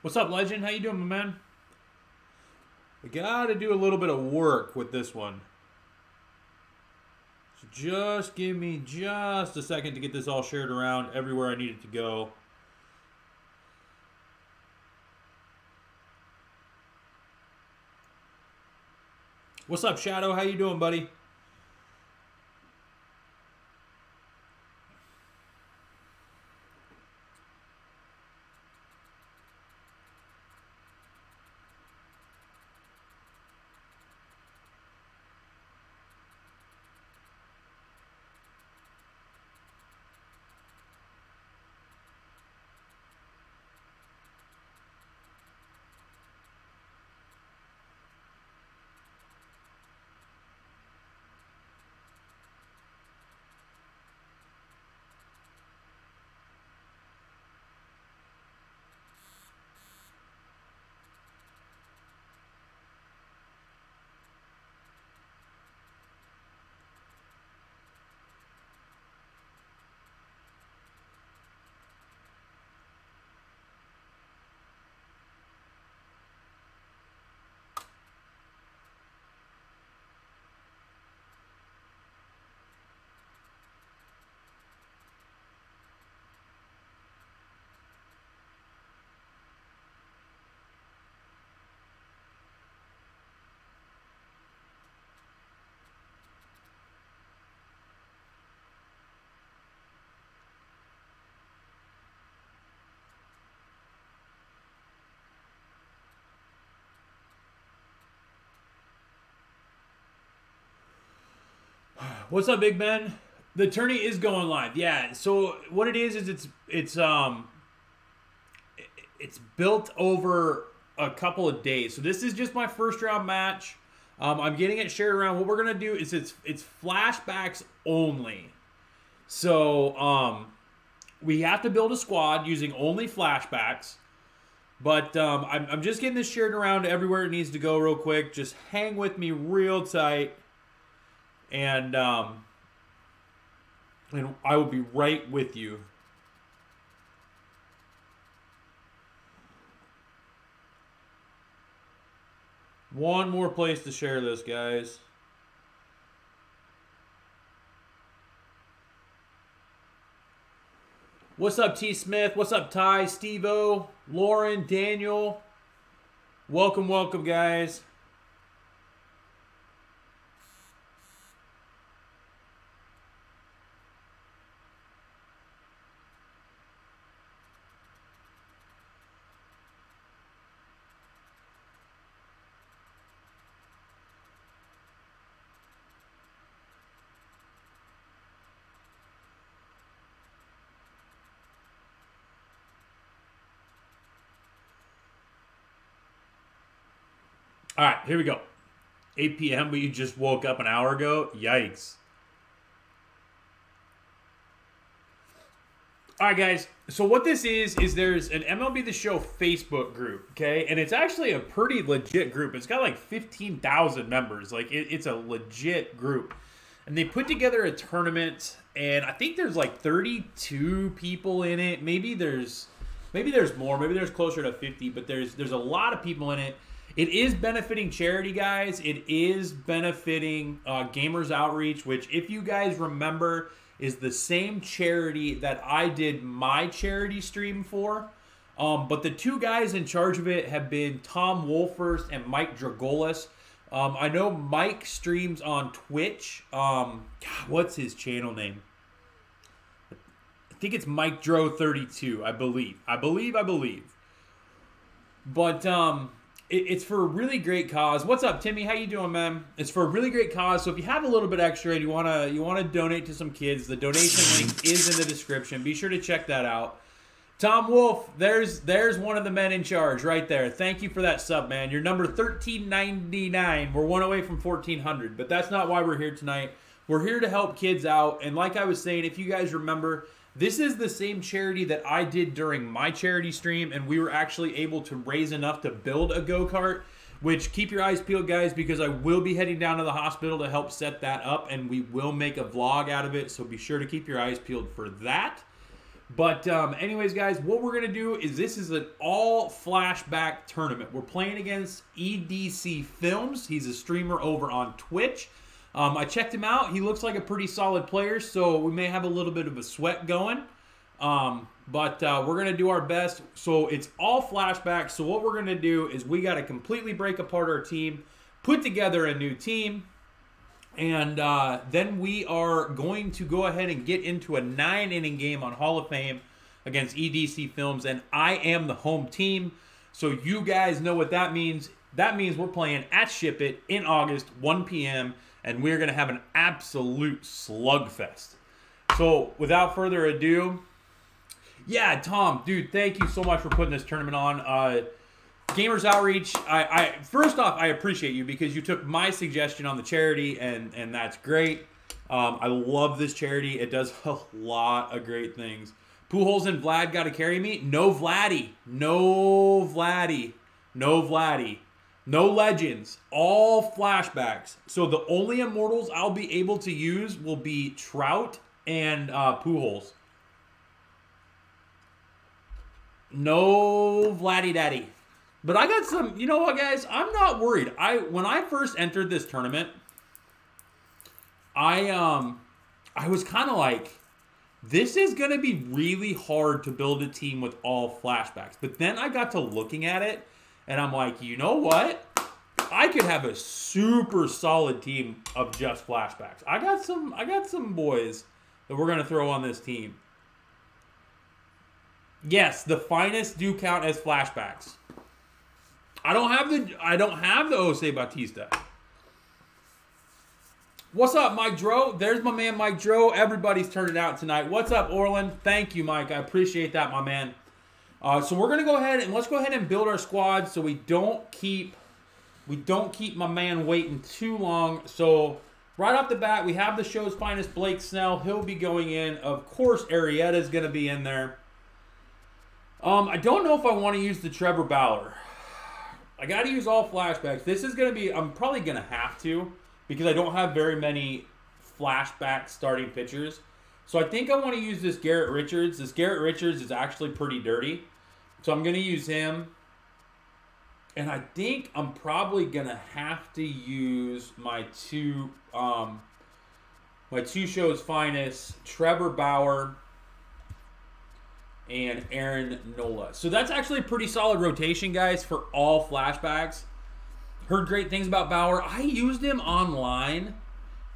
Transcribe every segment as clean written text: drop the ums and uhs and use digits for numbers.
What's up, Legend? How you doing, my man? We gotta do a little bit of work with this one. So just give me just a second to get this all shared around everywhere I need it to go. What's up, Shadow? How you doing, buddy? What's up, Big Ben? The tourney is going live. Yeah. So what it is it's built over a couple of days. So this is just my first round match. I'm getting it shared around. What we're gonna do is it's flashbacks only. So we have to build a squad using only flashbacks. But I'm just getting this shared around everywhere it needs to go real quick. Just hang with me real tight. And I will be right with you. One more place to share this, guys. What's up, T. Smith? What's up, Ty, Steve-O, Lauren, Daniel? Welcome, welcome, guys. All right, here we go. 8 p.m., but you just woke up an hour ago? Yikes. All right, guys. So what this is there's an MLB The Show Facebook group, okay? And it's actually a pretty legit group. It's got like 15,000 members. Like, it's a legit group. And they put together a tournament, and I think there's like 32 people in it. Maybe there's more. Maybe there's closer to 50, but there's a lot of people in it. It is benefiting charity, guys. It is benefiting Gamers Outreach, which, if you guys remember, is the same charity that I did my charity stream for. But the two guys in charge of it have been Tom Wolfers and Mike Dragolis. I know Mike streams on Twitch. God, what's his channel name? I think it's Mike Dro 32, I believe. I believe. But it's for a really great cause. What's up, Timmy? How you doing, man? It's for a really great cause. So if you have a little bit extra and you wanna donate to some kids, the donation link is in the description. Be sure to check that out. Tom Wolf, there's one of the men in charge right there. Thank you for that sub, man. You're number 1399. We're one away from 1400, but that's not why we're here tonight. We're here to help kids out. And like I was saying, if you guys remember, this is the same charity that I did during my charity stream, and we were actually able to raise enough to build a go-kart, which, keep your eyes peeled, guys, because I will be heading down to the hospital to help set that up, and we will make a vlog out of it, so be sure to keep your eyes peeled for that. But anyways, guys, what we're going to do is this is an all flashback tournament. We're playing against EDCFilms. He's a streamer over on Twitch. I checked him out. He looks like a pretty solid player, so we may have a little bit of a sweat going. But we're going to do our best. So it's all flashback. So what we're going to do is we got to completely break apart our team, put together a new team, and then we are going to go ahead and get into a 9-inning game on Hall of Fame against EDCFilms, and I am the home team. So you guys know what that means. That means we're playing at Ship It in August, 1 p.m., and we're going to have an absolute slugfest. So without further ado, yeah, Tom, dude, thank you so much for putting this tournament on. Gamers Outreach, first off, I appreciate you because you took my suggestion on the charity, and that's great. I love this charity. It does a lot of great things. Pujols and Vlad got to carry me? No Vladdy. No Vladdy. No Vladdy. No legends. All flashbacks. So the only immortals I'll be able to use will be Trout and Pujols. No Vladdy Daddy. But I got some, you know what, guys? I'm not worried. When I first entered this tournament, I was kind of like, this is going to be really hard to build a team with all flashbacks. But then I got to looking at it, and I'm like, you know what? I could have a super solid team of just flashbacks. I got some boys that we're going to throw on this team. Yes, the finest do count as flashbacks. I don't have the Jose Bautista. What's up, Mike Dro? There's my man, Mike Dro. Everybody's turning out tonight. What's up, Orland? Thank you, Mike. I appreciate that, my man. So we're gonna go ahead and let's go ahead and build our squad so we don't keep my man waiting too long. So right off the bat, we have the show's finest Blake Snell. He'll be going in. Of course, Arrieta's gonna be in there. I don't know if I want to use the Trevor Bauer. I got to use all flashbacks. This is going to be, I'm probably going to have to because I don't have very many flashback starting pitchers. So I think I want to use this Garrett Richards. This Garrett Richards is actually pretty dirty. So I'm going to use him. And I think I'm probably going to have to use my two show's finest, Trevor Bauer and Aaron Nola. So that's actually a pretty solid rotation, guys, for all flashbacks. Heard great things about Bauer. I used him online.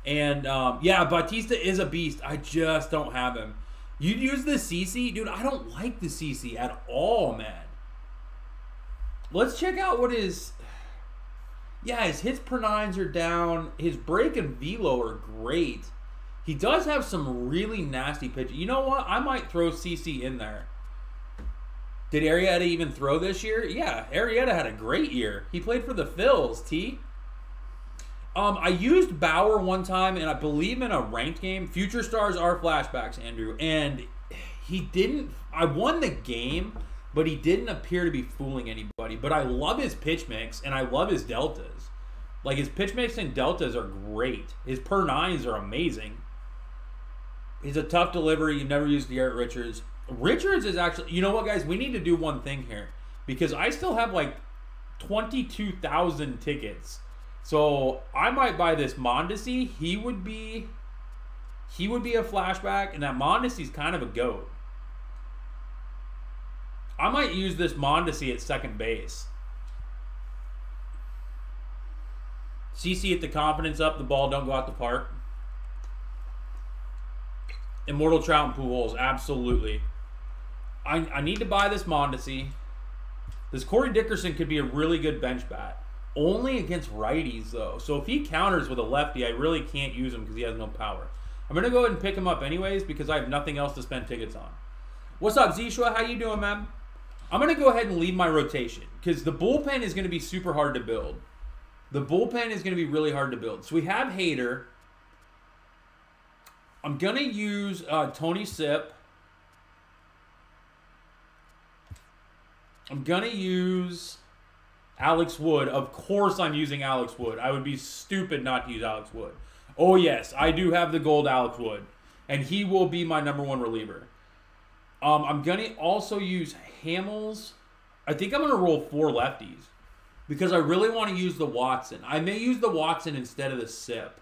And, yeah, Bautista is a beast. I just don't have him. You'd use the CC? Dude, I don't like the CC at all, man. Let's check out what his... Yeah, his hits per nines are down. His break and velo are great. He does have some really nasty pitches. You know what? I might throw CC in there. Did Arrieta even throw this year? Yeah, Arrieta had a great year. He played for the Phils, T. I used Bauer one time, and I believe in a ranked game. Future Stars are flashbacks, Andrew. And he didn't... I won the game, but he didn't appear to be fooling anybody. But I love his pitch mix, and I love his deltas. Like, his pitch mix and deltas are great. His per nines are amazing. He's a tough delivery. You never used Garrett Richards. Richards is actually... You know what, guys? We need to do one thing here. Because I still have, like, 22,000 tickets. So, I might buy this Mondesi. He would be a flashback. And that Mondesi's kind of a goat. I might use this Mondesi at second base. CC at the confidence up. The ball don't go out the park. Immortal Trout and Pujols, absolutely. I need to buy this Mondesi. This Corey Dickerson could be a really good bench bat. Only against righties, though. So if he counters with a lefty, I really can't use him because he has no power. I'm going to go ahead and pick him up anyways because I have nothing else to spend tickets on. What's up, Zishua? How you doing, man? I'm going to go ahead and leave my rotation because the bullpen is going to be super hard to build. The bullpen is going to be really hard to build. So we have Hader. I'm going to use Tony Sip. I'm going to use Alex Wood. Of course I'm using Alex Wood. I would be stupid not to use Alex Wood. Oh, yes, I do have the gold Alex Wood. And he will be my #1 reliever. I'm going to also use Hamels. I think I'm going to roll 4 lefties because I really want to use the Watson. I may use the Watson instead of the Sip.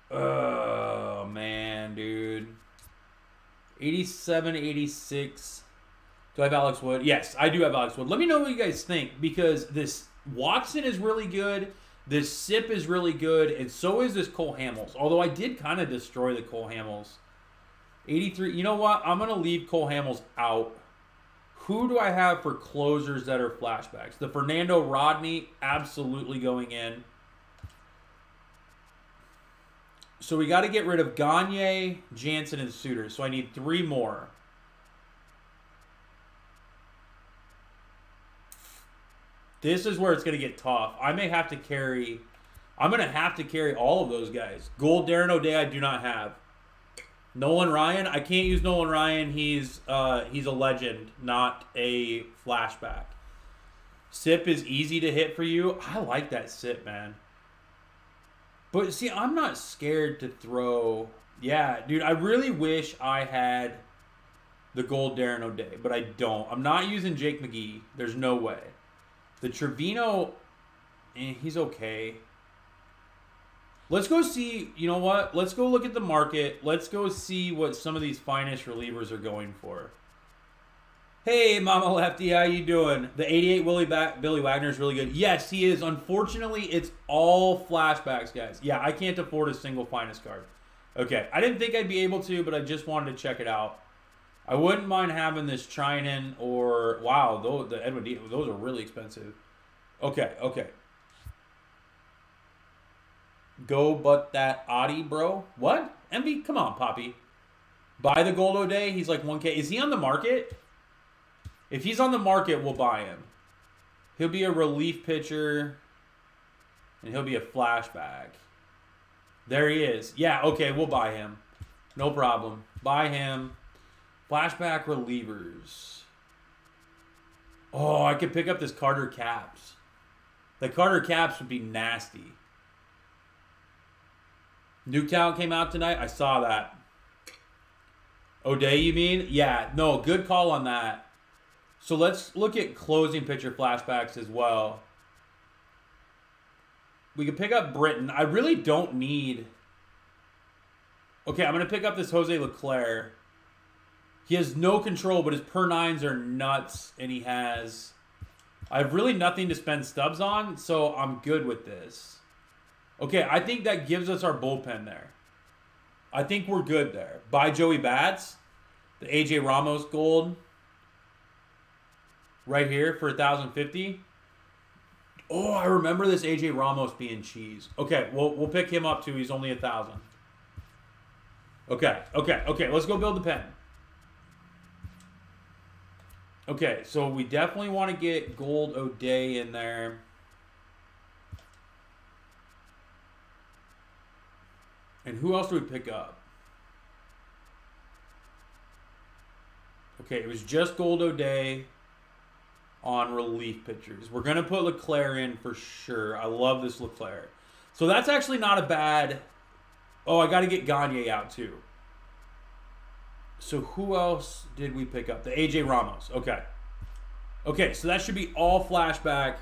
Oh, man, dude. 87, 86. Do I have Alex Wood? Yes, I do have Alex Wood. Let me know what you guys think because this Watson is really good. This Sip is really good, and so is this Cole Hamels. Although I did kind of destroy the Cole Hamels. 83. You know what? I'm going to leave Cole Hamels out. Who do I have for closers that are flashbacks? The Fernando Rodney, absolutely going in. So we got to get rid of Gagne, Jansen, and Suter. So I need 3 more. This is where it's going to get tough. I may have to carry... I'm going to have to carry all of those guys. Gold, Darren O'Day, I do not have. Nolan Ryan, I can't use Nolan Ryan. He's a legend, not a flashback. Sip is easy to hit for you. I like that Sip, man. But see, I'm not scared to throw... Yeah, dude, I really wish I had the gold Darren O'Day, but I don't. I'm not using Jake McGee. There's no way. The Trevino, he's okay. Let's go see, you know what? Let's go look at the market. Let's go see what some of these finest relievers are going for. Hey, Mama Lefty, how you doing? The 88 Billy Wagner is really good. Yes, he is. Unfortunately, it's all flashbacks, guys. Yeah, I can't afford a single finest card. Okay, I didn't think I'd be able to, but I just wanted to check it out. I wouldn't mind having this Trinan or... Wow, the Edwin D, those are really expensive. Okay, okay. Go but that Audi, bro. What? MV, come on, Poppy. Buy the gold O'Day. He's like 1K. Is he on the market? If he's on the market, we'll buy him. He'll be a relief pitcher. And he'll be a flashback. There he is. Yeah, okay, we'll buy him. No problem. Buy him. Flashback relievers. Oh, I could pick up this Carter Caps. The Carter Caps would be nasty. Newtown came out tonight. I saw that. O'Day, you mean? Yeah, no, good call on that. So let's look at closing pitcher flashbacks as well. We could pick up Britton. I really don't need... Okay, I'm going to pick up this Jose Leclerc. He has no control, but his per 9s are nuts, and he has... I have really nothing to spend stubs on, so I'm good with this. Okay, I think that gives us our bullpen there. I think we're good there. Buy Joey Bats, the AJ Ramos gold, right here for $1,050. Oh, I remember this AJ Ramos being cheese. Okay, we'll pick him up too. He's only 1,000. Okay. Let's go build the pen. Okay, so we definitely want to get gold O'Day in there. And who else do we pick up? Okay, it was just gold O'Day on relief pitchers. We're going to put Leclerc in for sure. I love this Leclerc. So that's actually not a bad... Oh, I got to get Gagne out too. So who else did we pick up? The AJ Ramos. Okay. Okay, so that should be all flashback.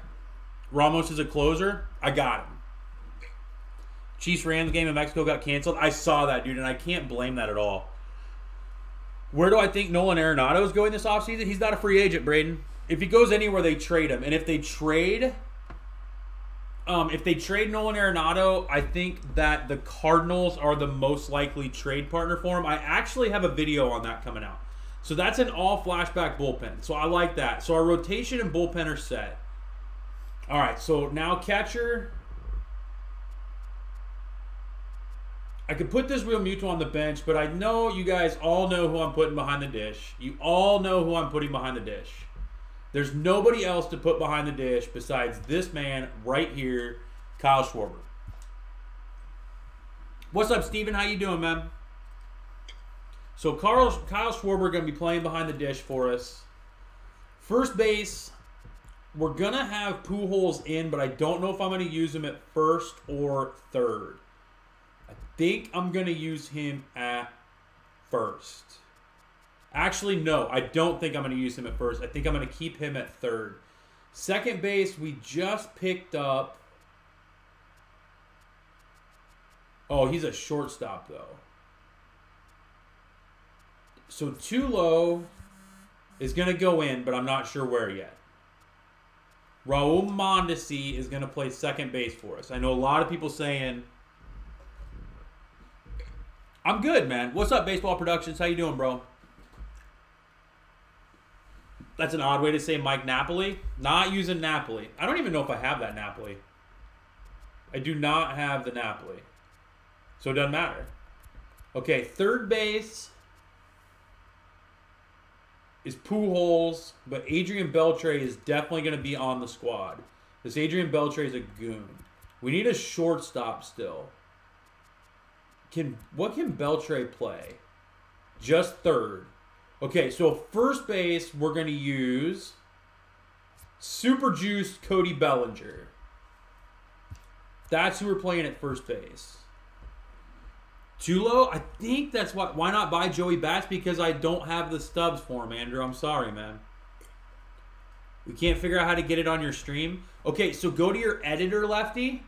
Ramos is a closer. I got him. Chiefs-Rams game in Mexico got canceled. I saw that, dude, and I can't blame that at all. Where do I think Nolan Arenado is going this offseason? He's not a free agent, Braden. If he goes anywhere, they trade him. And if they trade... Nolan Arenado, I think that the Cardinals are the most likely trade partner for him. I actually have a video on that coming out. So that's an all-flashback bullpen. So I like that. So our rotation and bullpen are set. All right, so now catcher. I could put this Real Muto on the bench, but I know you guys all know who I'm putting behind the dish. You all know who I'm putting behind the dish. There's nobody else to put behind the dish besides this man right here, Kyle Schwarber. What's up, Steven? How you doing, man? So Kyle Schwarber going to be playing behind the dish for us. First base, we're going to have Pujols in, but I don't know if I'm going to use him at first or third. I think I'm going to use him at first. Actually, no. I don't think I'm going to use him at first. I think I'm going to keep him at third. Second base, we just picked up... Oh, he's a shortstop, though. So Tulo is going to go in, but I'm not sure where yet. Raul Mondesi is going to play second base for us. I know a lot of people saying... I'm good, man. What's up, Baseball Productions? How you doing, bro? That's an odd way to say Mike Napoli. Not using Napoli. I don't even know if I have that Napoli. I do not have the Napoli. So it doesn't matter. Okay, third base is Pujols, but Adrian Beltre is definitely going to be on the squad. This Adrian Beltre is a goon. We need a shortstop still. What can Beltre play? Just third. Okay, so first base, we're going to use super juiced Cody Bellinger. That's who we're playing at first base. Tulo, I think that's why not buy Joey Bats? Because I don't have the stubs for him, Andrew. I'm sorry, man. We can't figure out how to get it on your stream. Okay, so go to your editor, Lefty.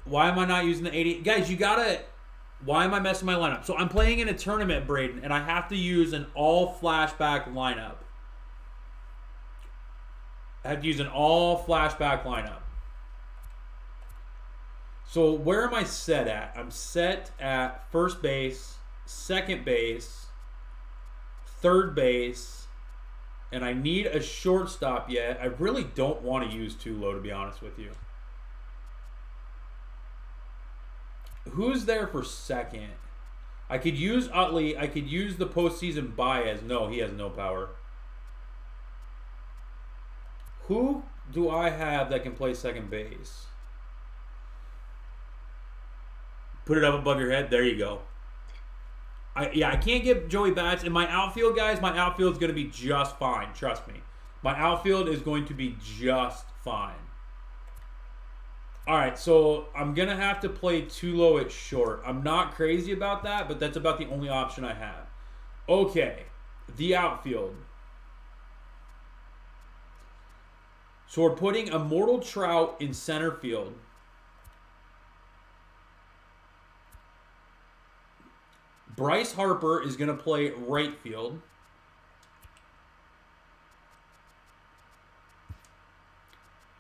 Why am I not using the 80? Guys, you gotta... Why am I messing my lineup? So I'm playing in a tournament, Braden, and I have to use an all flashback lineup. I have to use an all flashback lineup. So where am I set at? I'm set at first base, second base, third base, and I need a shortstop yet. I really don't want to use Tulo, to be honest with you. Who's there for second? I could use Utley. I could use the postseason Baez. No, he has no power. Who do I have that can play second base? Put it up above your head. There you go. I can't get Joey Bats. In my outfield, guys, my outfield is going to be just fine. Trust me. My outfield is going to be just fine. All right, so I'm going to have to play Tulo at short. I'm not crazy about that, but that's about the only option I have. Okay, the outfield. So we're putting Immortal Trout in center field. Bryce Harper is going to play right field.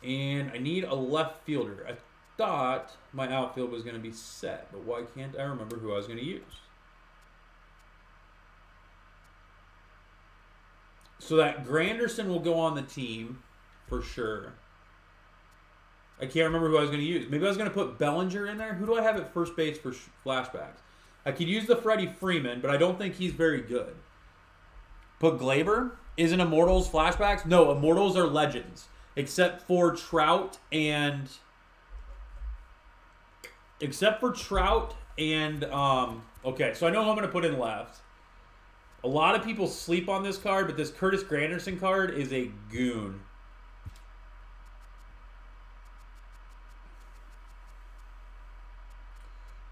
And I need a left fielder. I thought my outfield was going to be set, but why can't I remember who I was going to use? So that Granderson will go on the team for sure. I can't remember who I was going to use. Maybe I was going to put Bellinger in there. Who do I have at first base for flashbacks? I could use the Freddie Freeman, but I don't think he's very good. Put Glaber? Isn't Immortals flashbacks? No, Immortals are legends. Except for Trout and... okay, so I know who I'm going to put in left. A lot of people sleep on this card, but this Curtis Granderson card is a goon.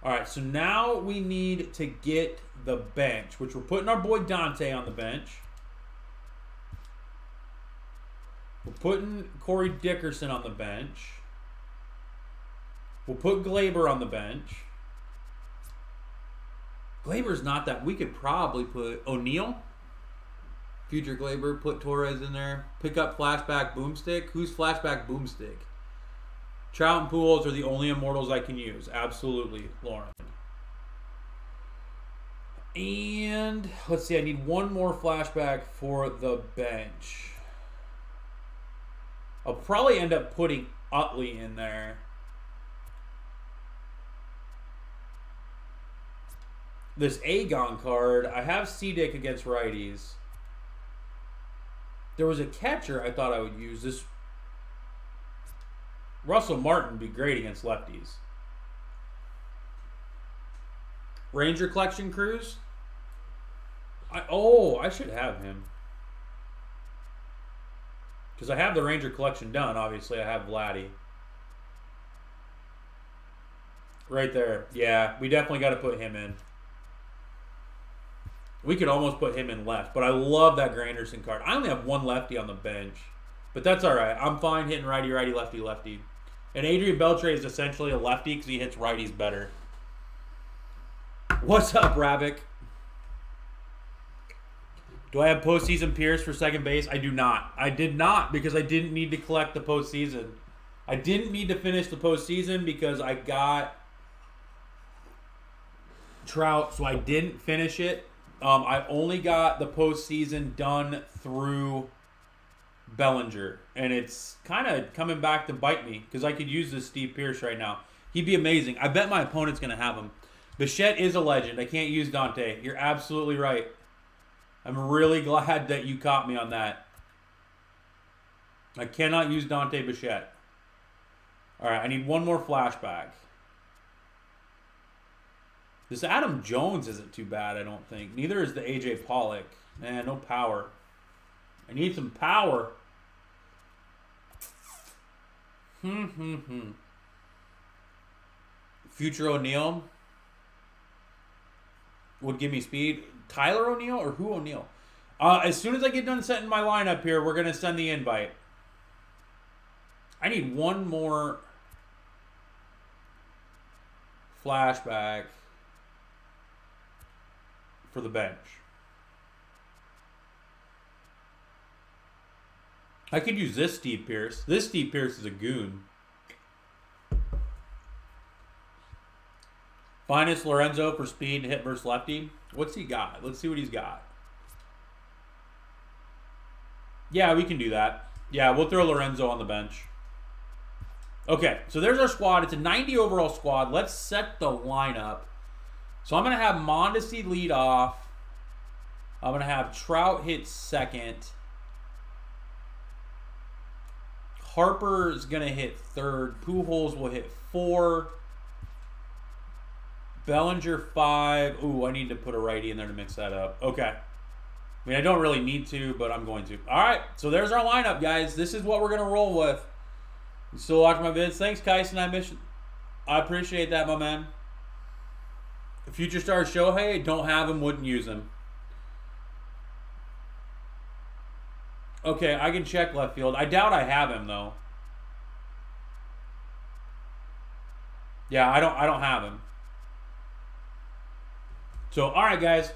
Alright, so now we need to get the bench, which we're putting our boy Dante on the bench. We're putting Corey Dickerson on the bench. We'll put Glaber on the bench. Glaber's not that... We could probably put O'Neal. Future Glaber. Put Torres in there. Pick up Flashback Boomstick. Who's Flashback Boomstick? Trout and Pujols are the only Immortals I can use. Absolutely, Lauren. And let's see. I need one more Flashback for the bench. I'll probably end up putting Utley in there. This Agon card, I have C-Dick against righties. There was a catcher I thought I would use. This Russell Martin would be great against lefties. Ranger Collection Cruise? I should have him. Because I have the Ranger collection done, obviously. I have Vladdy. Right there. Yeah, we definitely got to put him in. We could almost put him in left, but I love that Granderson card. I only have one lefty on the bench, but that's all right. I'm fine hitting righty, righty, lefty, lefty. And Adrian Beltre is essentially a lefty because he hits righties better. What's up, Ravik? Do I have postseason Pierce for second base? I do not. I did not because I didn't need to collect the postseason. I didn't need to finish the postseason because I got Trout, so I didn't finish it. I only got the postseason done through Bellinger, and it's kind of coming back to bite me because I could use this Steve Pierce right now. He'd be amazing. I bet my opponent's going to have him. Bichette is a legend. I can't use Dante. You're absolutely right. I'm really glad that you caught me on that. I cannot use Dante Bichette. All right, I need one more flashback. This Adam Jones isn't too bad, I don't think. Neither is the AJ Pollock. Man, no power. I need some power. Future O'Neal would give me speed. Tyler O'Neal or who O'Neal? As soon as I get done setting my lineup here, we're going to send the invite. I need one more flashback for the bench. I could use this Steve Pierce. This Steve Pierce is a goon. Finest Lorenzo for speed and hit versus lefty. What's he got? Let's see what he's got. Yeah, we can do that. Yeah, we'll throw Lorenzo on the bench. Okay, so there's our squad. It's a 90 overall squad. Let's set the lineup. So I'm going to have Mondesi lead off. I'm going to have Trout hit second. Harper's going to hit third. Pujols will hit 4. Bellinger 5. Ooh, I need to put a righty in there to mix that up. Okay. I mean, I don't really need to, but I'm going to. All right, so there's our lineup, guys. This is what we're going to roll with. You still watching my vids? Thanks, Kyson. I appreciate that, my man. Future Star Shohei, don't have him, wouldn't use him. Okay, I can check left field. I doubt I have him, though. Yeah, I don't have him. So, all right, guys.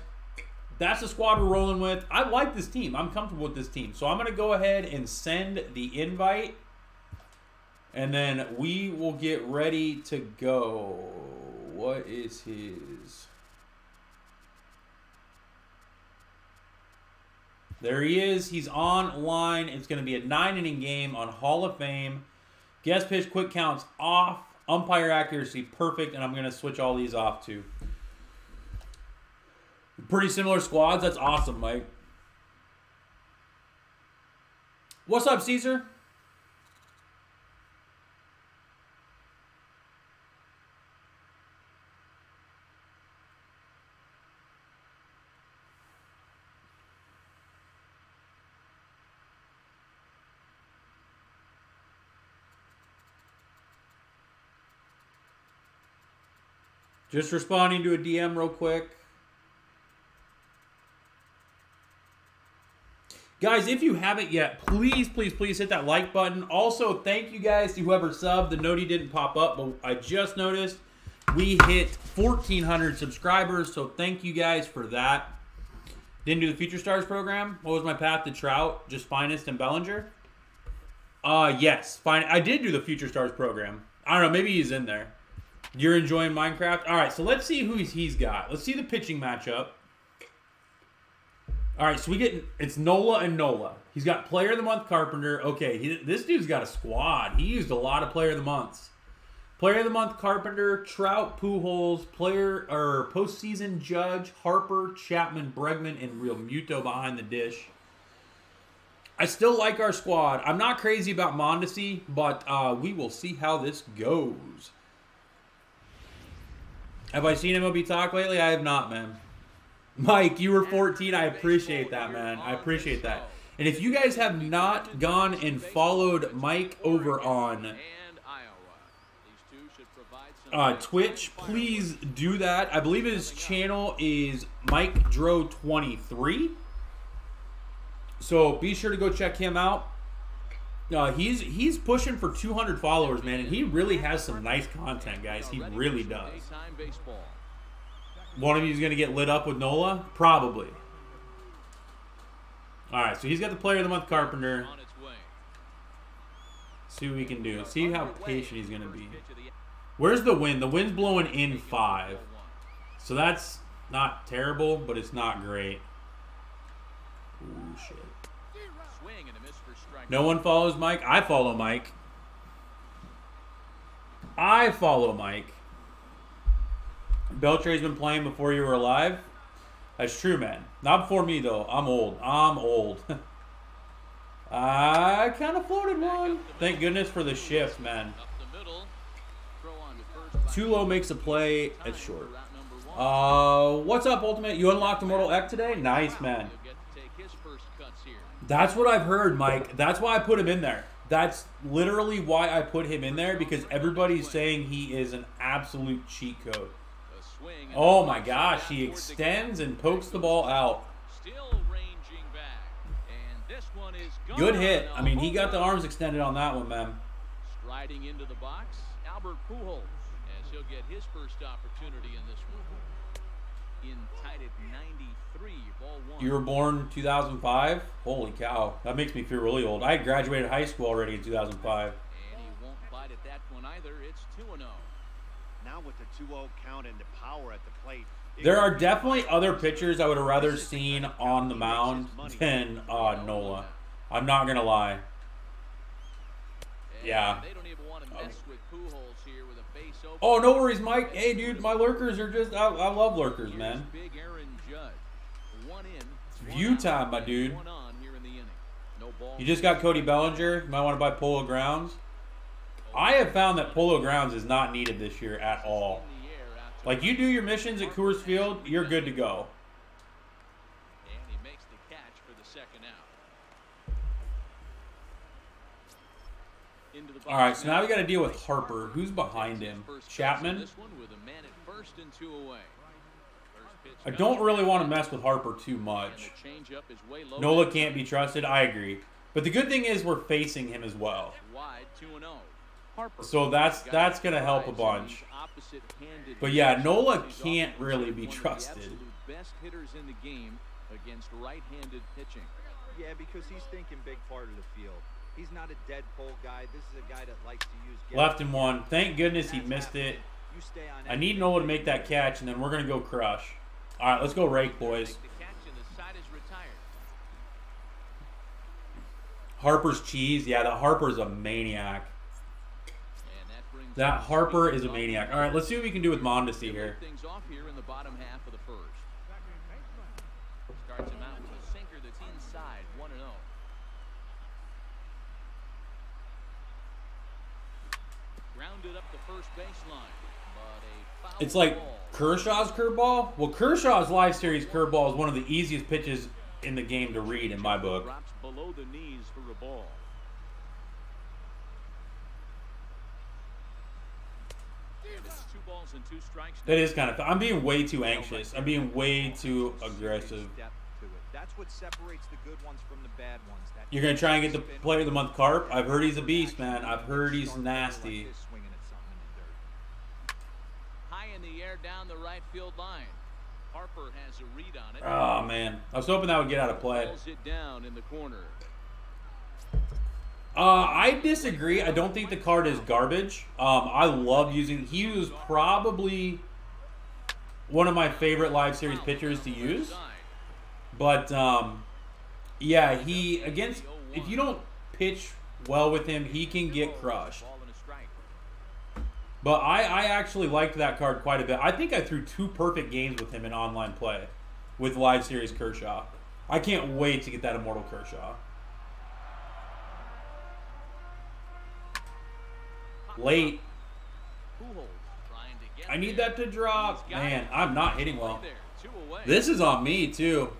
That's the squad we're rolling with. I like this team. I'm comfortable with this team. So, I'm going to go ahead and send the invite. And then we will get ready to go. What is his? There he is. He's online. It's going to be a 9-inning game on Hall of Fame. Guest pitch, quick counts off. Umpire accuracy, perfect. And I'm going to switch all these off too. Pretty similar squads. That's awesome, Mike. What's up, Caesar? Just responding to a DM real quick. Guys, if you haven't yet, please, please, please hit that like button. Also, thank you guys to whoever subbed. The noti didn't pop up, but I just noticed we hit 1,400 subscribers, so thank you guys for that. Didn't do the Future Stars program. What was my path to Trout? Just Finest and Bellinger? Yes. Fine. I did do the Future Stars program. I don't know. Maybe he's in there. You're enjoying Minecraft? All right, so let's see who he's got. Let's see the pitching matchup. All right, so we get, it's Nola and Nola. He's got Player of the Month Carpenter. Okay, this dude's got a squad. He used a lot of Player of the Months. Player of the Month Carpenter, Trout, Pujols, Player or Postseason Judge, Harper, Chapman, Bregman, and Real Muto behind the dish. I still like our squad. I'm not crazy about Mondesi, but we will see how this goes. Have I seen MLB Talk lately? I have not, man. Mike, you were 14. I appreciate that, man. I appreciate that. And if you guys have not gone and followed Mike over on Twitch, please do that. I believe his channel is Mike Dro 23. So be sure to go check him out. He's pushing for 200 followers, man, and he really has some nice content, guys. He really does. One of you is going to get lit up with Nola? Probably. All right, so he's got the Player of the Month, Carpenter. See what we can do. See how patient he's going to be. Where's the wind? The wind's blowing in 5. So that's not terrible, but it's not great. Ooh, shit. No one follows Mike? I follow Mike. I follow Mike. Beltre's been playing before you were alive? That's true, man. Not before me, though. I'm old. I'm old. I kind of floated one. Thank goodness for the shift, man. Too low makes a play. It's short. What's up, Ultimate? You unlocked Immortal Ek today? Nice, man. That's what I've heard, Mike. That's why I put him in there. That's literally why I put him in there, because everybody's saying he is an absolute cheat code. Oh my gosh, he extends and pokes the ball out. Good hit. I mean, he got the arms extended on that one, man. Striding into the box, Albert Pujols, as he'll get his first opportunity in this one. Untitled 93, ball 1. You were born 2005? Holy cow. That makes me feel really old. I graduated high school already in 2005. And he won't bite at that one either. It's 2-0. Now with the 2-0 count and the power at the plate. There are definitely other pitchers I would have rather seen on the mound than Nola. I'm not going to lie. Yeah. Oh, no worries, Mike. Hey, dude, my lurkers are just... I love lurkers, man. It's view time, my dude. You just got Cody Bellinger. You might want to buy Polo Grounds. I have found that Polo Grounds is not needed this year at all. Like, you do your missions at Coors Field, you're good to go. And he makes the catch for the second out. All right, so now we got to deal with Harper. Who's behind him? Chapman? I don't really want to mess with Harper too much. Nola can't be trusted. I agree. But the good thing is we're facing him as well. So that's going to help a bunch. But yeah, Nola can't really be trusted. Best hitters in the game against right-handed pitching. Yeah, because he's thinking big part of the field. He's not a dead pole guy. This is a guy that likes to use... Left and one. Thank goodness he missed it. I need Nola to make that catch, and then we're going to go crush. All right, let's go rake, boys. Harper's cheese. Yeah, that Harper's a maniac. That Harper is a maniac. All right, let's see what we can do with Mondesi here. Things off here in the bottom half of the first. Starts him out with a sinker that's inside, 1-0. Grounded up the first baseline, but a foul It's like ball. Kershaw's curveball. Well, Kershaw's live series curveball is one of the easiest pitches in the game to read in my book. Drops below the knees for a ball. That is kind of... I'm being way too anxious. I'm being way too aggressive. That's what separates the good ones from the bad ones. You're going to try and get the Player of the Month Carp? I've heard he's a beast, man. I've heard he's nasty. High in the air down the right field line. Harper has a read on it. Oh, man. I was hoping that would get out of play. Pulls it down in the corner. I disagree. I don't think the card is garbage. I love using... He was probably one of my favorite live series pitchers to use. But, yeah, he... Against... If you don't pitch well with him, he can get crushed. But I actually liked that card quite a bit. I think I threw 2 perfect games with him in online play with live series Kershaw. I can't wait to get that Immortal Kershaw. Late. I need that to drop. Man, I'm not hitting well. This is on me, too.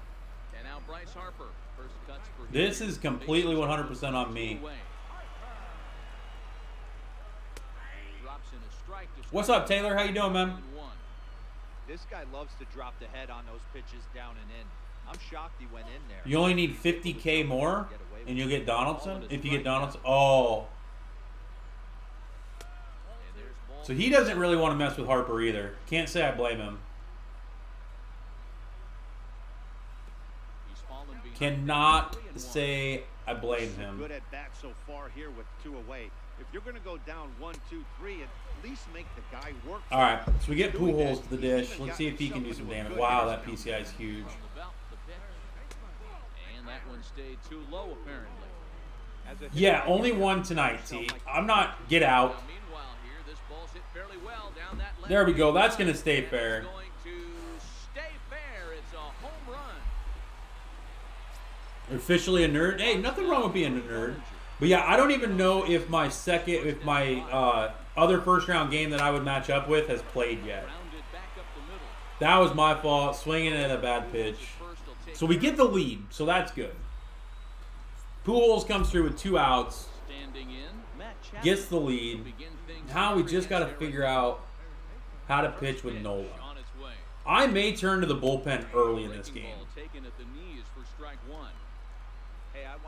This is completely 100% on me. What's up, Taylor? How you doing, man? This guy loves to drop the head on those pitches down and in. I'm shocked he went in there. You only need 50K more, and you'll get Donaldson? If you get Donaldson? Oh. So he doesn't really want to mess with Harper either. Can't say I blame him. Cannot say I blame him. Good at bat so far here with 2 away. If you're going to go down 1, 2, 3, at least make the guy work. All right, so we get Pujols to the dish. Let's see if he can do some damage. Wow, that PCI is huge. And that one stayed too low, apparently. Yeah, only one tonight, T. I'm not get out. There we go. That's going to stay fair. Officially a nerd. Hey, nothing wrong with being a nerd. But yeah, I don't even know if my other first-round game that I would match up with has played yet. That was my fault, swinging at a bad pitch. So we get the lead, so that's good. Pujols comes through with 2 outs, gets the lead. Now we just got to figure out how to pitch with Nola. I may turn to the bullpen early in this game.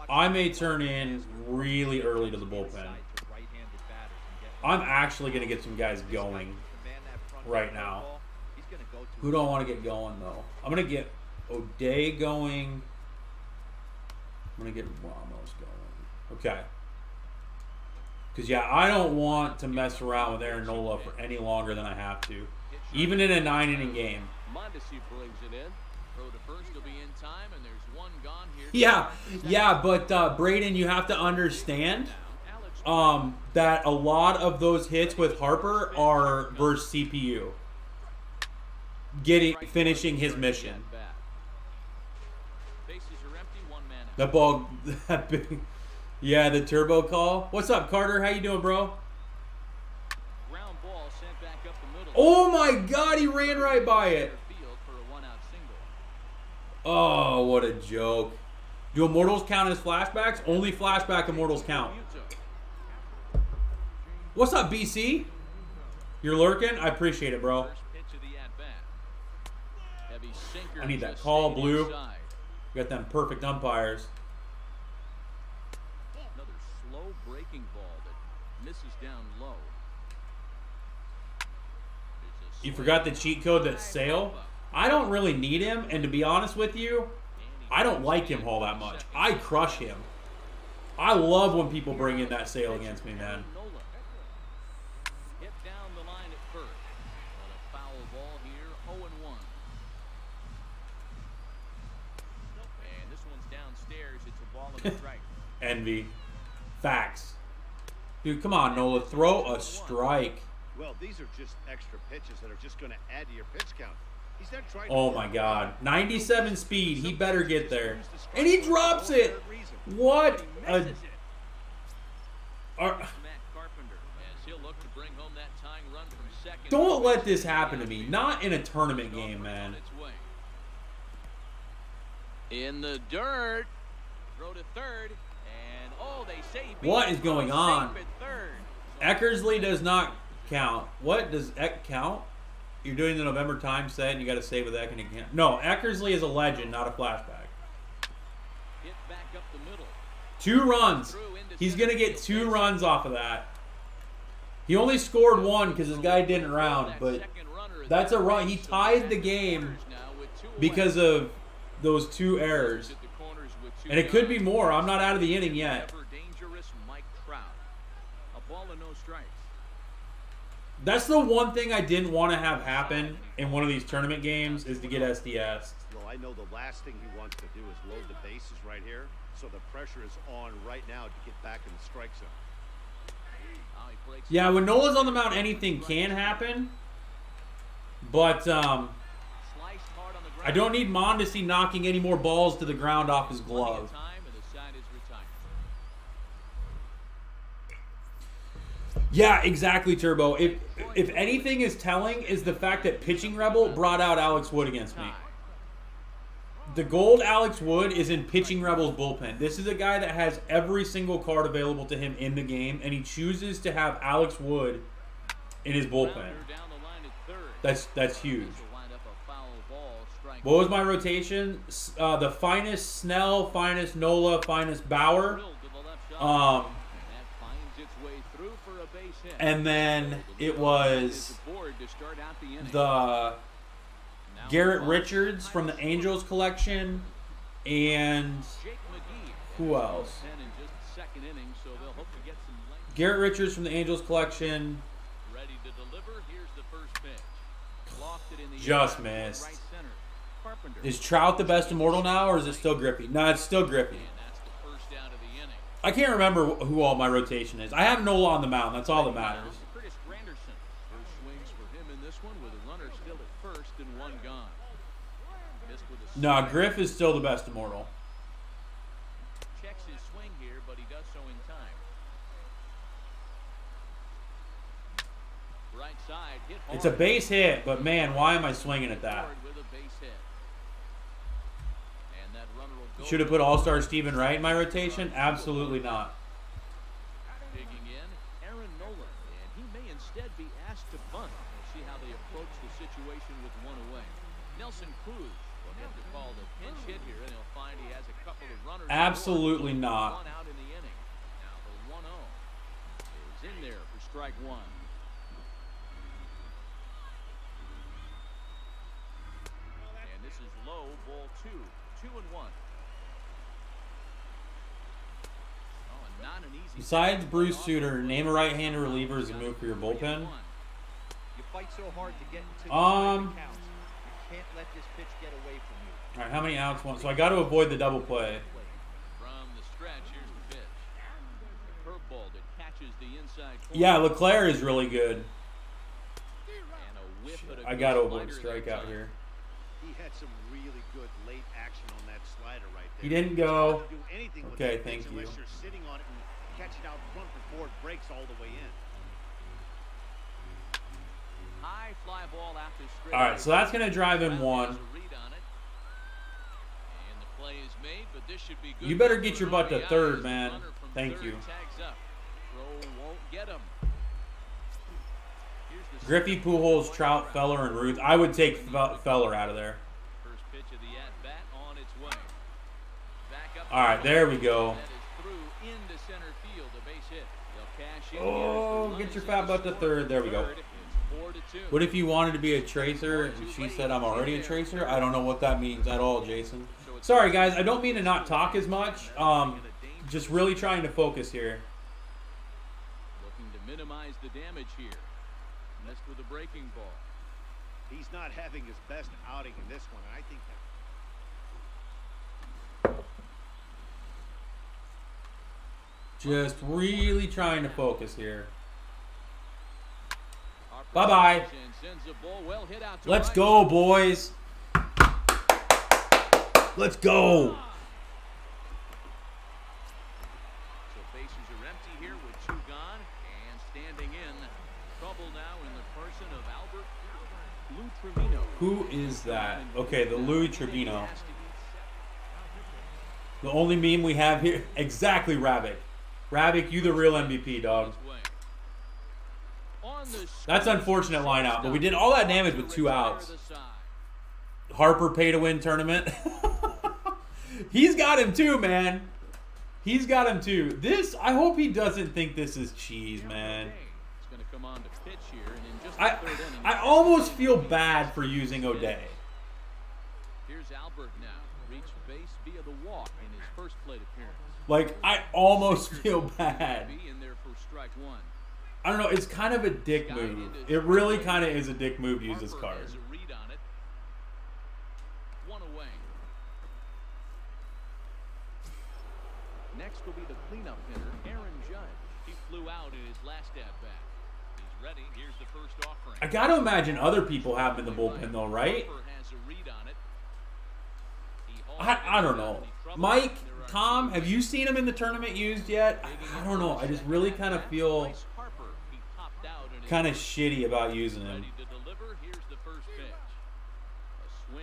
I may turn in really early to the bullpen. I'm actually going to get some guys going right now. Who do I want to get going, though? I'm going to get O'Day going. I'm going to get Ramos going. Okay. Because, yeah, I don't want to mess around with Aaron Nola for any longer than I have to. Even in a 9-inning game. Mondesi brings it in. Throw to first, will be in time, and there's one gone here. Yeah, but Braden, you have to understand that a lot of those hits with Harper are versus CPU. Finishing his mission. That ball, that big, yeah, the turbo call. What's up, Carter? How you doing, bro? Oh my God, he ran right by it. Oh, what a joke. Do Immortals count as flashbacks? Only flashback Immortals count. What's up, BC? You're lurking? I appreciate it, bro. I need that call, Blue. Got them perfect umpires. Another slow breaking ball that misses down low. You forgot the cheat code that's Sale? I don't really need him, and to be honest with you, I don't like him all that much. I crush him. I love when people bring in that Sale against me, man. Hit down the line at first. On a foul ball here, 0-1. And this one's downstairs. It's a ball and a strike. Envy. Facts. Dude, come on, Nola. Throw a strike. Well, these are just extra pitches that are just going to add to your pitch count. He's not trying oh my God. 97 speed. He better get there. And he drops it. What a... Don't let this happen to me. Not in a tournament game, man. In the dirt. Throw to third. And oh, they say what is going on? Eckersley does not count. What does Eck count? You're doing the November time set and you got to save with Eck and you can't. No, Eckersley is a legend, not a flashback. Hit back up the middle. 2 runs. He's going to get 2 runs off of that. He only scored 1 because his guy didn't round, but that's a run. He tied the game because of those 2 errors. And it could be more. I'm not out of the inning yet. That's the one thing I didn't want to have happen in one of these tournament games is to get SDS. Well, I know the last thing he wants to do is load the bases right here, so the pressure is on right now to get back in the strike zone. Yeah, when Nola's on the mound, anything can happen. But I don't need Mondesi knocking any more balls to the ground off his glove. Yeah, exactly, Turbo. If anything is telling is the fact that Pitching Rebel brought out Alex Wood against me. The gold Alex Wood is in Pitching Rebel's bullpen. This is a guy that has every single card available to him in the game, and he chooses to have Alex Wood in his bullpen. Down the line at third. That's huge. Will wind up a foul ball, strike What was my rotation? The finest Snell, finest Nola, finest Bauer. drilled to the left side. That finds its way through for a base hit. And then it was Board to start out the inning. the Now Garrett the Richards from the Angels collection, and Jake McGee. who else? 10 in just the second inning, so they'll hope to get some length. Garrett Richards from the Angels collection. Ready to deliver. Here's the first pitch. Lofted in the Just air, missed. right center. Carpenter. Is Trout the best immortal now, or is it still Griffey? No, it's still Griffey. And that's the first out of the inning. I can't remember who all my rotation is. I have Nola on the mound. That's all that matters. Curtis Granderson. First swings for him in this one with a runner still at first and one gone. Missed with a No, slider. Griff is still the best immortal. Checks his swing here, but he does so in time. Right side, hit hard. It's a base hit, but man, why am I swinging at that? Hard with a base hit. And that runner will go. Should have put All-Star Steven Wright in my rotation? Absolutely not. Digging in, Aaron Nolan, and he may instead be asked to bunt. We'll see how they approach the situation with one away. Nelson Cruz will have to call the pinch hit here, and he'll find he has a couple of runners. Absolutely not. One out in the inning. Now the 1-0 is in there for strike one. And this is low, ball 2, 2-1. Oh, and not an easy. Besides Bruce Sutter, name a right-handed reliever as a move for your bullpen. You fight so hard to get into the Um, counts. You can't let this pitch get away from you. All right, how many outs? One. So I got to avoid the double play. From the stretch, here's the pitch. A curveball that catches the inside corner. Yeah, Leclerc is really good. And a whiff at a I good got to avoid a slider that strikeout time. here. He had some really good late action on that slider right there. He didn't It's hard go. to do anything with Okay, that pitch thank you. unless you're sitting on it and catch it out front before it breaks all the way in. High fly ball after straight. All right, so that's going to drive in one. And the play is made, but this should be good. You better get your butt to third, man. Runner from Thank third you. tags up. Throw won't get him. Here's the Griffey, Pujols, Trout, Feller, and Ruth. I would take Feller out of there. first pitch of the at-bat on its way. Back up. All right, there we go. That is through into center field, a base hit. They'll cash in. Oh, get your fat butt to third. There we go. It's 4-2. What if you wanted to be a tracer and she said I'm already a tracer? I don't know what that means at all, Jason. Sorry, guys. I don't mean to not talk as much. Just really trying to focus here. Looking to minimize the damage here. Missed with a breaking ball. He's not having his best outing in this one, and I think that Just really trying to focus here. Harper Bye-bye. sends a ball well hit out to Let's right. go, boys. Let's go. So bases are empty here with two gone, and standing in trouble now in the person of Albert Lou Trevino. Who is that? Okay, the Louis Trevino. The only meme we have here. Exactly, Rabbit. Rabbit, you the real MVP, dog. That's unfortunate line out, but we did all that damage with 2 outs. Harper pay to win tournament. He's got him too, man. He's got him too. This, I hope he doesn't think this is cheese, man. It's going to come on to pitch here, and in just the third inning, I almost feel bad for using O'Day. Here's Albert now. Reached base via the walk in his first plate appearance. Like, I almost feel bad. Be in there for strike one. I don't know. It's kind of a dick move. It really kind of is a dick move to use this Harper card. has a read on it. One away. Next will be the cleanup hitter, Aaron Judge. He flew out in his last at-bat. He's ready. Here's the first offering. I got to imagine other people have him in the bullpen, though, right? Harper has a read on it. He I don't know. Mike, Tom, have you seen him in the tournament used yet? I don't know. I just really kind of feel kind of shitty about using him.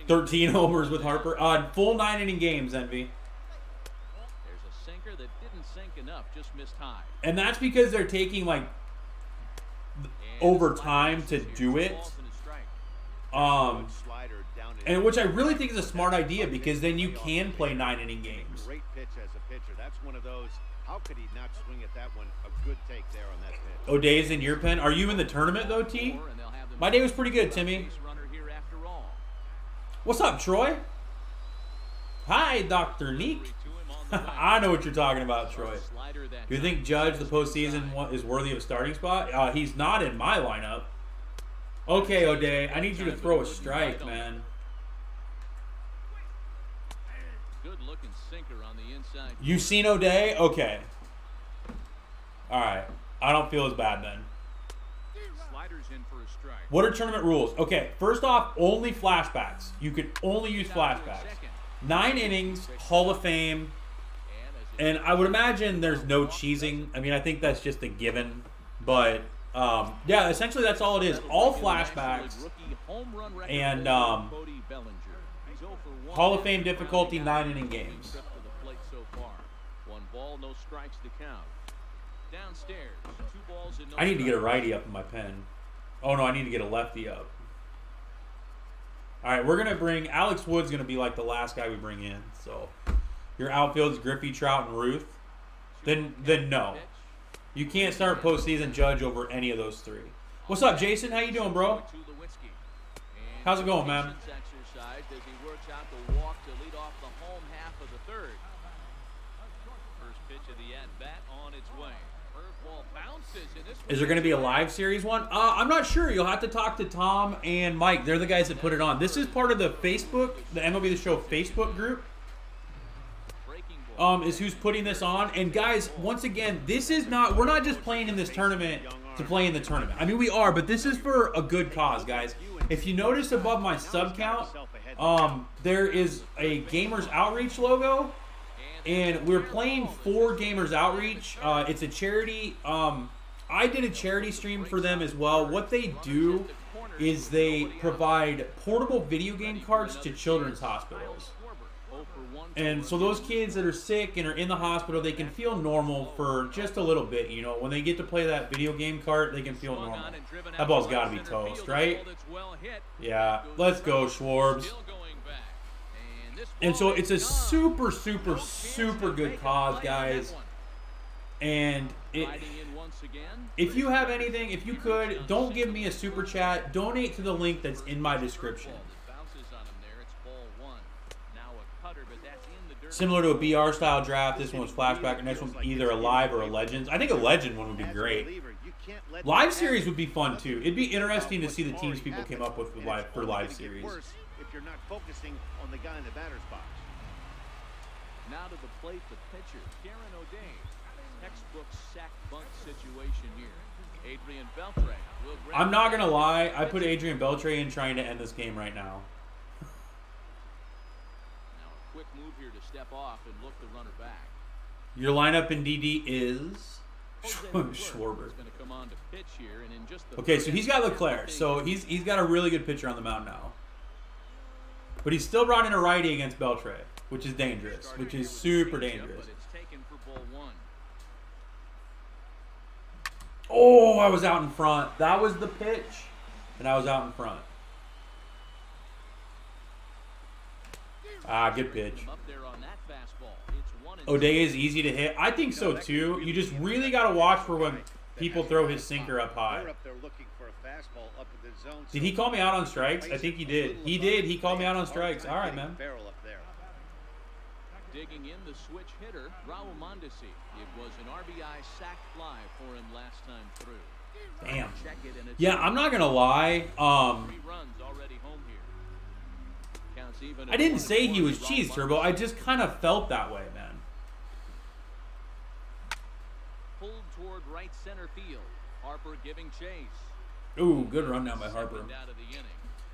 13 homers with Harper. Full 9-inning games, Envy. There's a sinker that didn't sink enough, just missed high. And that's because they're taking, like, over time to do it. And which I really think is a smart idea, because then you can play 9-inning games. Great pitch as a pitcher. That's one of those. How could he not swing at that one? A good take there on that pitch. O'Day's in your pen. Are you in the tournament though, T? My day was pretty good, Timmy. What's up, Troy? Hi, Dr. Neek. I know what you're talking about, Troy. Do you think Judge, the postseason, is worthy of a starting spot? He's not in my lineup. Okay, O'Day, I need you to throw a strike, man. Good-looking sinker on the inside. You seen O'Day? Okay. All right. I don't feel as bad then. Sliders in for a strike. What are tournament rules? Okay, first off, only flashbacks. You can only use flashbacks. 9 innings, Hall of Fame, and I would imagine there's no cheesing. I mean, I think that's just a given, but yeah, essentially that's all it is. All flashbacks and Hall of Fame difficulty, 9-inning games. One ball, no strikes to count. Downstairs, 2 balls and no I need to get a righty up in my pen. Oh no, I need to get a lefty up. All right, we're gonna bring Alex Wood's gonna be like the last guy we bring in. So your outfield is Griffey, Trout, and Ruth. Then no, you can't start postseason Judge over any of those 3. What's up, Jason? How you doing, bro? How's it going, man? Is there going to be a live series one? I'm not sure. You'll have to talk to Tom and Mike. They're the guys that put it on. This is part of the Facebook, the MLB The Show Facebook group. Is who's putting this on. And guys, once again, this is not, we're not just playing in this tournament to play in the tournament. I mean, we are, but this is for a good cause, guys. If you notice above my sub count, there is a Gamers Outreach logo. And we're playing for Gamers Outreach. It's a charity. I did a charity stream for them as well. What they do is they provide portable video game carts to children's hospitals. And so those kids that are sick and are in the hospital, they can feel normal for just a little bit. You know, when they get to play that video game cart, they can feel normal. That ball's got to be toast, right? Yeah. Let's go, Schwarbs. And so it's a super, super, super good cause, guys. And if you have anything, if you could, don't give me a super chat. Donate to the link that's in my description. Similar to a BR style draft, this one was flashback. The next one's either a live or a legends. I think a legend one would be great. Live series would be fun too. It'd be interesting to see the teams people came up with for live series. If you're not focusing on the guy in the batter's box. Now to the plate, the pitcher, Karen O'Day. Textbook sack bunt situation here. Adrian Beltre. I'm not gonna lie, I put Adrian Beltre in trying to end this game right now. Now a quick move here to step off and look the runner back. Your lineup in DD is Schwarber. Okay, so he's got Leclerc, so he's got a really good pitcher on the mound now. But he's still brought in a righty against Beltre, which is dangerous, which is super dangerous. Oh, I was out in front. That was the pitch, and I was out in front. Ah, good pitch. O'Day is easy to hit. I think so, too. You just really got to watch for when people throw his sinker up high. Did he call me out on strikes? I think he did. He did. He called me out on strikes. All right, man. Digging in the switch hitter, Raul Mondesi. It was an RBI sac fly for him last time through. Damn. Yeah, I'm not gonna lie. I didn't say he was cheese, Turbo. I just kind of felt that way, man. Pulled toward right center field. Harper giving chase. Ooh, good run down by Harper.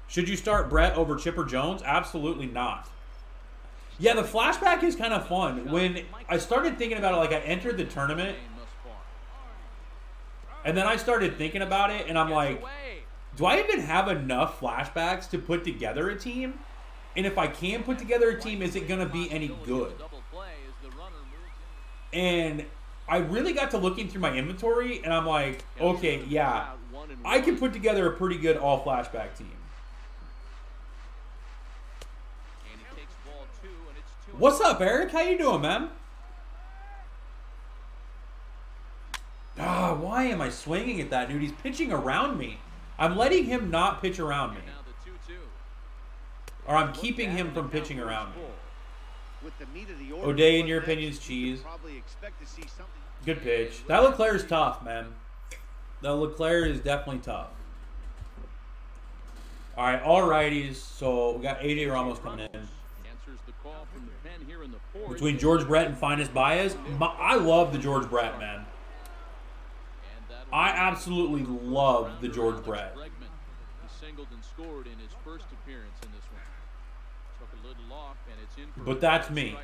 Should you start Brett over Chipper Jones? Absolutely not. Yeah, the flashback is kind of fun. When I started thinking about it, like I entered the tournament, and then I started thinking about it, and I'm like, do I even have enough flashbacks to put together a team? And if I can put together a team, is it going to be any good? And I really got to looking through my inventory, and I'm like, okay, yeah, I can put together a pretty good all flashback team. What's up, Eric? How you doing, man? Ah, why am I swinging at that dude? He's pitching around me. I'm letting him not pitch around me. Or I'm keeping him from pitching around me. O'Day, in your opinion, is cheese. Good pitch. That Leclerc is tough, man. That Leclerc is definitely tough. All right, all righties. So we got AJ Ramos coming in. Between George Brett and Finest Baez, I love the George Brett, man. I absolutely love the George Brett. He singled and scored in his first appearance in this one. Took a little off, and it's in for but that's me.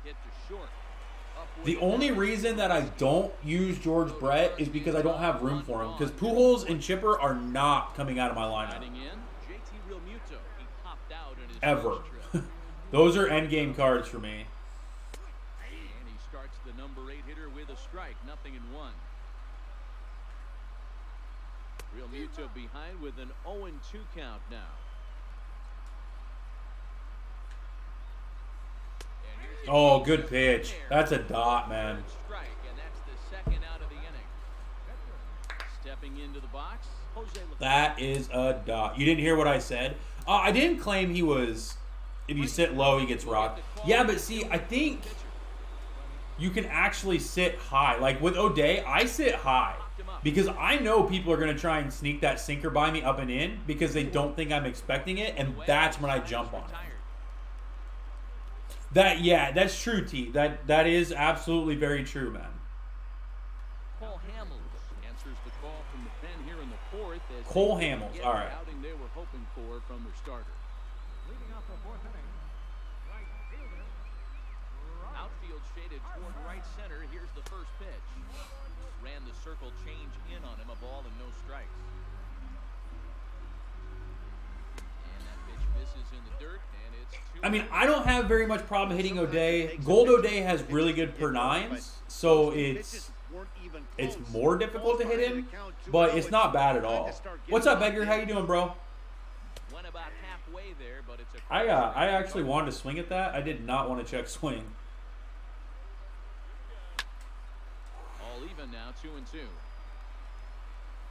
Hit to short. The only reason that I don't use George Brett is because I don't have room for him. Because Pujols and Chipper are not coming out of my lineup. Ever. Those are endgame cards for me. And he starts the number 8 hitter with a strike. 0-1. Real Muto behind with an 0-2 count now. Oh, good pitch. That's a dot, man. Strike, and that's the second out of the inning. Stepping into the box, that is a dot. You didn't hear what I said? I didn't claim he was, if you sit low, he gets rocked. Yeah, but see, I think you can actually sit high. Like with O'Day, I sit high because I know people are going to try and sneak that sinker by me up and in because they don't think I'm expecting it, and that's when I jump on it. Yeah, that's true, T. That is absolutely very true, man. Cole Hamels answers the call from the pen here in the fourth. Cole Hamels, all right. They were hoping for from their starter. Leading off the fourth inning, right fielder. Outfield shaded toward right center. Here's the first pitch. Ran the circle change in on him. A ball and no strikes. And that pitch misses in the dirt. I mean, I don't have very much problem hitting O'Day. Gold O'Day has really good per nines, so it's more difficult to hit him, but it's not bad at all. What's up, Edgar? How you doing, bro? Went about halfway there, but it's I actually wanted to swing at that. I did not want to check swing. All even now, 2-2.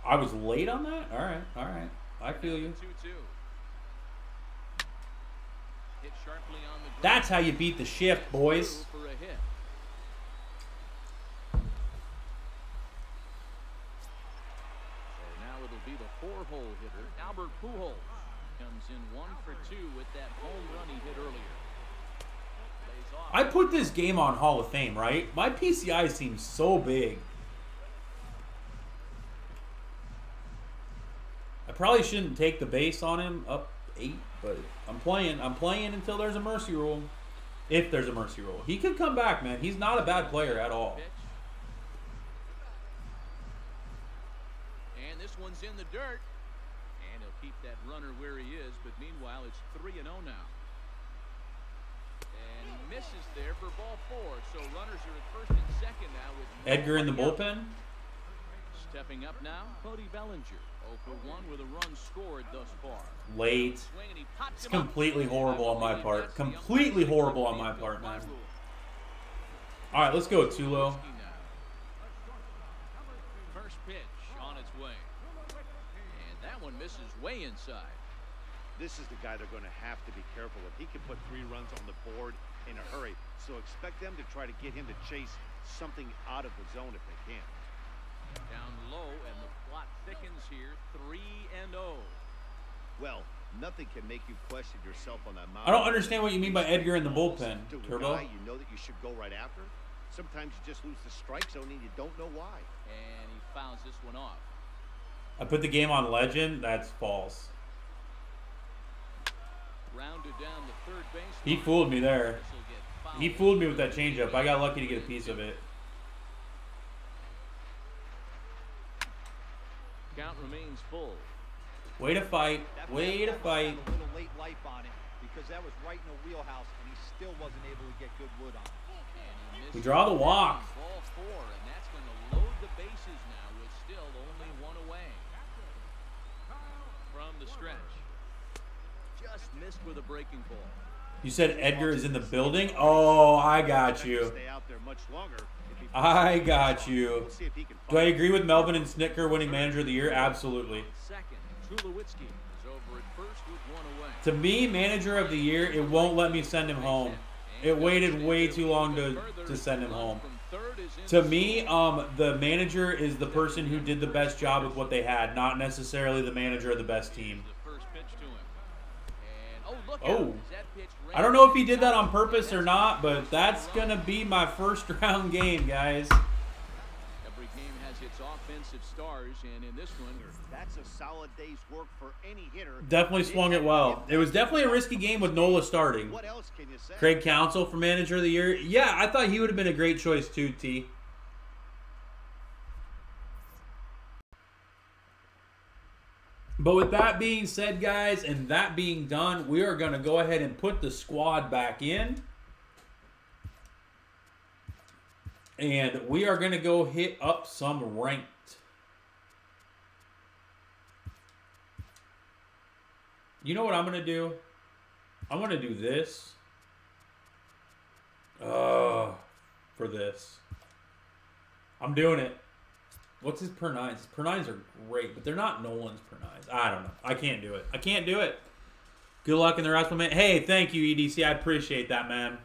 I was late on that? All right. I feel you. 2-2. That's how you beat the shift, boys. So now it'll be the 4-hole hitter, Albert Pujols. Comes in 1 for 2 with that home run he hit earlier. I put this game on Hall of Fame, right? My PCI seems so big. I probably shouldn't take the base on him up 8. But I'm playing until there's a mercy rule. If there's a mercy rule. He could come back, man. He's not a bad player at all. And this one's in the dirt. And he'll keep that runner where he is. But meanwhile, it's 3-0 now. And he misses there for ball 4. So runners are at first and second now. With Edgar in the bullpen. Stepping up now, Cody Bellinger. 0 for 1 with a run scored thus far. Late. It's completely horrible on my part. Completely horrible on my part, man. All right, let's go, Tulo. First pitch on its way. And that one misses way inside. This is the guy they're going to have to be careful of. He can put 3 runs on the board in a hurry. So expect them to try to get him to chase something out of the zone if they can. Down low, and the plot thickens here. 3-0. Well, nothing can make you question yourself on that mound. I don't understand what you mean by Edgar in the bullpen, Turbo. You know that you should go right after. Sometimes you just lose the strike zone and you don't know why. And he fouls this one off. I put the game on Legend. That's false. Rounded down the third base. He fooled me there. He fooled me with that changeup. I got lucky to get a piece of it. Count remains full. Way to fight. Way to fight. A little late life on it because that was right in the wheelhouse and he still wasn't able to get good wood on it. And he We draw the walk. Ball 4, and that's going to load the bases now with still only one away. From the stretch. Just missed with a breaking ball. You said Edgar is in the building? Oh, I got you. I got you. Do I agree with Melvin and Snicker winning Manager of the Year? Absolutely. Second, Tulowitzki is over at first with one away. To me, Manager of the Year, it won't let me send him home. It waited way too long to send him home. To me, the manager is the person who did the best job with what they had, not necessarily the manager of the best team. Oh, I don't know if he did that on purpose or not, but that's going to be my first round game, guys. Every game has its offensive stars, and in this one, that's a solid day's work for any hitter. Definitely swung it well. It was definitely a risky game with Nola starting. What else can you say? Craig Counsell for Manager of the Year. Yeah, I thought he would have been a great choice too, T. But with that being said, guys, and that being done, we are going to go ahead and put the squad back in. And we are going to go hit up some ranked. You know what I'm going to do? I'm going to do this. For this. I'm doing it. What's his per nines? His per nines are great, but they're not Nolan's per nines. I don't know. I can't do it. I can't do it. Good luck in the rest of the man. Hey, thank you, EDC. I appreciate that, man.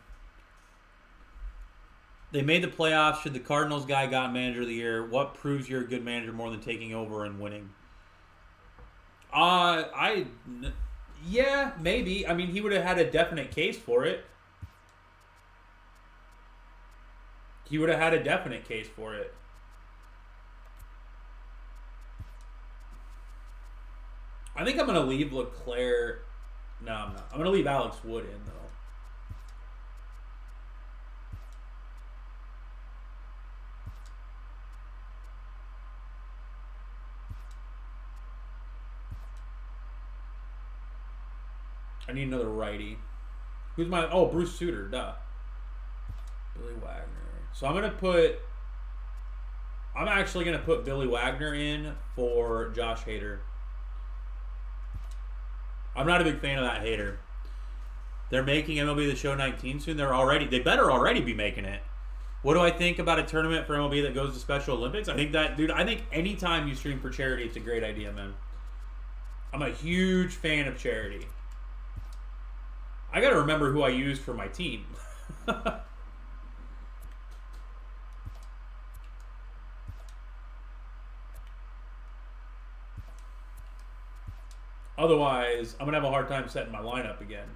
They made the playoffs. Should the Cardinals guy got Manager of the Year? What proves you're a good manager more than taking over and winning? Yeah, maybe. I mean, he would have had a definite case for it. He would have had a definite case for it. I think I'm going to leave LeClaire. No, I'm not. I'm going to leave Alex Wood in, though. I need another righty. Who's my... Oh, Bruce Sutter. Duh. Billy Wagner. So I'm going to put... I'm actually going to put Billy Wagner in for Josh Hader. I'm not a big fan of that Hader. They're making MLB The Show 19 soon. They better already be making it. What do I think about a tournament for MLB that goes to Special Olympics? I think anytime you stream for charity, it's a great idea, man. I'm a huge fan of charity. I got to remember who I used for my team. Otherwise, I'm going to have a hard time setting my lineup again.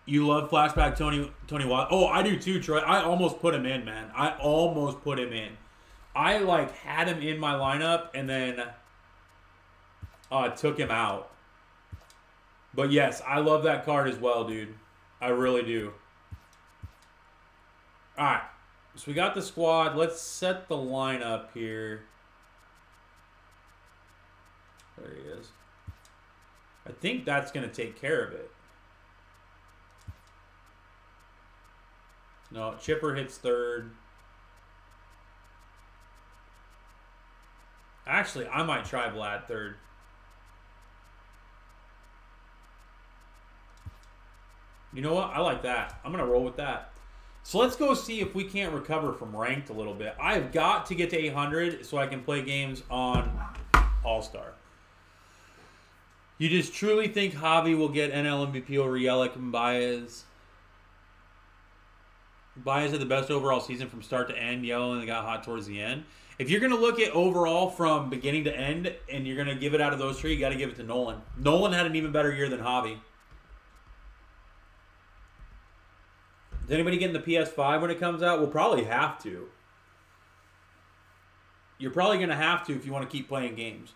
You love Flashback Tony Watt. Oh, I do too, Troy. I almost put him in, man. I almost put him in. I had him in my lineup and then took him out. But yes, I love that card as well, dude. I really do. All right. So we got the squad. Let's set the lineup here. There he is. I think that's going to take care of it. No, Chipper hits third. Actually, I might try Vlad third. You know what? I like that. I'm going to roll with that. So let's go see if we can't recover from ranked a little bit. I have got to get to 800 so I can play games on All-Star. You just truly think Javi will get NL MVP over Yelich and Baez? Baez had the best overall season from start to end. Yellow and got hot towards the end. If you're going to look at overall from beginning to end and you're going to give it out of those three, you got to give it to Nolan. Nolan had an even better year than Javi. Is anybody getting the PS5 when it comes out? We'll probably have to. You're probably going to have to if you want to keep playing games.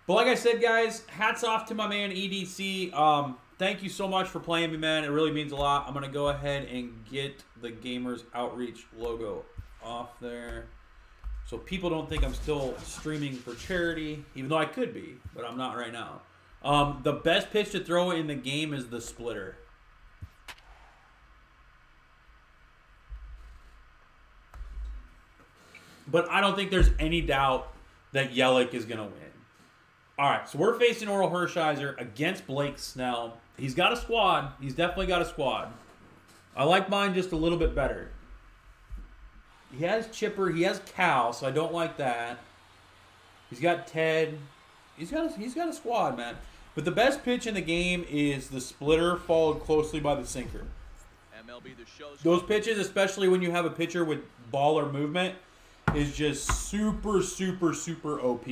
But like I said, guys, hats off to my man EDC. Thank you so much for playing me, man. It really means a lot. I'm going to go ahead and get the Gamers Outreach logo off there so people don't think I'm still streaming for charity, even though I could be, but I'm not right now. The best pitch to throw in the game is the splitter. But I don't think there's any doubt that Yelich is going to win. All right, so we're facing Oral Hershiser against Blake Snell. He's got a squad. He's definitely got a squad. I like mine just a little bit better. He has Chipper. He has Cal, so I don't like that. He's got Ted. He's got a squad, man. But the best pitch in the game is the splitter followed closely by the sinker. Those pitches, especially when you have a pitcher with ball or movement, is just super, super, super OP.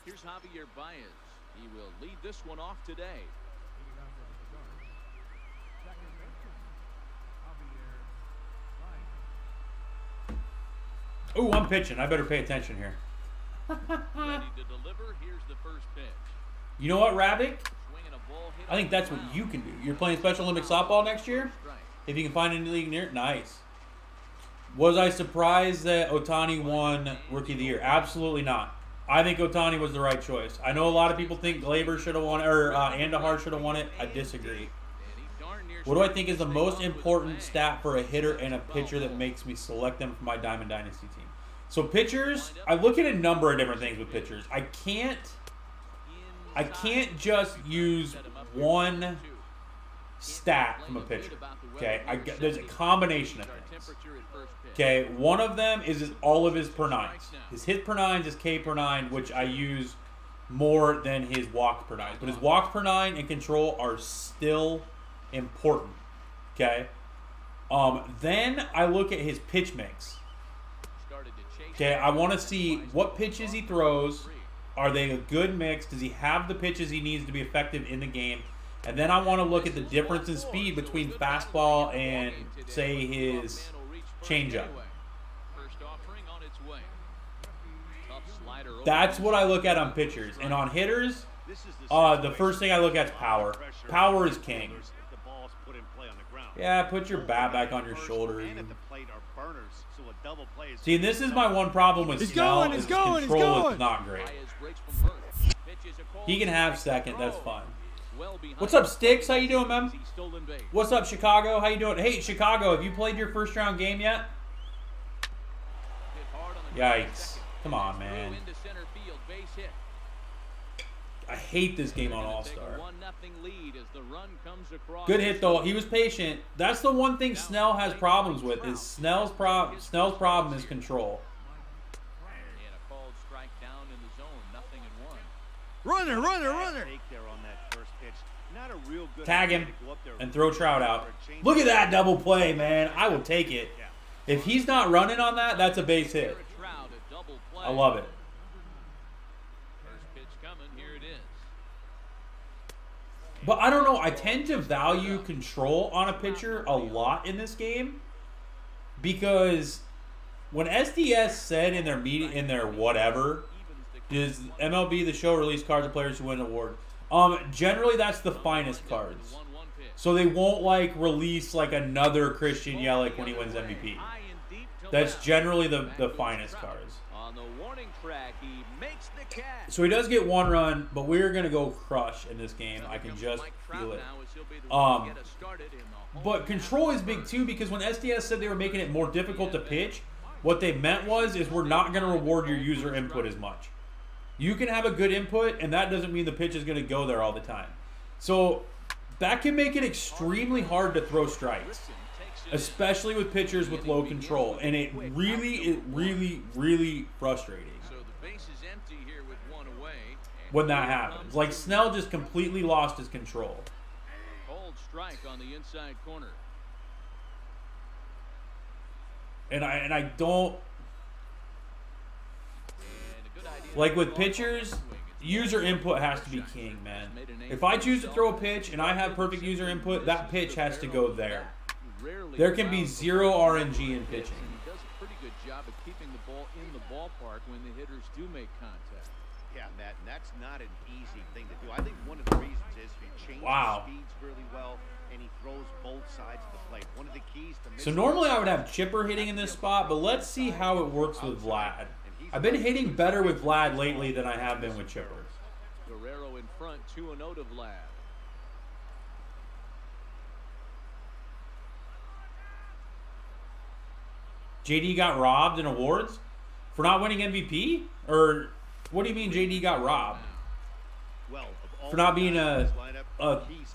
Here's Javier Baez. He will lead this one off today. Oh, I'm pitching. I better pay attention here. Ready to deliver. Here's the first pitch. You know what, Rabbit? I think that's what you can do. You're playing Special Olympic softball next year? If you can find any league near, nice. Was I surprised that Ohtani won Rookie of the Year? Absolutely not. I think Ohtani was the right choice. I know a lot of people think Glaber should have won it, or Andahar should have won it. I disagree. What do I think is the most important stat for a hitter and a pitcher that makes me select them for my Diamond Dynasty team? So pitchers, I look at a number of different things with pitchers. I can't just use one stat from a pitcher. Okay, there's a combination of things. Okay, one of them is all of his per nines. His hit per nines is K per nine, which I use more than his walk per nines. But his walk per nine and control are still important. Okay. Then I look at his pitch mix. Okay, I want to see what pitches he throws. Are they a good mix? Does he have the pitches he needs to be effective in the game? And then I want to look at the difference in speed between fastball and, say, his changeup. That's what I look at on pitchers. And on hitters, the first thing I look at is power. Power is king. Yeah, put your bat back on your shoulder. See, this is my one problem with Snell. His control is not great. He can have second. That's fine. What's up, Sticks? How you doing, man? What's up, Chicago? How you doing? Hey, Chicago, have you played your first round game yet? Yikes. Come on, man. I hate this game on All-Star. Good hit, though. He was patient. That's the one thing Snell has problems with, is Snell's problem is control. Runner. Tag him and throw Trout out. Look at that double play, man. I will take it. If he's not running on that, that's a base hit. I love it. But I don't know. I tend to value control on a pitcher a lot in this game because when SDS said in their meeting, in their whatever, is MLB the show release cards of players who win an award. Generally that's the finest cards. So they won't like release like another Christian Yelich when he wins MVP. That's generally the finest cards. So he does get one run, but we're gonna go crush in this game. I can just feel it. But control is big too because when SDS said they were making it more difficult to pitch, what they meant is we're not gonna reward your user input as much. You can have a good input, and that doesn't mean the pitch is gonna go there all the time. So that can make it extremely hard to throw strikes, especially with pitchers with low control, and it really frustrating when that happens. Like Snell just completely lost his control. Cold strike on the inside corner. And I don't like with pitchers. user input has to be king, man. If I choose to throw a pitch and I have perfect user input, that pitch has to go there. There can be zero RNG in pitching. He does a pretty good job of keeping the ball in the ballpark when the hitters do make contact. Yeah, Matt, and that's not an easy thing to do. I think one of the reasons is he changes speeds really well, and he throws both sides of the plate. One of the keys to so normally I would have Chipper hitting in this spot, but let's see how it works with Vlad. I've been hitting better with Vlad lately than I have been with Chipper. Guerrero in front, 2-0 to Vlad. JD got robbed in awards for not winning MVP? Or what do you mean JD got robbed? For not being a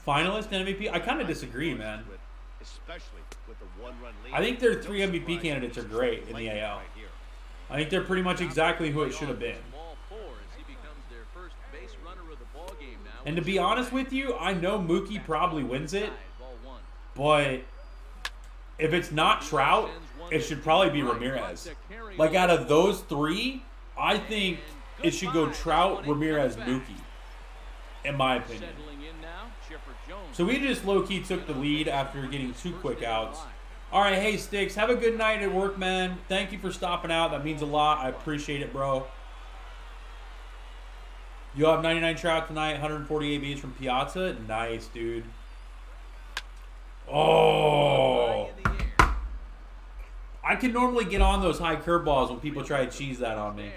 finalist in MVP? I kind of disagree, man. I think their 3 MVP candidates are great in the AL. I think they're pretty much exactly who it should have been. And to be honest with you, I know Mookie probably wins it, but if it's not Trout, it should probably be Ramirez. Like, out of those 3, I think it should go Trout, Ramirez, Mookie, in my opinion. So we just low-key took the lead after getting 2 quick outs. All right, hey, Sticks, have a good night at work, man. Thank you for stopping out. That means a lot. I appreciate it, bro. You have 99 Trout tonight, 140 ABs from Piazza. Nice, dude. Oh. I can normally get on those high curveballs when people try to cheese that on me.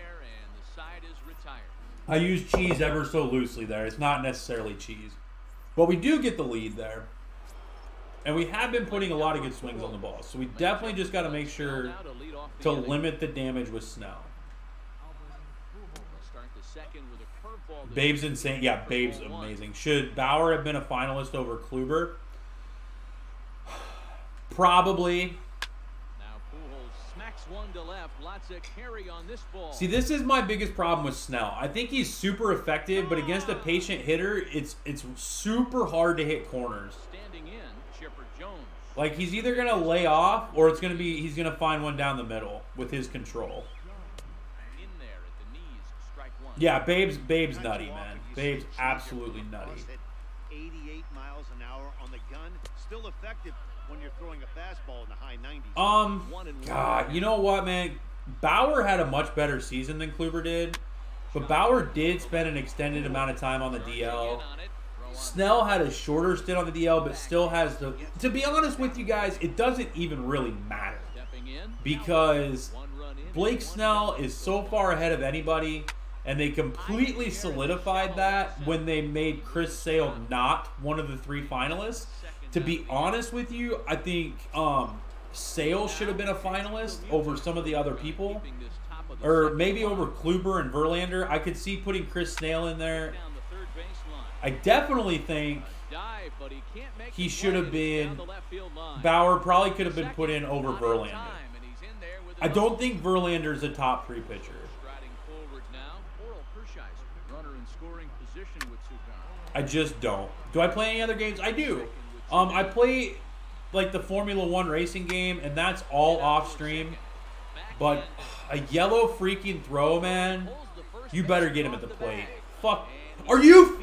I use cheese ever so loosely there. It's not necessarily cheese. But we do get the lead there. And we have been putting a lot of good swings on the ball. So we definitely just got to make sure to limit the damage with Snell. Babe's insane. Yeah, Babe's amazing. Should Bauer have been a finalist over Kluber? Probably. See, this is my biggest problem with Snell. I think he's super effective, but against a patient hitter, it's super hard to hit corners. Like, he's either going to lay off or it's going to be he's going to find one down the middle with his control. Yeah, Babe's nutty, man. Babe's absolutely nutty. 88 miles an hour on the gun, still effective when you're throwing a fastball in the high 90s. God, you know what, man? Bauer had a much better season than Kluber did, but Bauer did spend an extended amount of time on the DL. Snell had a shorter stint on the DL, but still has the... To be honest with you guys, it doesn't even really matter, because Blake Snell is so far ahead of anybody, and they completely solidified that when they made Chris Sale not one of the 3 finalists. To be honest with you, I think Sale should have been a finalist over some of the other people. Or maybe over Kluber and Verlander. I could see putting Chris Snell in there. I definitely think he should have been... Bauer probably could have been put in over Verlander. I don't think Verlander's a top 3 pitcher. I just don't. Do I play any other games? I do. I play like the Formula 1 racing game, and that's all off stream. But a yellow freaking throw, man. You better get him at the plate. Fuck. Are you?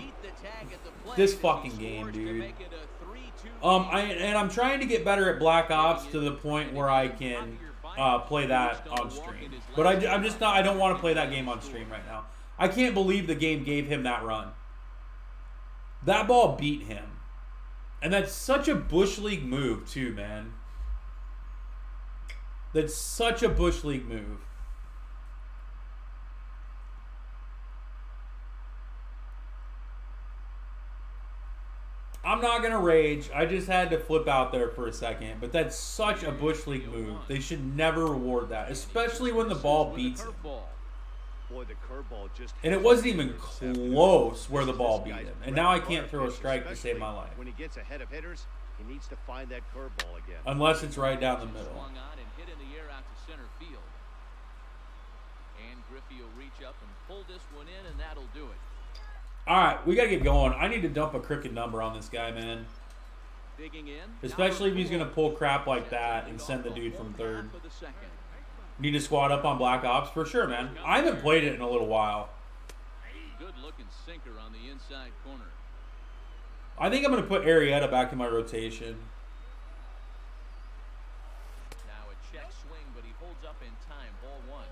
This fucking game, dude. I'm trying to get better at Black Ops to the point where I can play that on stream. But I'm just not. I don't want to play that game on stream right now. I can't believe the game gave him that run. That ball beat him. And that's such a Bush League move, too, man. That's such a Bush League move. I'm not going to rage. I just had to flip out there for a second. But that's such a Bush League move. They should never reward that. Especially when the ball beats him. Boy, the curveball just... And it wasn't even close where the ball beat him. And now I can't throw a strike to save my life. When he gets ahead of hitters, he needs to find that curveball again. Unless it's right down the middle. Alright, we got to get going. I need to dump a crooked number on this guy, man. Especially if he's going to pull crap like that and send the dude from third. Need to squad up on Black Ops? For sure, man. I haven't played it in a little while. good-looking sinker on the inside corner. I think I'm going to put Arrieta back in my rotation. Now a check swing, but he holds up in time. Ball one.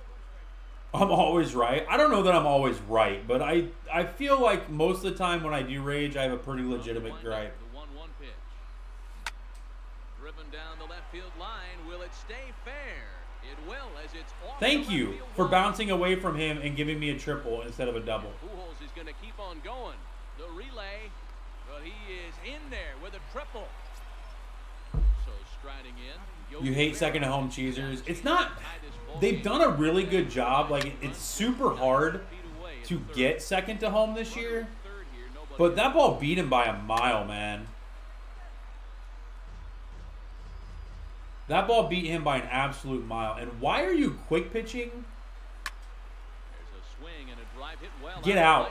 I'm always right. I don't know that I'm always right, but I feel like most of the time when I do rage, I have a pretty legitimate gripe. The 1-1 pitch. Driven down the left field line. Will it stay fair? It will, as it's off. Thank you for bouncing away from him and giving me a triple instead of a double. Pujols is going to keep on going. The relay, but he is in there with a triple. So striding in. You hate second to home cheesers. It's not. They've done a really good job. Like, it's super hard to get second to home this year. But that ball beat him by a mile, man. That ball beat him by an absolute mile. And why are you quick pitching? Get out.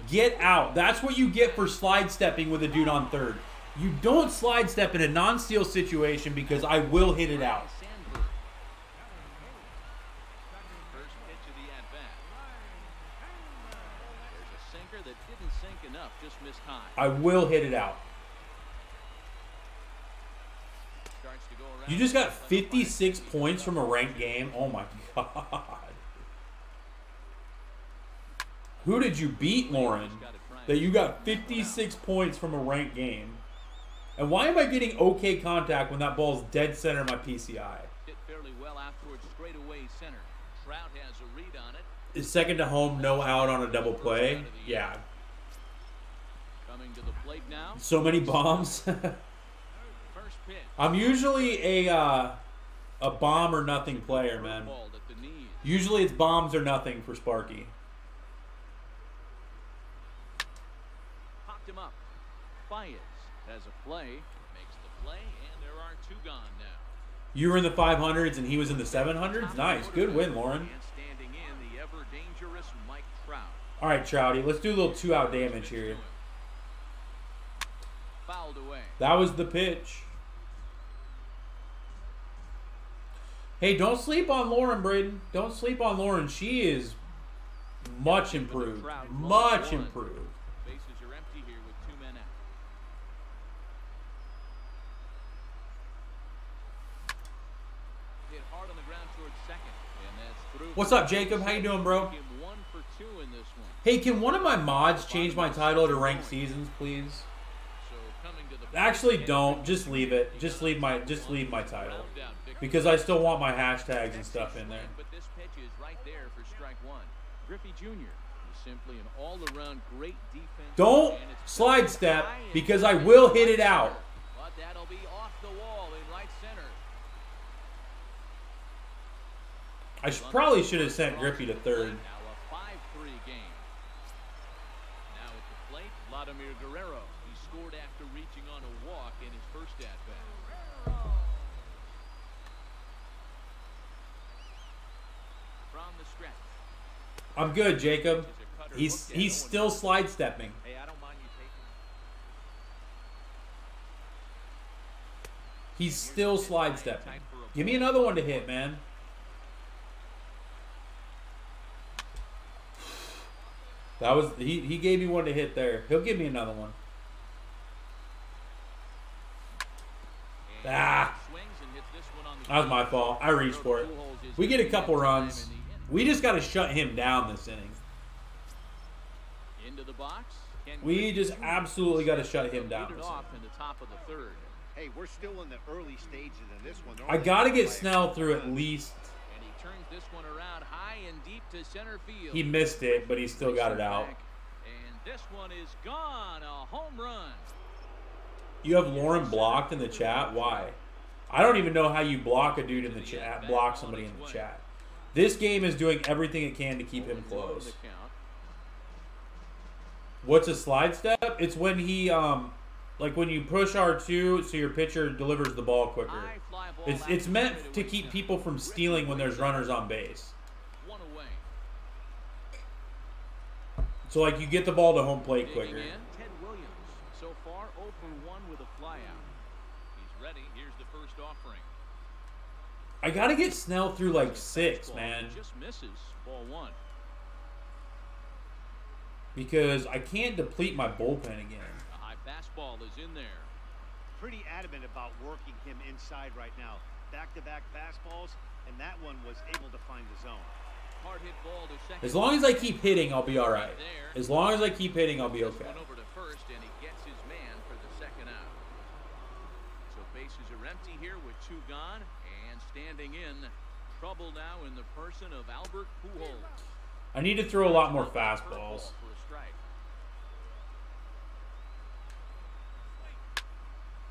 Get out. That's what you get for slide stepping with a dude on third. You don't slide step in a non-steal situation because I will hit it out. First pitch of the at-bat. There's a sinker that didn't sink enough, just missed high. I will hit it out. You just got 56 points from a ranked game. Oh my God. Who did you beat, Lauren? That you got 56 points from a ranked game. And why am I getting okay contact when that ball's dead center in my PCI? Hit fairly well out towards straightaway center. Trout has a read on it. Is second to home, no out on a double play? Yeah. Coming to the plate now. So many bombs. First pitch. I'm usually a bomb or nothing player, man. Usually it's bombs or nothing for Sparky. Popped him up. Baez has a play, makes the play, and there are two gone now. You were in the 500s and he was in the 700s? Nice. Good win, Lauren. And standing in, the ever-dangerous Mike Trout. All right, Trouty. Let's do a little two-out damage here. Fouled away. That was the pitch. Hey, don't sleep on Lauren, Braden. Don't sleep on Lauren. She is much improved. Much improved. Bases are empty here with two men out. Hit hard on the ground towards second, and that's through. What's up, Jacob? How you doing, bro? 1 for 2 in this one. Hey, can one of my mods change my title to ranked seasons, please? So coming to the Actually, don't. Just leave it. Just leave my title. Because I still want my hashtags and stuff in there. But this pitch is right there for strike one. Griffey Jr. is simply an all-around great defense. Don't slide step because I will hit it out. But that'll be off the wall in right center. I probably should have sent Griffey to third. Now a 5-3 game. Now at the plate, Vladimir Guerrero. He scored after reaching on a walk in his first at-bat. I'm good, Jacob. He's still slide stepping. Hey, I don't mind you taking. He's still slide stepping. Give me another one to hit, man. That was he gave me one to hit there. He'll give me another one. Ah. That was my fault. I reached for it. We get a couple runs. We just got to shut him down this inning. Into the box. We just absolutely got to shut him down this off in the top of the third. Hey, we're still in the early stages in this one. I got to get Snell through at least. And he turns this one around high and deep to center field. He missed it, but he still got it out. And this one is gone. A home run. You have Lauren blocked in the chat? Why? I don't even know how you block a dude in the chat, block somebody in the chat. This game is doing everything it can to keep him close. What's a slide step? It's when he, like when you push R2 so your pitcher delivers the ball quicker. It's meant to keep people from stealing when there's runners on base. So like you get the ball to home plate quicker. Ted Williams, so far 0 for 1 with a flyout. He's ready. Here's the first offering. I gotta get Snell through like 6, man. Just misses ball 1. because I can't deplete my bullpen again. A high fastball is in there. Pretty adamant about working him inside right now. Back-to-back fastballs, and that one was able to find the zone. Hard hit ball to second. As long as I keep hitting, I'll be all right. As long as I keep hitting, I'll be okay. One over to first, and he gets his man for the second out. So bases are empty here with 2 gone, and standing in trouble now in the person of Albert Pujols. I need to throw a lot more fastballs. For a strike.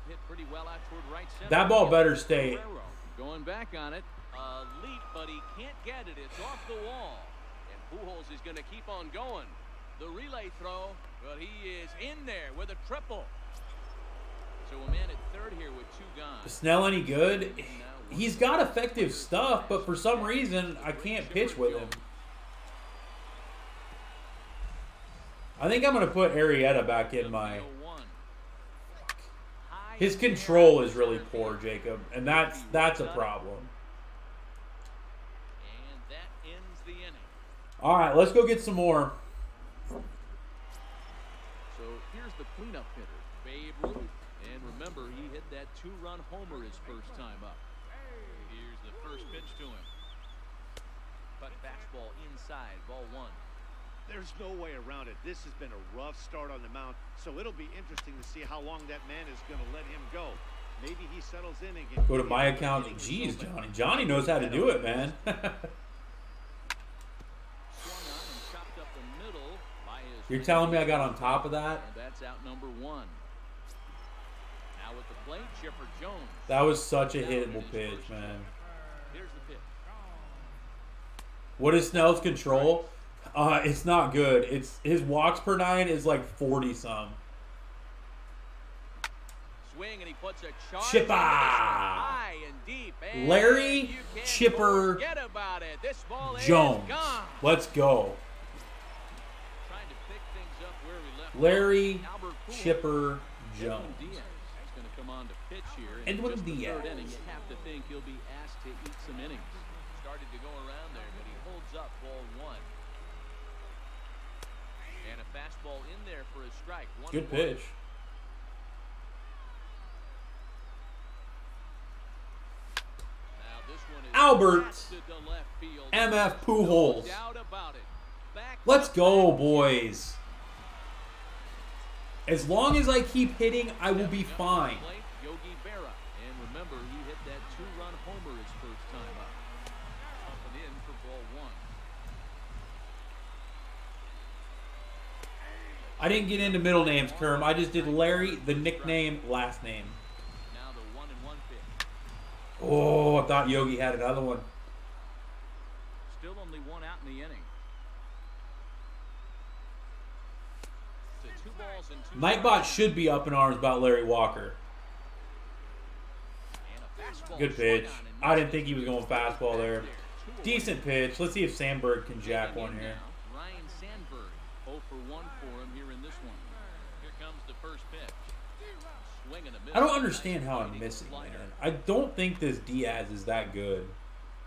Hit pretty well out toward right center. That ball better stay. Going back on it. A leap, but he can't get it. It's off the wall. And Pujols is going to keep on going. The relay throw, but he is in there with a triple. So a man at third here with 2 gone. Is Snell any good? He's got effective stuff, but for some reason, I can't pitch with him. I think I'm going to put Arrieta back in my... His control is really poor, Jacob, and that's a problem. And that ends the inning. All right, let's go get some more. So here's the cleanup hitter, Babe Ruth. And remember, he hit that 2-run homer his first time up. Here's the first pitch to him. Cut fastball inside, ball 1. There's no way around it. This has been a rough start on the mound, so it'll be interesting to see how long that man is going to let him go. Maybe he settles in and gets... Go to my account. Jeez, Johnny. Johnny knows how to do it, man. You're telling me I got on top of that? And that's out number 1. Now with the plate, Chipper Jones. That was such a hittable pitch, man. Here's the pitch. What is Snell's control? It's not good. It's his walks per 9 is like 40-some. Swing and he puts a charge Chipper! High and deep. And Larry Chipper about it. This ball Jones. Is gone. Let's go. Trying to pick things up where we left Larry Albert Chipper Jones. Diaz is going to come on to pitch here. Edwin just the Diaz. third inning, you have to think he'll be asked to eat some innings. Started to go around there, but he holds up ball 1. And a fastball in there for a strike. Good pitch. Now this one is Albert blasted to left field. MF Pujols. No doubt about it. Back Let's to go, back. boys. As long as I keep hitting, I will be fine. Yogi Berra. And remember, he hit that 2-run homer his first time up. Pumping in for ball 1. I didn't get into middle names, Kerm. I just did Larry, the nickname, last name. Now the 1-1 pitch. Oh, I thought Yogi had another one. Still only 1 out in the inning. So 2 balls and 2 Nightbot should be up in arms about Larry Walker. and a fastball Good pitch. swung on and I didn't think he was going fastball there. 2-0. Decent pitch. Let's see if Sandberg can jack one here. Now, Ryan Sandberg, 0 for 1 for him here in this one. Here comes the first pitch. Swing and a miss. I don't understand how I'm missing, man. I don't think this Diaz is that good.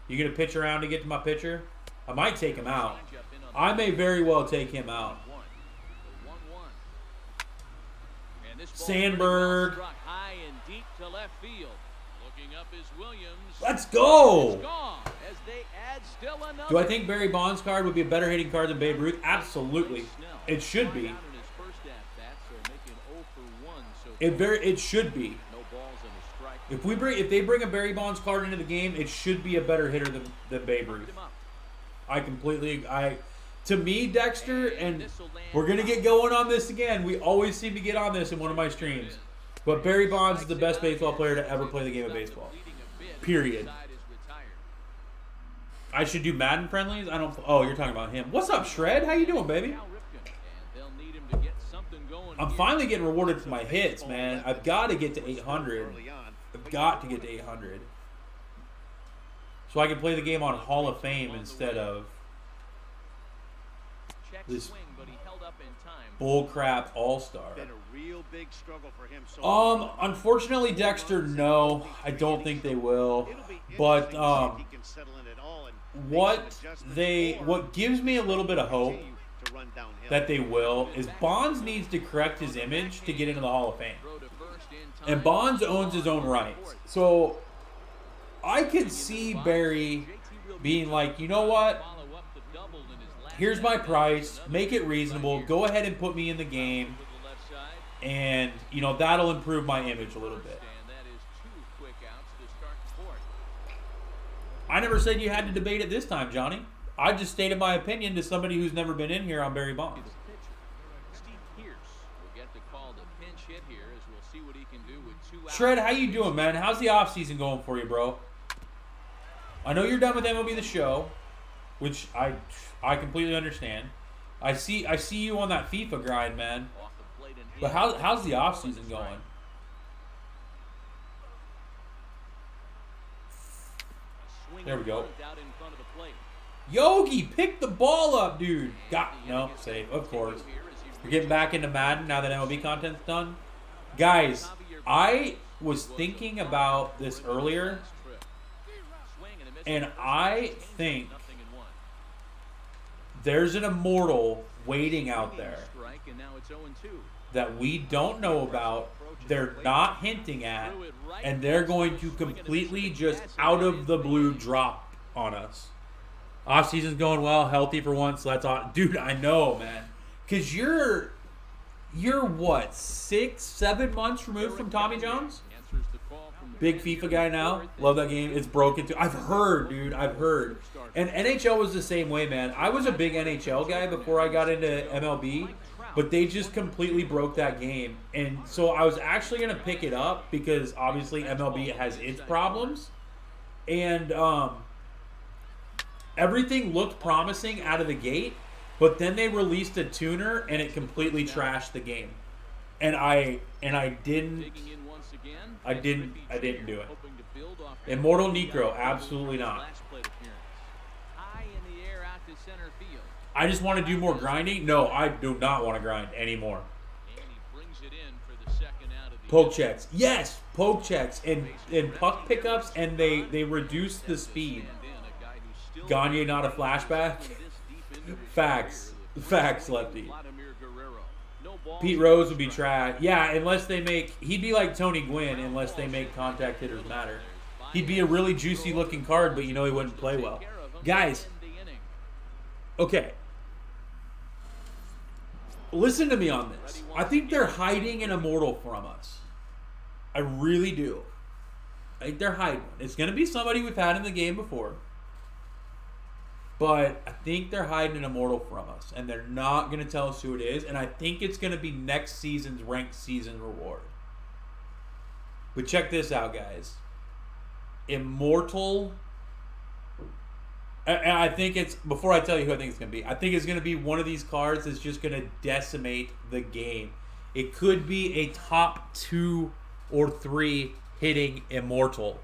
You gonna pitch around to get to my pitcher? I might take him out. I may very well take him out. Sandberg. Struck high and deep to left field. Looking up is Williams. Let's go. It's gone as they add still another. Do I think Barry Bonds' card would be a better hitting card than Babe Ruth? Absolutely. It should be. It should be. No balls and a strike. If they bring a Barry Bonds card into the game, it should be a better hitter than Babe Ruth. To me, Dexter, and we're going to get going on this again. We always seem to get on this in one of my streams. But Barry Bonds is the best baseball player to ever play the game of baseball. Period. I should do Madden friendlies? Oh, you're talking about him. What's up, Shred? How you doing, baby? I'm finally getting rewarded for my hits, man. I've got to get to 800. I've got to get to 800. So I can play the game on Hall of Fame instead of this bullcrap all-star. Unfortunately, Dexter, no. I don't think they will. But what gives me a little bit of hope to run downhill. that they will is Bonds needs to correct his image to get into the Hall of Fame. And Bonds owns his own rights. So I could see Barry being like, you know what? Here's my price. Make it reasonable. Go ahead and put me in the game. And, you know, that'll improve my image a little bit. I never said you had to debate it this time, Johnny. I just stated my opinion to somebody who's never been in here on Barry Bonds. Shred, how you doing, man? How's the offseason going for you, bro? I know you're done with MLB The Show, which I completely understand. I see you on that FIFA grind, man. But how's the offseason going? There we go. Yogi, pick the ball up, dude. No, save, of course. You're getting back into Madden now that MLB content's done. Guys, I was thinking about this earlier, and I think there's an immortal waiting out there that we don't know about, they're not hinting at, and they're going to completely just out of the blue drop on us. Off season's going well, healthy for once. That's all, dude. I know, man, because you're what, 6-7 months removed from Tommy John's? Big FIFA guy now. Love that game. It's broken too. I've heard, dude. I've heard. And NHL was the same way, man. I was a big NHL guy before I got into MLB, but they just completely broke that game. And so I was actually going to pick it up because obviously MLB has its problems. And everything looked promising out of the gate, but then they released a tuner and it completely trashed the game. And I didn't do it. Immortal Necro, absolutely not. I just want to do more grinding. No, I do not want to grind anymore. Poke checks. Yes, poke checks and puck pickups, and they reduce the speed. Gagne not a flashback. Facts, Lefty. Pete Rose would be trash. Yeah, unless they make... He'd be like Tony Gwynn unless they make contact hitters matter. He'd be a really juicy looking card, but you know he wouldn't play well. Guys, okay. Listen to me on this. I think they're hiding an immortal from us. I really do. I think they're hiding one. It's going to be somebody we've had in the game before. But I think they're hiding an immortal from us. And they're not going to tell us who it is. And I think it's going to be next season's ranked season reward. But check this out, guys. Immortal. And I think it's, before I tell you who I think it's going to be, I think it's going to be one of these cards that's just going to decimate the game. It could be a top 2 or 3 hitting immortal.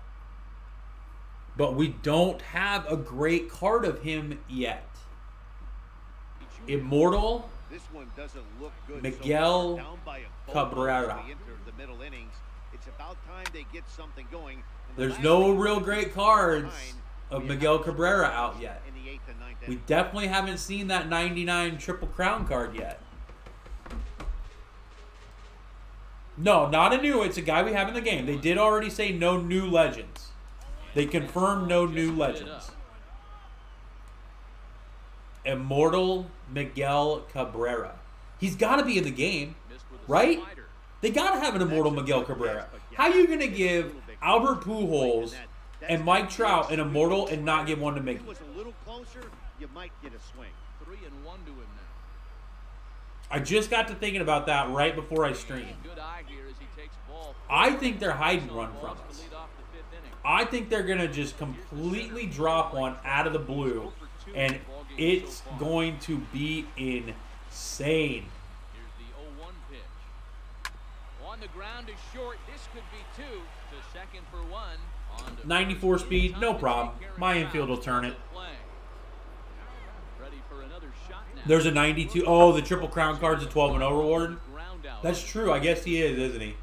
But we don't have a great card of him yet. Immortal, This one doesn't look good. Miguel Cabrera. It's about time they get something going. There's no real great cards of Miguel Cabrera out yet. We definitely haven't seen that 99 Triple Crown card yet. No, not a new. It's a guy we have in the game. They did already say no new legends. They confirmed no new legends. Immortal Miguel Cabrera. He's got to be in the game, right? They got to have an Immortal Miguel Cabrera. How are you going to give Albert Pujols and Mike Trout an Immortal and not give one to Mickey? You might get a swing. 3-1 to him now. I just got to thinking about that right before I streamed. I think they're hiding run from us. I think they're going to just completely drop one out of the blue, and it's going to be insane. Here's the 0-1 pitch. On the ground is short. This could be 2 to second for 1. 94 speed, no problem. My infield will turn it. There's a 92. Oh, the Triple Crown card's a 12-0 reward. That's true. I guess he is, isn't he?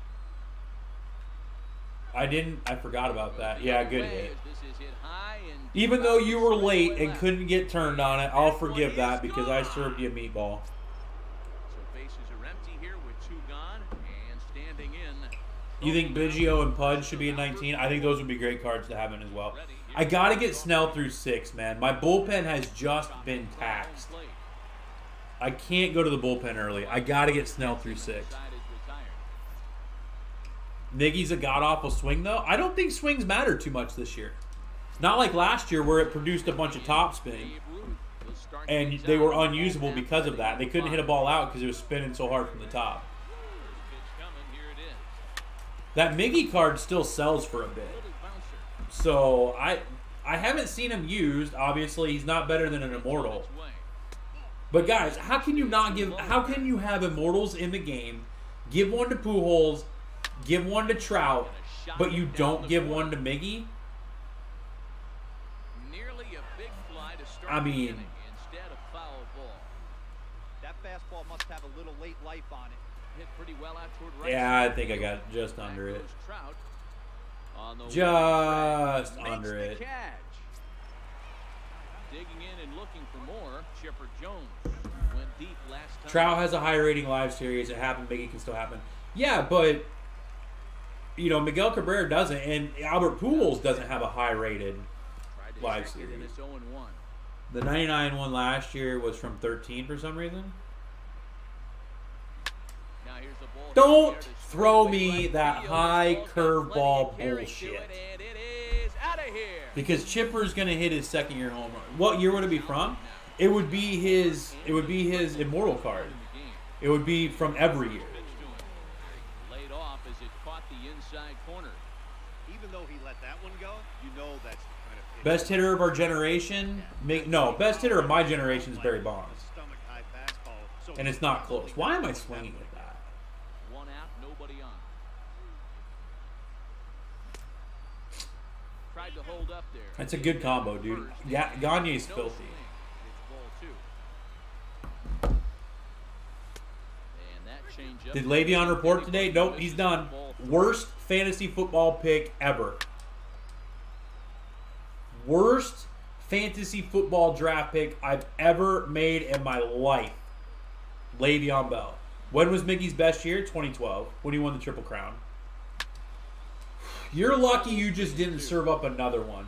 I forgot about that. Yeah, good hit. This is hit high and Even though you were late and couldn't get turned on it, I'll forgive that because I served you a meatball. So bases are empty here with 2 gone and standing in. You think Biggio and Pudge should be in 19? I think those would be great cards to have in as well. I got to get Snell through 6, man. My bullpen has just been taxed. I can't go to the bullpen early. I got to get Snell through 6. Miggy's a god-awful swing, though. I don't think swings matter too much this year. Not like last year where it produced a bunch of topspin. And they were unusable because of that. They couldn't hit a ball out because it was spinning so hard from the top. That Miggy card still sells for a bit. So I haven't seen him used. Obviously, he's not better than an Immortal. But guys, how can you have Immortals in the game, give one to Pujols, give one to Trout, but you don't give one to Miggy? I mean, instead of foul ball. That fastball must have a little late life on it. Hit pretty well out toward right. Yeah, I think I got just under it. Trout on the Just under makes it. the catch. Digging in and looking for more. Chipper Jones went deep last time. Trout has a high rating live series. It happened. Miggy can still happen. Yeah, but you know, Miguel Cabrera doesn't, and Albert Pujols doesn't have a high rated live series. The 99 one last year was from 13 for some reason. Now here's the ball. Don't throw me that high curveball bullshit. And it is out of here. Because Chipper's gonna hit his second-year home run. What year would it be from? It would be his Immortal card. It would be from every year. Laid off as it caught the inside corner. Even though he let that one go, you know that's the kind of pitch. Best hitter of our generation? No, best hitter of my generation is Barry Bonds. Stomach high fastball. So And it's not close. Why am I swinging at that? One out, nobody on. Tried to hold up there. That's a good combo, dude. Gagne's filthy. Did Le'Veon report today? Nope, he's done. Worst fantasy football pick ever. Worst fantasy football draft pick I've ever made in my life. Le'Veon Bell. When was Miggy's best year? 2012, when he won the Triple Crown. You're lucky you just didn't serve up another one.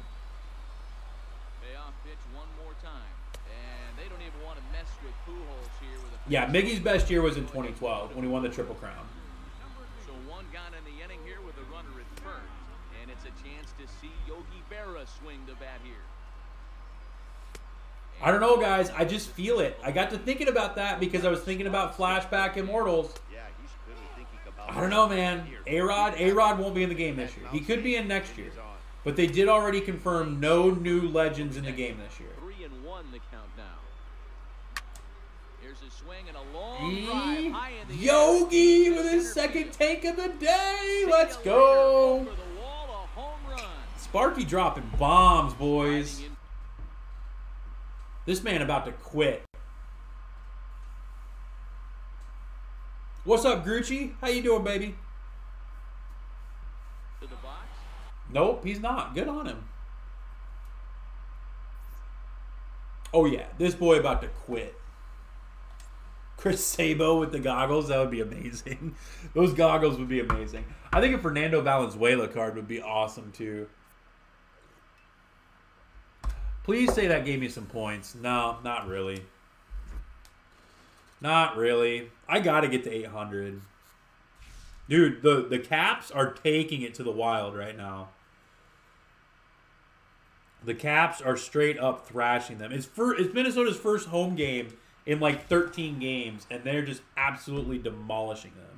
Payoff pitch one more time. And they don't even want to mess with Pujols here with a Yeah, Miggy's best year was in 2012 when he won the Triple Crown. So one gone in the inning here with a runner at first. And it's a chance to see Yogi Berra swing the bat here. I don't know, guys. I just feel it. I got to thinking about that because I was thinking about Flashback Immortals. Yeah, he's really thinking about I don't know, man. A-Rod won't be in the game this year. He could be in next year. But they did already confirm no new legends in the game this year. 3-1 the count now. Here's a swing and a long drive high in the Yogi air. with his second tank of the day. Let's go. Over the wall, a home run. Sparky dropping bombs, boys. This man about to quit. What's up, Grucci? How you doing, baby? To the box. Nope, he's not. Good on him. Oh, yeah. This boy about to quit. Chris Sabo with the goggles. That would be amazing. Those goggles would be amazing. I think a Fernando Valenzuela card would be awesome, too. Please say that gave me some points. No, not really. Not really. I got to get to 800. Dude, the Caps are taking it to the Wild right now. The Caps are straight up thrashing them. It's Minnesota's first home game in like 13 games, and they're just absolutely demolishing them.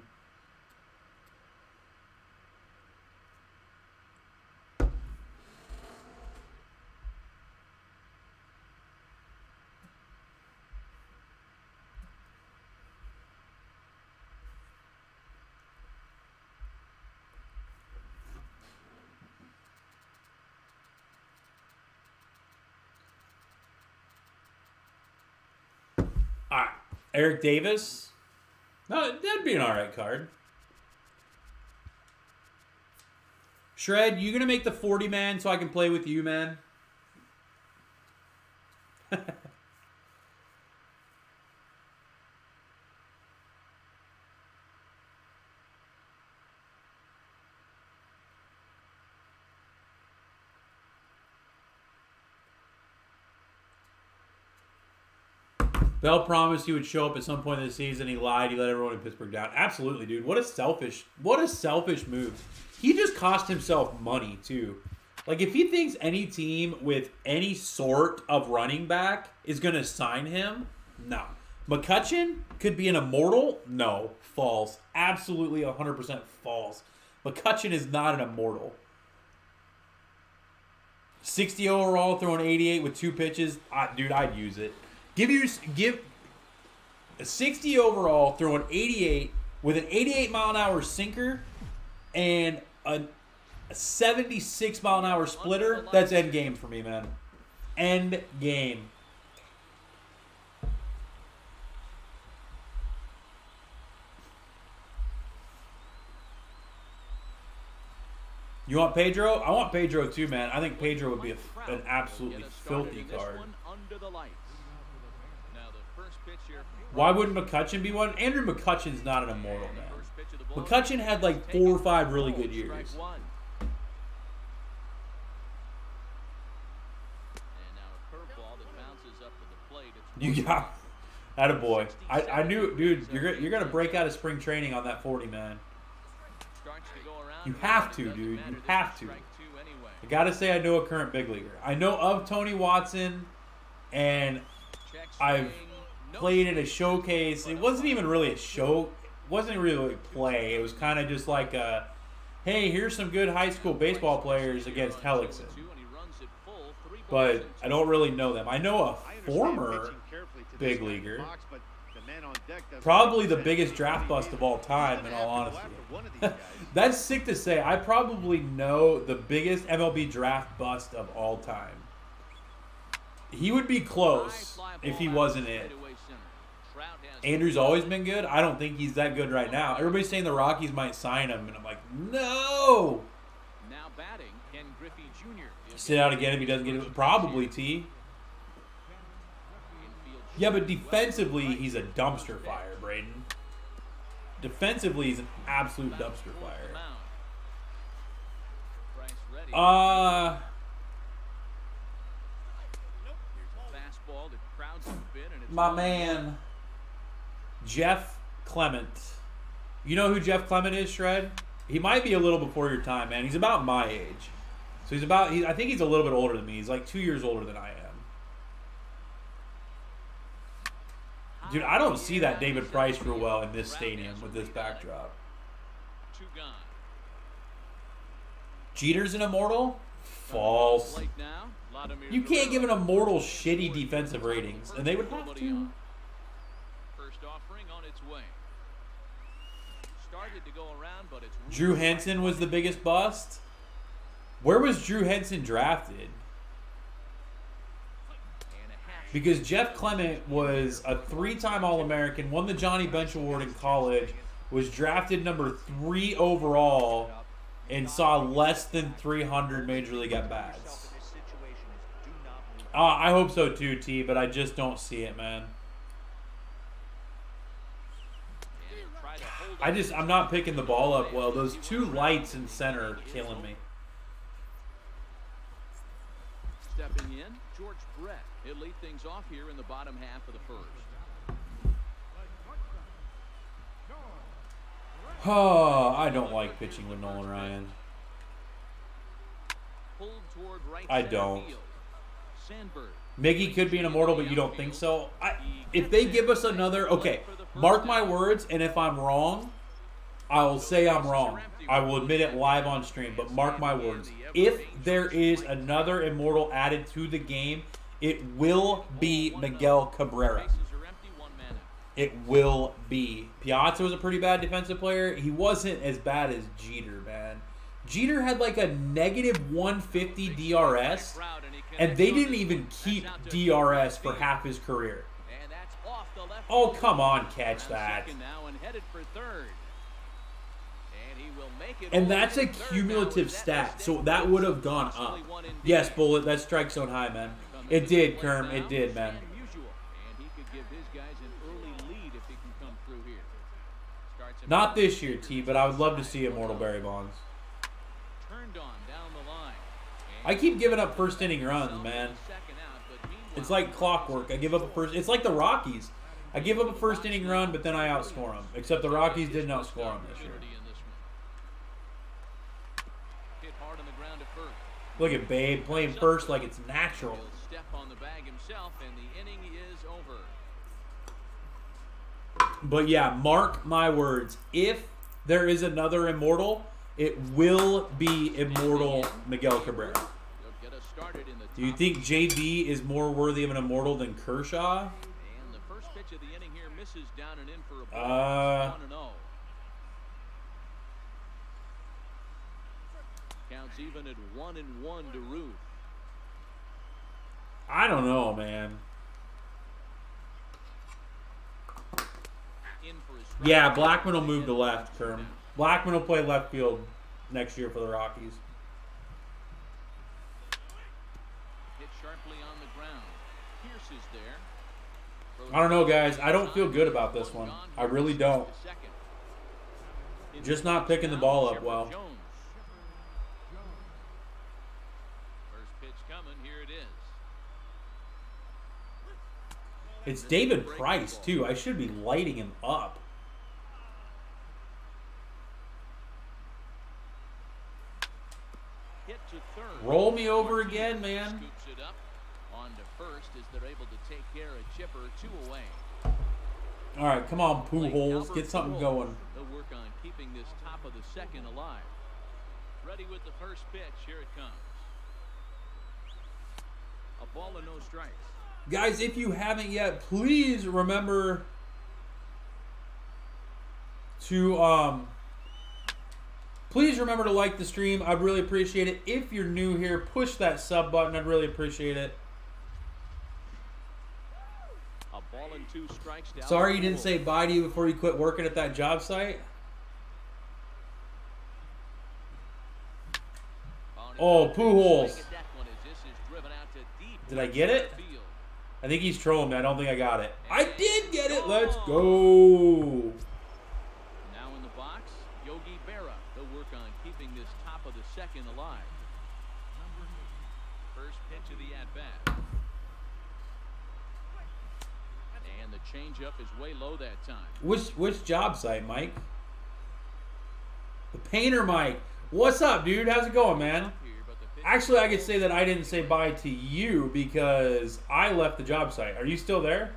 Eric Davis. No, that'd be an alright card. Shred, you gonna make the 40 man so I can play with you, man? Bell promised he would show up at some point in the season. He lied. He let everyone in Pittsburgh down. Absolutely, dude. What a selfish move. He just cost himself money, too. Like, if he thinks any team with any sort of running back is going to sign him, no. McCutcheon could be an immortal? No. False. Absolutely 100% false. McCutcheon is not an immortal. 60 overall, throwing 88 with 2 pitches. Dude, I'd use it. Give a 60 overall, throwing 88 with an 88-mile-an-hour sinker and a 76-mile-an-hour splitter. That's end game for me, man. End game. You want Pedro? I want Pedro too, man. I think Pedro would be an absolutely filthy card. Why wouldn't McCutcheon be one? Andrew McCutcheon's not an immortal, man. McCutcheon had like 4 or 5 really good years. You got, attaboy. I knew, dude. You're gonna break out of spring training on that 40, man. You have to, dude. You have to. I gotta say, I know a current big leaguer. I know of Tony Watson, and I've played in a showcase. It wasn't even really a show. It wasn't really a play. It was kind of just like a, hey, here's some good high school baseball players against Hellickson. But I don't really know them. I know a former big leaguer. Probably the biggest draft bust of all time, in all honesty. That's sick to say. I probably know the biggest MLB draft bust of all time. He would be close if he wasn't it. Andrew's always been good. I don't think he's that good right now. Everybody's saying the Rockies might sign him, and I'm like, no. Now batting, Ken Griffey Jr. Sit out again if he doesn't get it. Probably, T. Yeah, but defensively, he's a dumpster fire, Braden. Defensively, he's an absolute dumpster fire. My man, Jeff Clement. You know who Jeff Clement is, Shred? He might be a little before your time, man. He's about my age. So he's about, I think he's a little bit older than me. He's like 2 years older than I am. Dude, I don't see that David Price real well in this stadium with this backdrop. Jeter's an immortal? False. You can't give an immortal shitty defensive ratings, and they would have to. Drew Henson was the biggest bust. Where was Drew Henson drafted? Because Jeff Clement was a 3-time All-American, won the Johnny Bench Award in college, was drafted number 3 overall, and saw less than 300 Major League at-bats. I hope so too, T, but I just don't see it, man. I'm not picking the ball up well. Those 2 lights in center are killing me. Stepping in, George Brett. He'll lead things off here in the bottom half of the first. Oh, I don't like pitching with Nolan Ryan. I don't. Miggy could be an immortal, but you don't think so? If they give us another... Okay, mark my words, and if I'm wrong, I will say I'm wrong. I will admit it live on stream, but mark my words. If there is another immortal added to the game, it will be Miguel Cabrera. It will be. Piazza was a pretty bad defensive player. He wasn't as bad as Jeter, man. Jeter had like a negative 150 DRS, and they didn't even keep DRS for half his career. Oh, come on, catch that. And that's a cumulative stat, so that would have gone up. Yes, Bullet, that strike zone high, man. It did, Kerm. It did, man. Not this year, T, but I would love to see Immortal Barry Bonds. I keep giving up first inning runs, man. It's like clockwork. I give up a first. It's like the Rockies. I give up a first inning run, but then I outscore them. Except the Rockies didn't outscore them this year. Look at Babe playing first like it's natural. But yeah, mark my words. If there is another Immortal, it will be Immortal Miguel Cabrera. Do you think JB is more worthy of an Immortal than Kershaw? And the first pitch of the inning here misses down and in for a ball. 1-0. Counts even at 1-1 to Ruth. I don't know, man. Yeah, Blackman will move to left, Kerm. Blackman will play left field next year for the Rockies. Hit sharply on the ground. Pierce is there. I don't know, guys. I don't feel good about this one. I really don't. Just not picking the ball up well. First pitch coming. Here it is. It's David Price, too. I should be lighting him up. Roll me over again, man. Scoops it up on to first as they're able to take care of Chipper 2 away. All right, come on, Pujols. Get something going. They'll work on keeping this top of the second alive. Ready with the first pitch. Here it comes. A ball and no strikes. Guys, if you haven't yet, please remember to like the stream. I'd really appreciate it. If you're new here, push that sub button. I'd really appreciate it. A ball and 2 strikes down. Sorry you didn't say bye to you before you quit working at that job site. Oh, Pujols. Did I get it? I think he's trolling me. I don't think I got it. I did get it. Let's go. Now in the box, Yogi Berra. They'll work on keeping this top of the second alive. First pitch of the at-bat. And the changeup is way low that time. Which job site, Mike? The Painter Mike. What's up, dude? How's it going, man? Actually, I could say that I didn't say bye to you because I left the job site. Are you still there?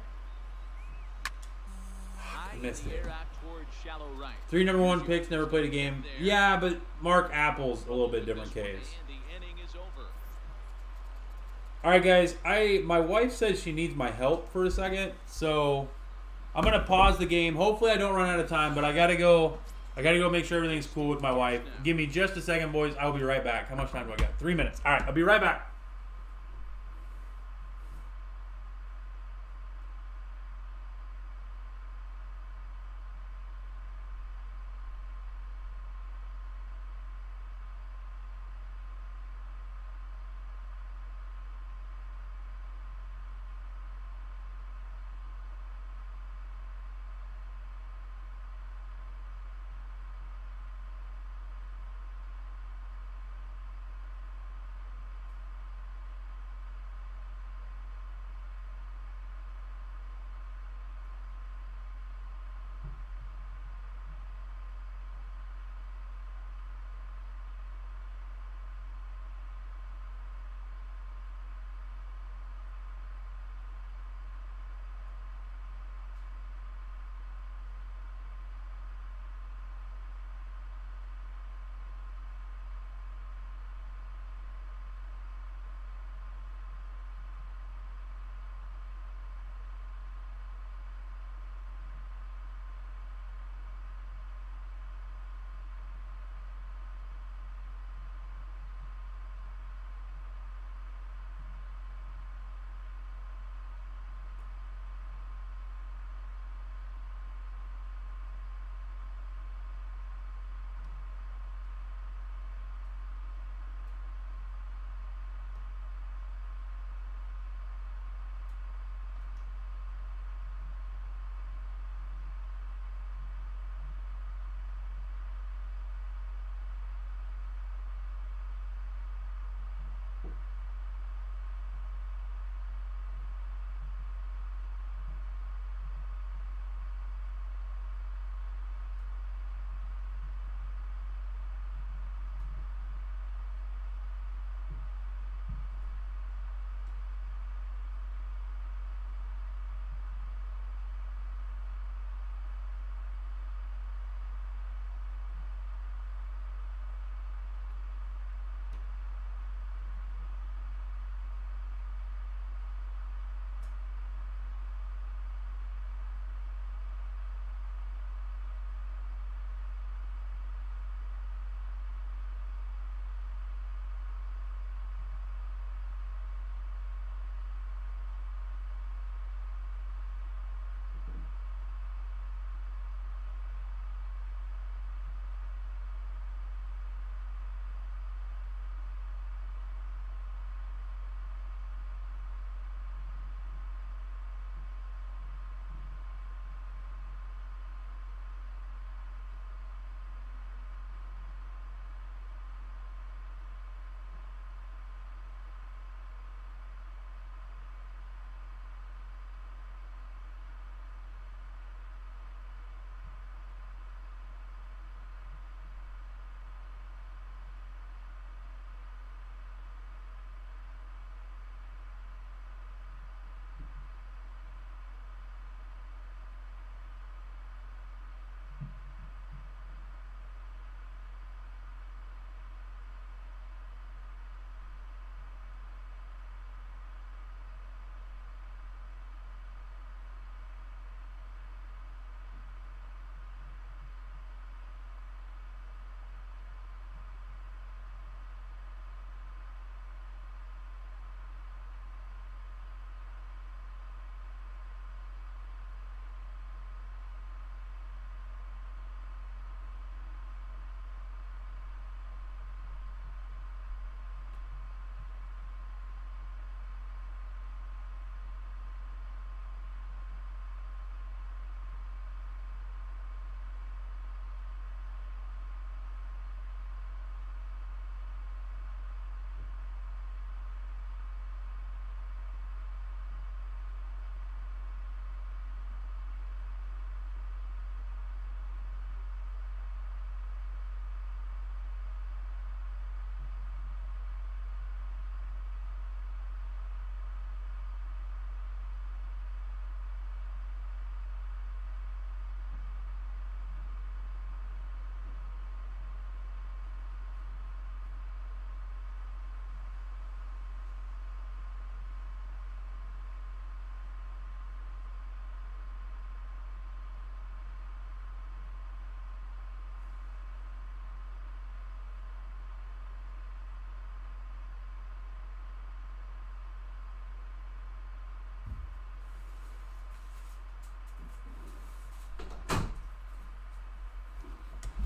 I missed it. 3 number 1 picks, never played a game. Yeah, but Mark Apple's a little bit different case. All right, guys. My wife says she needs my help for a second, so I'm gonna pause the game. Hopefully, I don't run out of time, but I gotta go make sure everything's cool with my wife. Give me just a second, boys. I'll be right back. How much time do I got? 3 minutes. All right, I'll be right back.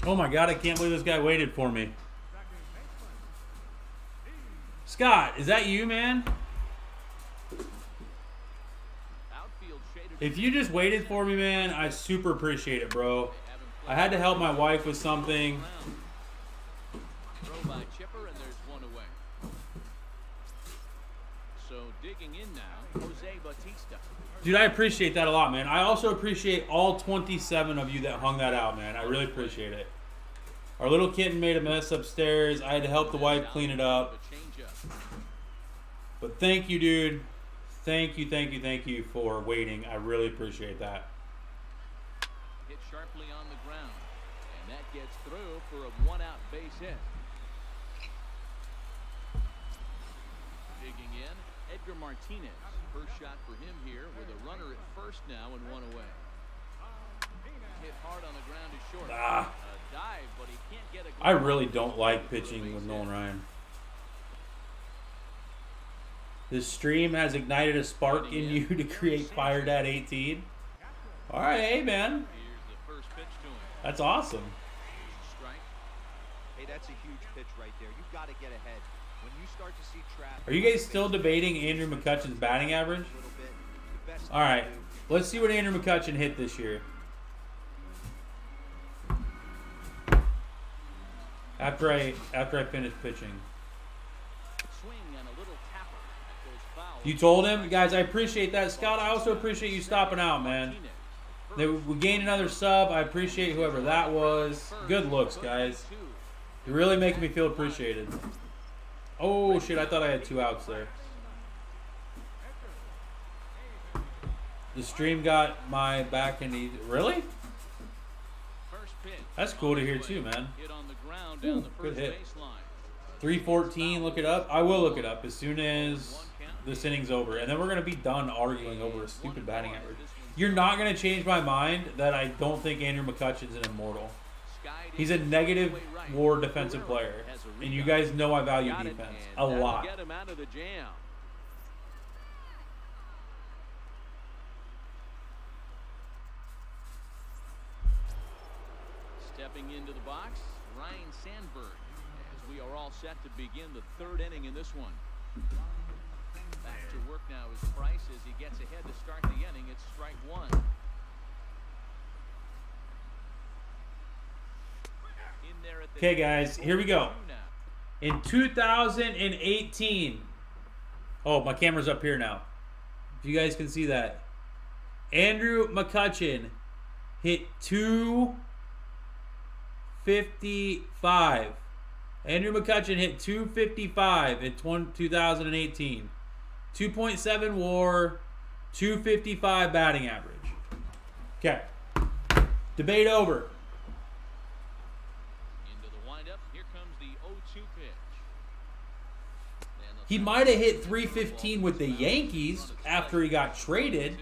Oh my God, I can't believe this guy waited for me. Scott, is that you, man? If you just waited for me, man, I super appreciate it, bro. I had to help my wife with something. Throw by Chipper, and there's one away. So digging in now, Jose Bautista. Dude, I appreciate that a lot, man. I also appreciate all 27 of you that hung that out, man. I really appreciate it. Our little kitten made a mess upstairs. I had to help the wife clean it up. But thank you, dude. Thank you for waiting. I really appreciate that. Hit sharply on the ground, and that gets through for a one-out base hit. Digging in, Edgar Martinez. First shot for him here with a runner at first now and one away. Hit hard on the ground is short. A dive, but he can't get a. I really don't like pitching with Nolan Ryan. This stream has ignited a spark in you to create Fire Dad 18. All right, hey man. That's awesome. Hey, that's a huge pitch right there. You've got to get ahead. When you start to see traffic. Are you guys still debating Andrew McCutchen's batting average? All right, let's see what Andrew McCutchen hit this year. After I finish pitching. You told him? Guys, I appreciate that. Scott, I also appreciate you stopping out, man. We gained another sub. I appreciate whoever that was. Good looks, guys. You're really making me feel appreciated. Oh, shit. I thought I had 2 outs there. The stream got my back and he... Really? That's cool to hear, too, man. Ooh, good hit. 314. Look it up. I will look it up as soon as this inning's over. And then we're going to be done arguing over a stupid batting average. You're not going to change my mind that I don't think Andrew McCutchen's an immortal. He's a negative WAR defensive player. And you guys know I value defense a lot. Stepping into the box, Ryan Sandberg, as we are all set to begin the 3rd inning in this one. Back to work now is Price as he gets ahead to start the inning. It's strike 1. Okay, guys, here we go. In 2018, oh, my camera's up here now. If you guys can see that, Andrew McCutchen hit 255. Andrew McCutchen hit 255 in 2018. 2.7 WAR, 255 batting average. Okay. Debate over. Into the windup. Here comes the 0-2 pitch. He might have hit 315 with the Yankees after he got traded.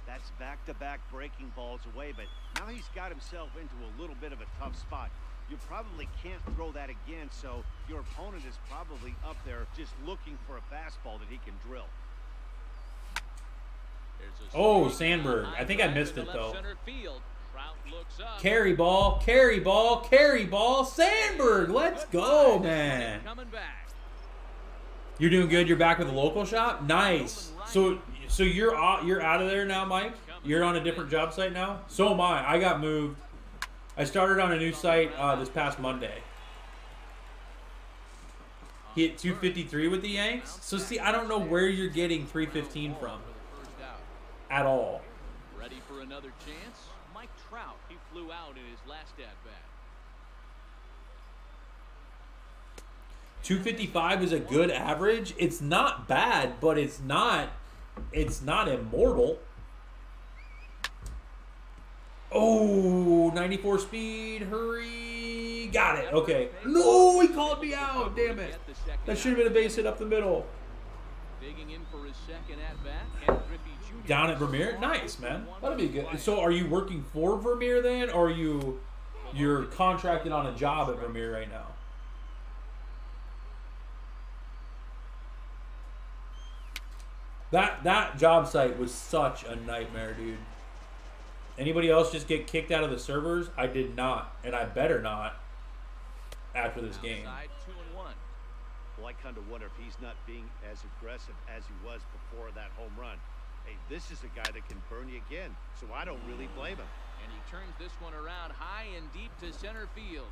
That's back-to-back breaking balls away, but now he's got himself into a little bit of a tough spot. You probably can't throw that again, so your opponent is probably up there just looking for a fastball that he can drill. Oh, Sandberg. I think I missed it, though. Carry ball, carry ball, carry ball. Sandberg, let's go, man. You're doing good. You're back with the local shop? Nice. So you're out of there now, Mike? You're on a different job site now? So am I. I got moved. I started on a new site this past Monday. He hit 253 with the Yanks. So, see, I don't know where you're getting 315 from at all. Ready for another chance? Mike Trout, he flew out in his last at-bat. 255 is a good average. It's not bad, but it's not immortal. Oh, 94 speed. Hurry. Got it. Okay. No, he called me out. Damn it. That should have been a base hit up the middle. Down at Vermeer. Nice, man. That'll be good. So are you working for Vermeer then, or you're contracted on a job at Vermeer right now? That job site was such a nightmare, dude. Anybody else just get kicked out of the servers? I did not, and I better not after this game. Outside 2-1. Well, I kind of wonder if he's not being as aggressive as he was before that home run. Hey, this is a guy that can burn you again, so I don't really blame him. And he turns this one around high and deep to center field.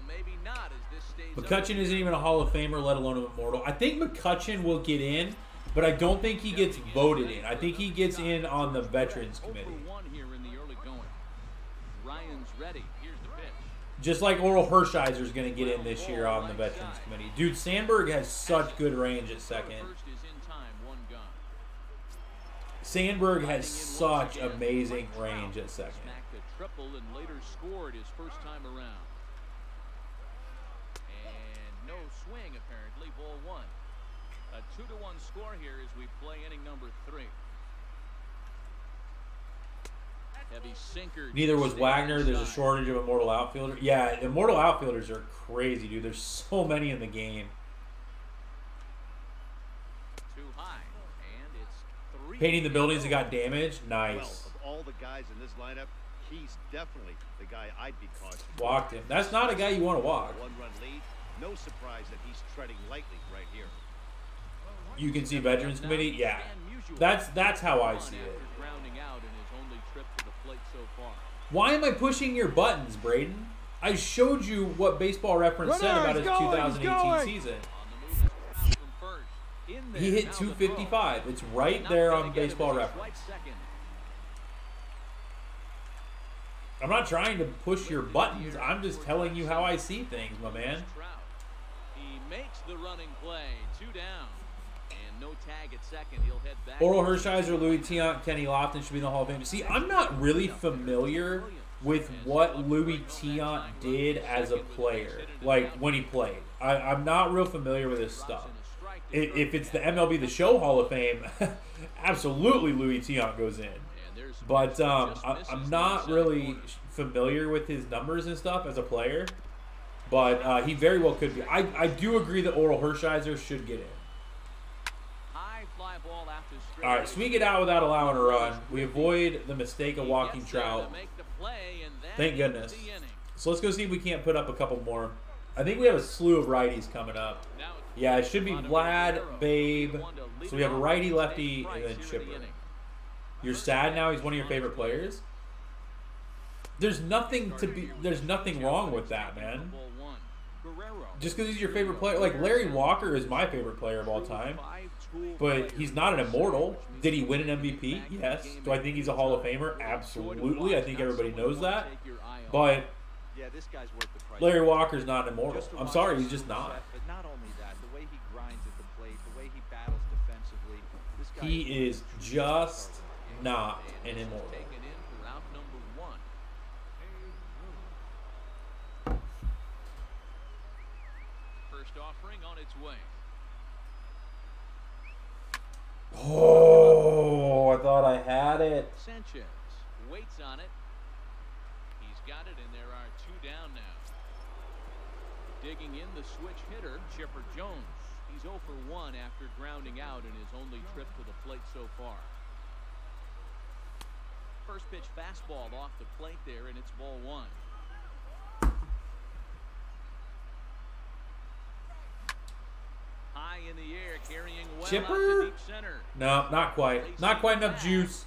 Maybe not as this stays. McCutchen isn't even a Hall of Famer, let alone an immortal. I think McCutchen will get in, but I don't think he gets voted in. I think he gets in on the Veterans Committee. Here in the early going. Ryan's ready. Here's the pitch. Just like Oral Hershiser is going to get in this year on the Veterans Committee. Dude, Sandberg has such good range at second. First is in time, 1 gone. Sandberg has such amazing range at second. Smacked a triple and later scored his first time around. And no swing apparently, ball 1. A 2-1 score here as we play inning number 3. Heavy sinker. Neither was Wagner. There's a shortage of immortal outfielders. Yeah, immortal outfielders are crazy, dude. There's so many in the game. Too high, and it's 3. Painting the buildings that got damaged. Well, Nice. of all the guys in this lineup, he's definitely the guy I'd be cautious. Walked him. That's not a guy you want to walk. A 1-run lead. No surprise that he's treading lightly right here. You can see Veterans Committee. Yeah, that's how I see it. Grounding out in his only trip to the plate so far. Why am I pushing your buttons, Braden? I showed you what Baseball Reference said about his 2018 season. He hit 255. It's right there on Baseball Reference. I'm not trying to push your buttons. I'm just telling you how I see things, my man. He makes the running play. 2 down. And no tag at second. He'll head back. Oral Hershiser, Louis Tiant, Kenny Lofton should be in the Hall of Fame. See, I'm not really familiar with what Louis Tiant did as a player, like when he played. I'm not real familiar with his stuff. If it's the MLB The Show Hall of Fame, absolutely Louis Tiant goes in. But I'm not really familiar with his numbers and stuff as a player. But he very well could be. I do agree that Oral Hershiser should get in. All right, so we get out without allowing a run. We avoid the mistake of walking Trout. Thank goodness. So let's go see if we can't put up a couple more. I think we have a slew of righties coming up. Yeah, it should be Vlad, Babe. So we have a righty, lefty, and then Chipper. You're sad now? He's one of your favorite players? There's nothing wrong with that, man. Just because he's your favorite player. Like, Larry Walker is my favorite player of all time. But he's not an immortal. Did he win an MVP? Yes. Do I think he's a Hall of Famer? Absolutely. I think everybody knows that. But Larry Walker's not an immortal. I'm sorry, he's just not. But not only that, the way he grinds at the plate, the way he battles defensively, this guy He is just not an immortal. First offering on its way. Oh, I thought I had it. Sanchez waits on it. He's got it, and there are 2 down now. Digging in the switch hitter, Chipper Jones. He's 0 for 1 after grounding out in his only trip to the plate so far. First pitch fastball off the plate there, and it's ball 1. High in the air, carrying well Chipper? out to deep center. No, not quite. Not quite enough juice.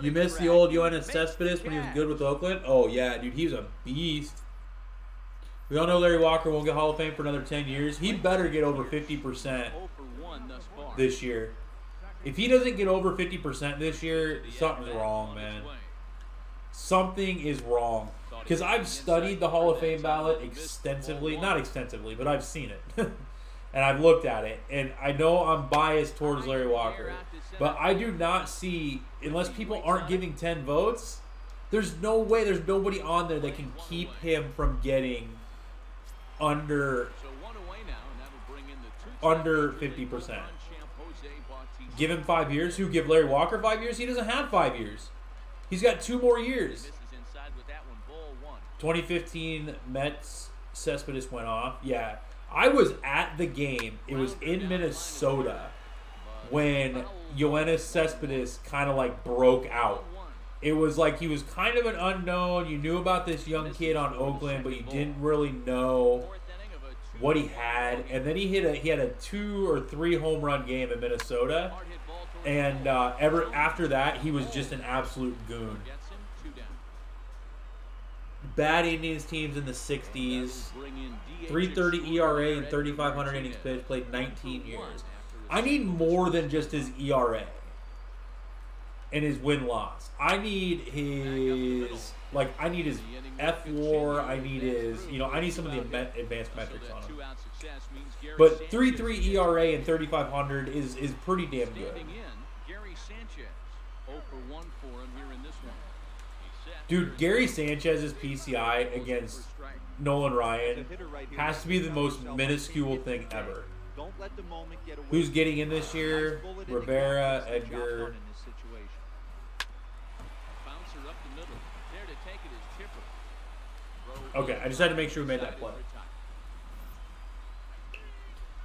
You missed the old Yoenis Cespedes when he was good with Oakland? Oh, yeah, dude, he was a beast. We all know Larry Walker won't get Hall of Fame for another 10 years. He better get over 50% this year. If he doesn't get over 50% this year, something's wrong, man. Something is wrong. Because I've studied the Hall of Fame ballot extensively. Not extensively, but I've seen it. And I've looked at it. And I know I'm biased towards Larry Walker. But I do not see, unless people aren't giving 10 votes, there's no way, there's nobody on there that can keep him from getting under 50%. Give him 5 years. Who, give Larry Walker 5 years? He doesn't have 5 years. He's got 2 more years. 2015 Mets Cespedes went off. Yeah. I was at the game. It was in Minnesota when Yoenis Cespedes kind of like broke out. it was like he was kind of an unknown. You knew about this young kid on Oakland, but you didn't really know what he had. And then he had a 2 or 3 home run game in Minnesota, and ever after that, he was just an absolute goon. Bad Indians teams in the 60s, 3.30 ERA and 3,500 innings pitched, played 19 years. I need more than just his ERA and his win-loss. I need his F-WAR. I need his, I need some of the advanced metrics on him. But 3.3 ERA and 3,500 is pretty damn good. Dude, Gary Sanchez's PCI against Nolan Ryan has to be the most minuscule thing ever. Who's getting in this year? Rivera, Edgar. Okay, I just had to make sure we made that play.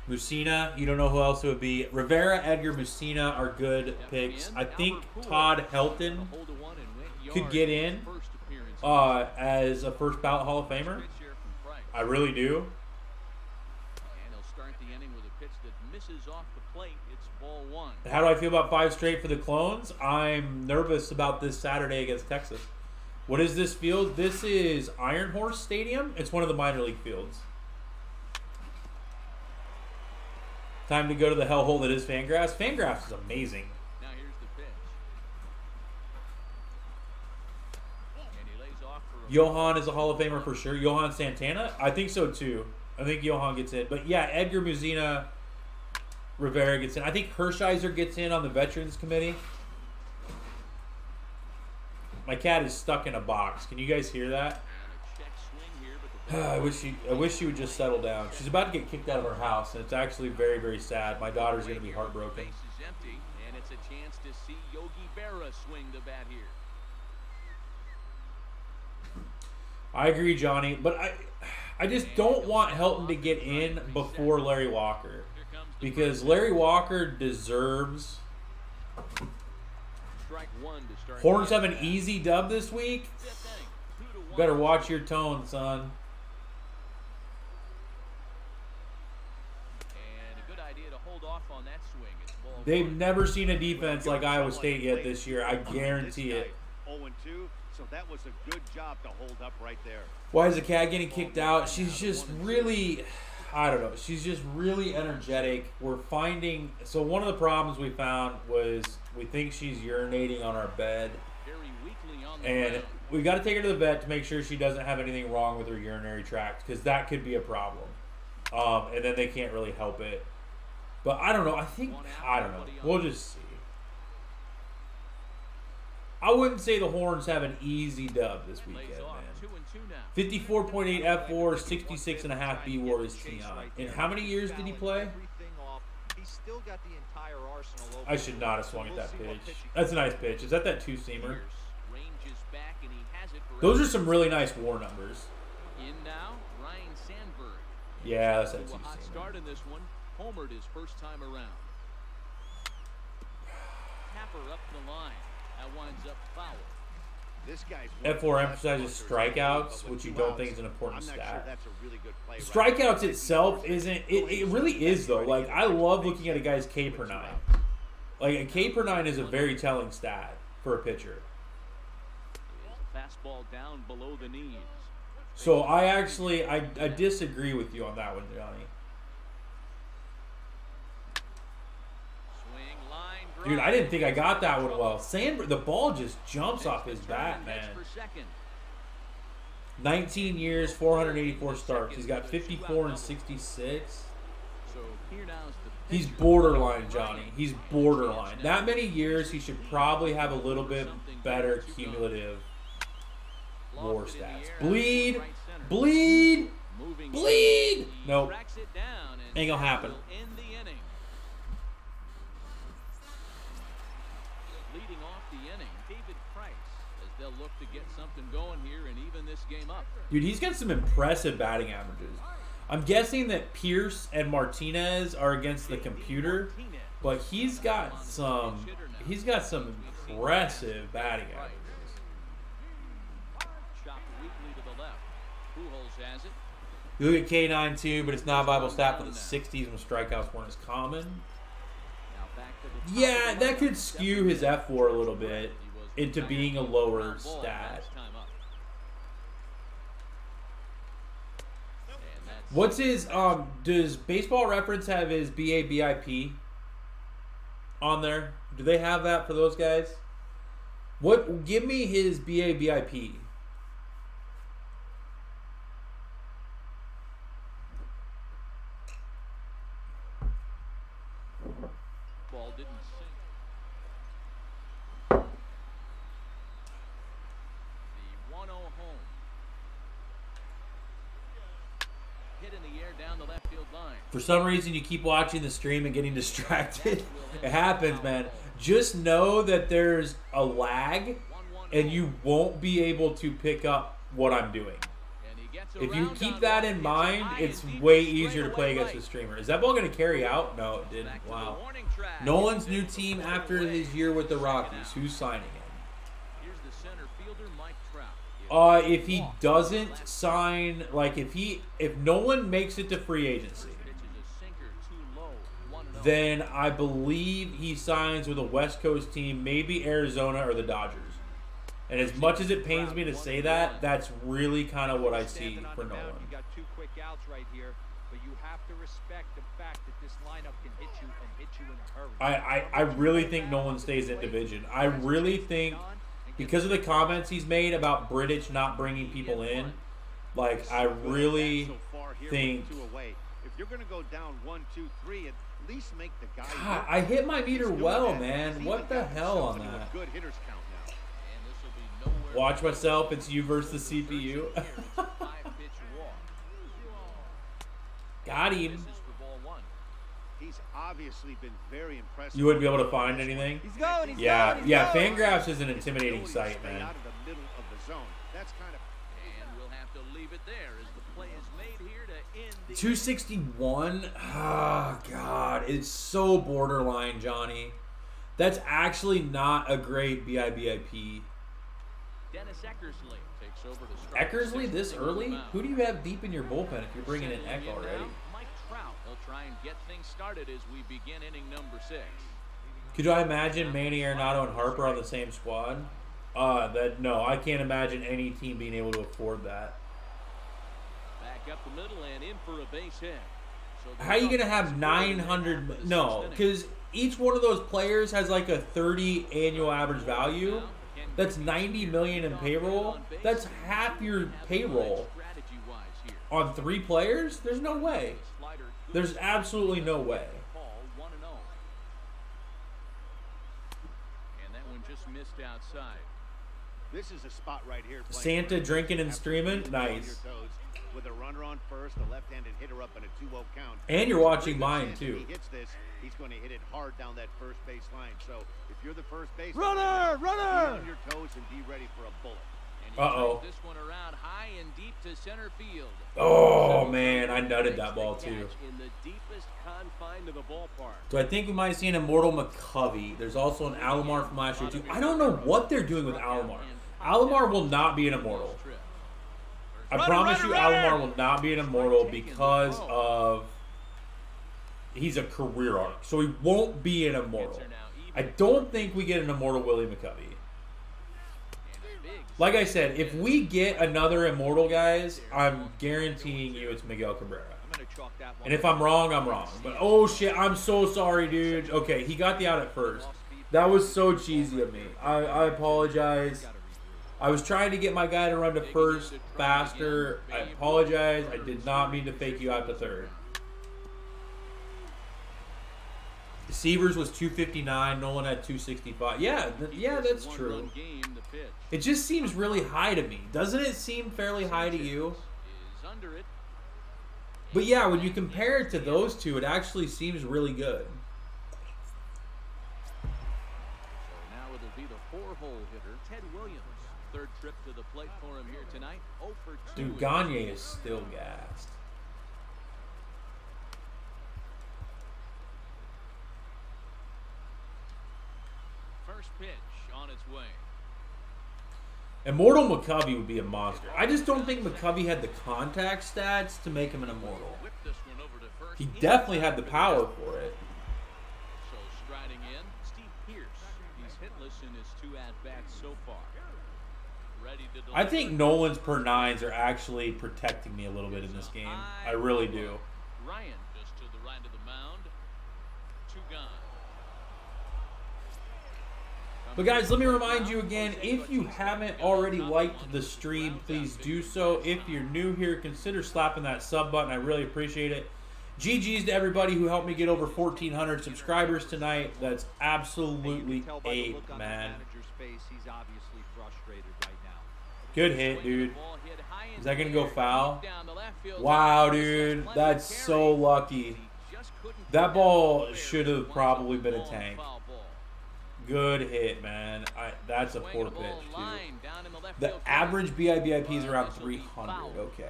Musina, you don't know who else it would be. Rivera, Edgar, Musina are good picks. I think Todd Helton could get in as a first ballot Hall of Famer. I really do. And he'll start the inning with a pitch that misses off the plate. It's ball 1. How do I feel about 5 straight for the Clones? I'm nervous about this Saturday against Texas. What is this field? This is Iron Horse Stadium. It's one of the minor league fields. Time to go to the hellhole that is Fangraphs. Fangraphs is amazing. Now here's the pitch. And he lays off for Johan is a Hall of Famer for sure. Johan Santana? I think so too. I think Johan gets in. But yeah, Edgar, Musina, Rivera gets in. I think Hershiser gets in on the Veterans Committee. My cat is stuck in a box. Can you guys hear that? I wish she would just settle down. She's about to get kicked out of her house, and it's actually very, very sad. My daughter's going to be heartbroken. Base is empty, and it's a chance to see Yogi Berra swing the bat here. I agree, Johnny, but I just don't want Helton to get in before Larry Walker, because Larry Walker deserves. Horns have an easy dub this week. Better watch your tone, son. They've never seen a defense like Iowa State yet this year. I guarantee it. 0-2, so that was a good job to hold up right there. Why is the cat getting kicked out? She's just really, I don't know. She's just really energetic. We're finding, so one of the problems we found was we think she's urinating on our bed. And we got to take her to the vet to make sure she doesn't have anything wrong with her urinary tract, because that could be a problem. And then they can't really help it. But I don't know. I don't know. We'll just see. I wouldn't say the Horns have an easy dub this weekend, man. 54.8 F-WAR, 66.5 B-WAR is Tion. And how many years did he play? I should not have swung at that pitch. That's a nice pitch. Is that 2-seamer? Those are some really nice WAR numbers. In now, Ryan Sandberg. Yeah, that's that 2-seamer. Start in this one. Homered his first time around. Tapper up the line. That winds up foul. This guy's F4 emphasizes strikeouts, which you don't think is an important stat. Sure that's a really good play Strikeouts itself isn't. It really is though. Like, I love looking at a guy's K per 9. Like, a K per 9 is a very telling stat for a pitcher. Fastball down below the knees. So I disagree with you on that one, Johnny. Dude, I didn't think I got that one well. Sandberg, the ball just jumps off his bat, man. 19 years, 484 starts. He's got 54 and 66. He's borderline, Johnny. He's borderline. That many years, he should probably have a little bit better cumulative WAR stats. Bleed, bleed, bleed. Nope. Ain't gonna happen. Dude, he's got some impressive batting averages. I'm guessing that Pierce and Martinez are against the computer, but he's got some impressive batting averages. has it. You look at K9 too, but it's not a Bible stat for the 60s when strikeouts weren't as common. Now back to the top Yeah, of the that could skew his F4 a little bit into being a lower stat. What's his, does Baseball Reference have his BABIP on there? Do they have that for those guys? Give me his BABIP. Ball didn't sink. The 1-0 home. Hit in the air down the left field line. For some reason, you keep watching the stream and getting distracted. It happens, man. Just know that there's a lag, and you won't be able to pick up what I'm doing. If you keep that in mind, it's way easier to play against a streamer. Is that ball going to carry out? No, it didn't. Wow. Nolan's new team after his year with the Rockies. Who's signing him? Here's the center fielder, Mike Trout. If he doesn't sign, like if Nolan makes it to free agency, then I believe he signs with a West Coast team, maybe Arizona or the Dodgers. And as much as it pains me to say that, that's really kind of what I see for Nolan. You got 2 quick outs right here, but you have to respect the fact that this lineup can hit you and hit you in a hurry. I really think Nolan stays in division. I really think, because of the comments he's made about British not bringing people in, like, I really think... If you're going to go down 1-2-3, at least make the guy... God, I hit my meter well, man. What the hell on that? Good hitters count now. Watch myself. It's you versus the CPU. Got him. He's obviously been very impressive. You wouldn't be able to find anything? He's going, he's yeah, going, yeah. Fangraphs is an intimidating site, man. Out of the middle of the zone. That's kind of... And we'll have to leave it there as the play is made here to end the... 261? Ah, God. It's so borderline, Johnny. That's actually not a great BIBIP. Dennis Eckersley takes over to strike. Eckersley this early? Who do you have deep in your bullpen if you're bringing in Eck already? Mike Trout. He'll try and get things started as we begin inning number 6. Could I imagine Manny Arenado and Harper on the same squad? No, I can't imagine any team being able to afford that. Back up the middle and in for a base hit. So how are you going to have 900? No, because each one of those players has like a 30 annual average value. That's 90 million in payroll. That's half your payroll on 3 players. There's no way. There's absolutely no way. And that one just missed outside. This is a spot right here. Santa drinking and streaming, nice. With a runner on first, a left-handed hitter up in a 2-0 count. And you're watching mine too. If he hits this, he's going to hit it hard down that first base line. So if you're the first base runner, be on your toes and be ready for a bullet. Uh-oh. This one around high and deep to center field. Oh man, I nutted that ball too. In the deepest confine of the ballpark. So I think we might see an Immortal McCovey. There's also an Alomar from last year too. I don't know what they're doing with Alomar. Alomar will not be an Immortal. I promise you, Alomar will not be an Immortal because of he's a career arc, so he won't be an Immortal. I don't think we get an Immortal Willie McCovey. Like I said, if we get another Immortal, guys, I'm guaranteeing you it's Miguel Cabrera. And if I'm wrong, I'm wrong. But oh shit, I'm so sorry, dude. Okay, he got the out at first. That was so cheesy of me. I apologize. I was trying to get my guy to run to first faster. I apologize. I did not mean to fake you out to third. Severs was 259. Nolan had 265. Yeah, that's true. It just seems really high to me. Doesn't it seem fairly high to you? But yeah, when you compare it to those two, it actually seems really good. So now it'll be the 4-hole hitter, Ted Williams. Third trip to the plate for him here tonight. 0 for 2. Dude, Gagne is still gassed. First pitch on its way. Immortal McCovey would be a monster. I just don't think McCovey had the contact stats to make him an immortal. He definitely had the power for it. So striding in, Steve Pierce. He's hitless in his 2 at-bats so far. Ready to I think Nolan's per nines are actually protecting me a little bit in this game. I really do. Ryan just to the right of the mound. 2 gone. But guys, let me remind you again, if you haven't already liked the stream, please do so. If you're new here, consider slapping that sub button. I really appreciate it. GG's to everybody who helped me get over 1,400 subscribers tonight. That's absolutely ape, man. Good hit, dude. Is that going to go foul? Wow, dude. That's so lucky. That ball should have probably been a tank. Good hit, man. That's a poor pitch, too. The average BIVIP is around 300. Okay.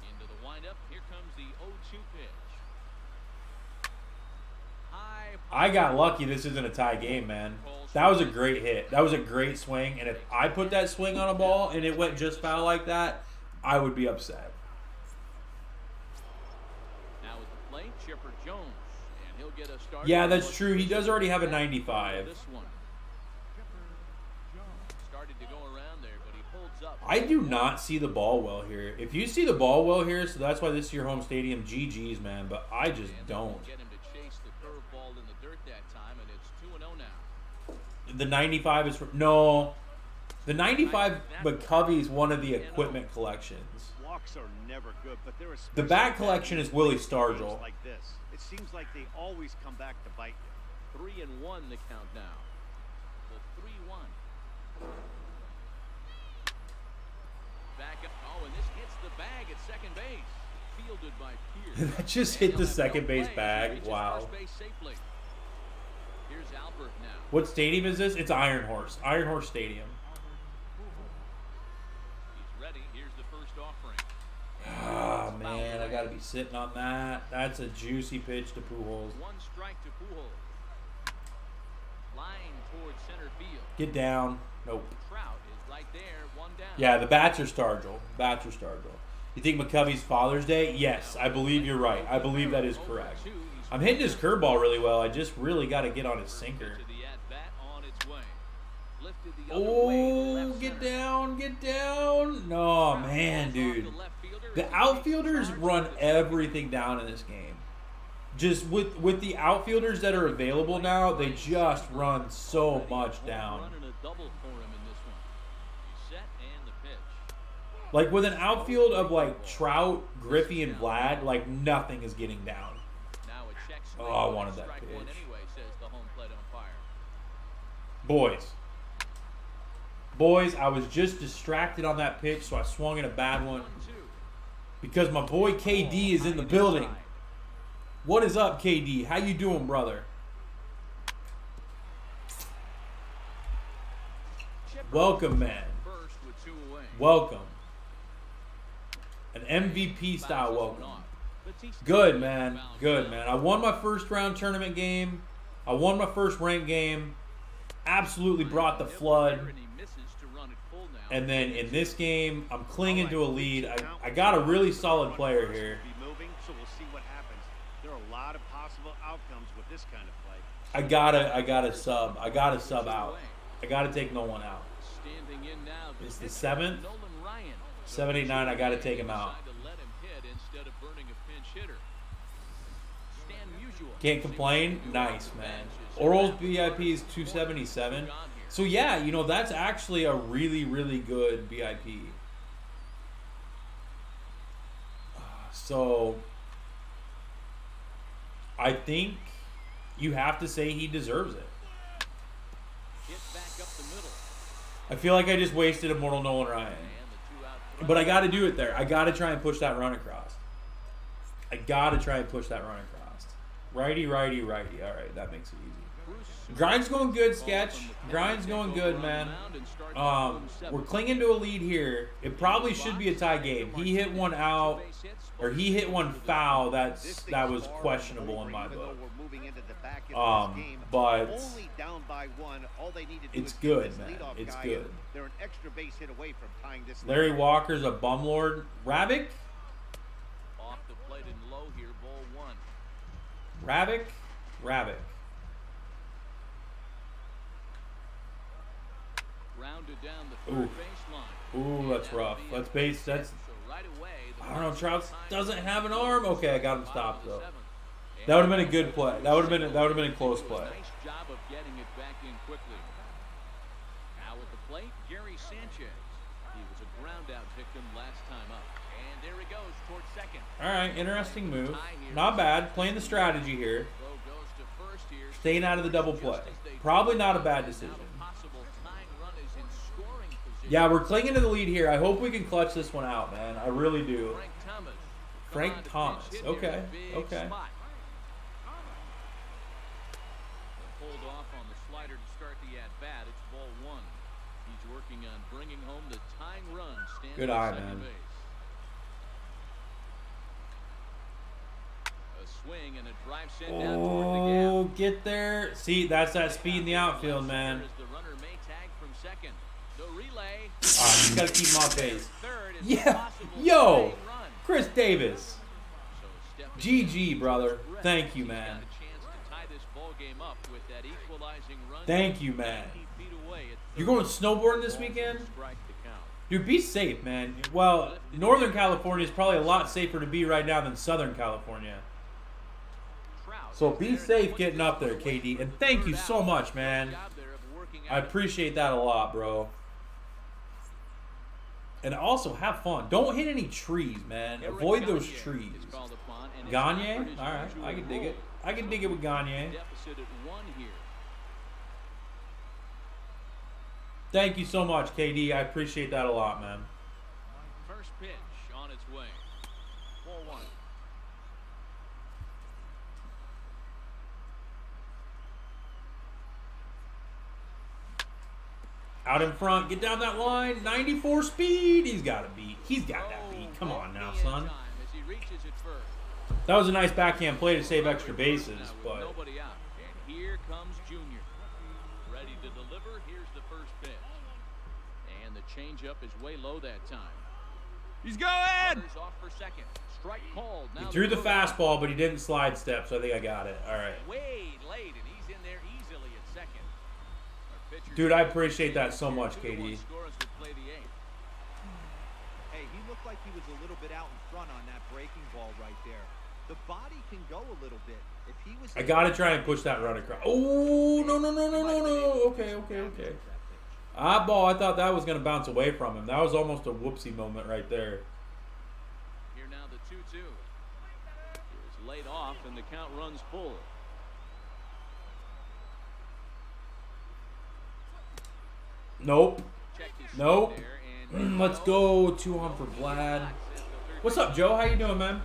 Into the windup. Here comes the 0-2 pitch. I got lucky this isn't a tie game, man. That was a great hit. That was a great swing. And if I put that swing on a ball and it went just foul like that, I would be upset. Now at the plate, Chipper Jones. Yeah, that's true. He does already have a 95. I do not see the ball well here. If you see the ball well here, so that's why this is your home stadium, GG's, man. But I just don't. The 95 is no. The 95 McCovey is one of the equipment collections. Walks are never good, but there is the bat collection is Willie Stargell. Like this. It seems like they always come back to bite you. 3-1 the count now. The 3-1. Back up. Oh, and this hits the bag at second base. Fielded by Pierce. That just hit the second base bag. Wow. Here's Albert now. What stadium is this? It's Iron Horse. Iron Horse Stadium. He's ready. Here's the first offering. Ah, man, I got to be sitting on that. That's a juicy pitch to Pujols. 1 strike to Pujols. Line towards center field. Get down. Nope. Trout is right there, 1 down. Yeah, the bats are Stargell. Bats are Stargell. You think McCovey's Father's Day? Yes, I believe you're right. I believe that is correct. I'm hitting his curveball really well. I just really got to get on his sinker. Oh, get down, get down. No, man, dude. The outfielders run everything down in this game. Just with the outfielders that are available now, they just run so much down. Like with an outfield of like Trout, Griffey, and Vlad, like nothing is getting down. Oh, I wanted that pitch. Boys, I was just distracted on that pitch, so I swung in a bad one. Because my boy KD is in the building. What is up, KD? How you doing, brother? Welcome, man. Welcome. An MVP style welcome. Good, man. Good, man. I won my first round tournament game. I won my first ranked game. Absolutely brought the flood. And then in this game, I'm clinging to a lead. I got a really solid player here. So we'll see what happens. There are a lot of possible outcomes with this kind of play. I gotta sub. I gotta sub out. I gotta take no one out. It's the 7th. 7, 8, 9. I gotta take him out. Can't complain. Nice, man. Oral's BIP is 277. So yeah, you know, that's actually a really, really good BIP. So I think you have to say he deserves it. I feel like I just wasted Immortal Nolan Ryan. But I got to do it there. I got to try and push that run across. I got to try and push that run across. Righty, righty, righty. All right, that makes it easy. Grind's going good, Sketch. Grind's going good, man. We're clinging to a lead here. It probably should be a tie game. He hit one out, or he hit one foul. That was questionable in my book. But it's good, man. It's good. Larry Walker's a bumlord. Ravik? Off the plate and low here, ball one. Ravik? Ravik. Rounded down the third baseline. Ooh, that's rough. That's base. That's. I don't know. Trout doesn't have an arm. Okay, I got him stopped though. That would have been a good play. That would have been a close play. Nice job of getting it back in quickly. Now at the plate, Gary Sanchez. He was a ground out victim last time up. And there he goes towards second. All right, interesting move. Not bad. Playing the strategy here. Staying out of the double play. Probably not a bad decision. Yeah, we're clinging to the lead here. I hope we can clutch this one out, man. I really do. Frank Thomas. Okay. Okay. Hold off on the slider to start the at-bat. It's ball one. He's working on bringing home the tying run. Good eye, man. A swing and a drive sent down toward the gap. Get there. See, that's that speed in the outfield, man. The runner may tag from second. The relay. You gotta keep him off base. Yeah. Yo, Chris Davis. GG, brother. Thank you, man. Thank you, man. You're going snowboarding this weekend? Dude, be safe, man. Well, Northern California is probably a lot safer to be right now than Southern California. So be safe getting up there, KD. And thank you so much, man. I appreciate that a lot, bro. And also, have fun. Don't hit any trees, man. Avoid those trees. Gagne? All right. I can dig it. I can dig it with Gagne. Thank you so much, KD. I appreciate that a lot, man. First pitch on its way. 4-1. Out in front, get down that line, 94 speed. He's got it beat. He's got that beat. Come on now, son. That was a nice backhand play to save extra bases, but nobody out. And here comes Junior. Ready to deliver. Here's the first pitch. And the changeup is way low that time. He's going! Off for second. Strike called. He threw the fastball, but he didn't slide step, so I think I got it. All right. Way late, and he's in there easily at second. Dude, I appreciate that so much, KD. Hey, he looked like he was a little bit out in front on that breaking ball right there. The body can go a little bit. If he was, I gotta try and push that run across. Oh, no. Okay. Odd ball, I thought that was gonna bounce away from him. That was almost a whoopsie moment right there. Here now the 2-2. It's laid off and the count runs full. Nope. Let's go 2 on for Vlad. What's up, Joe? How you doing, man?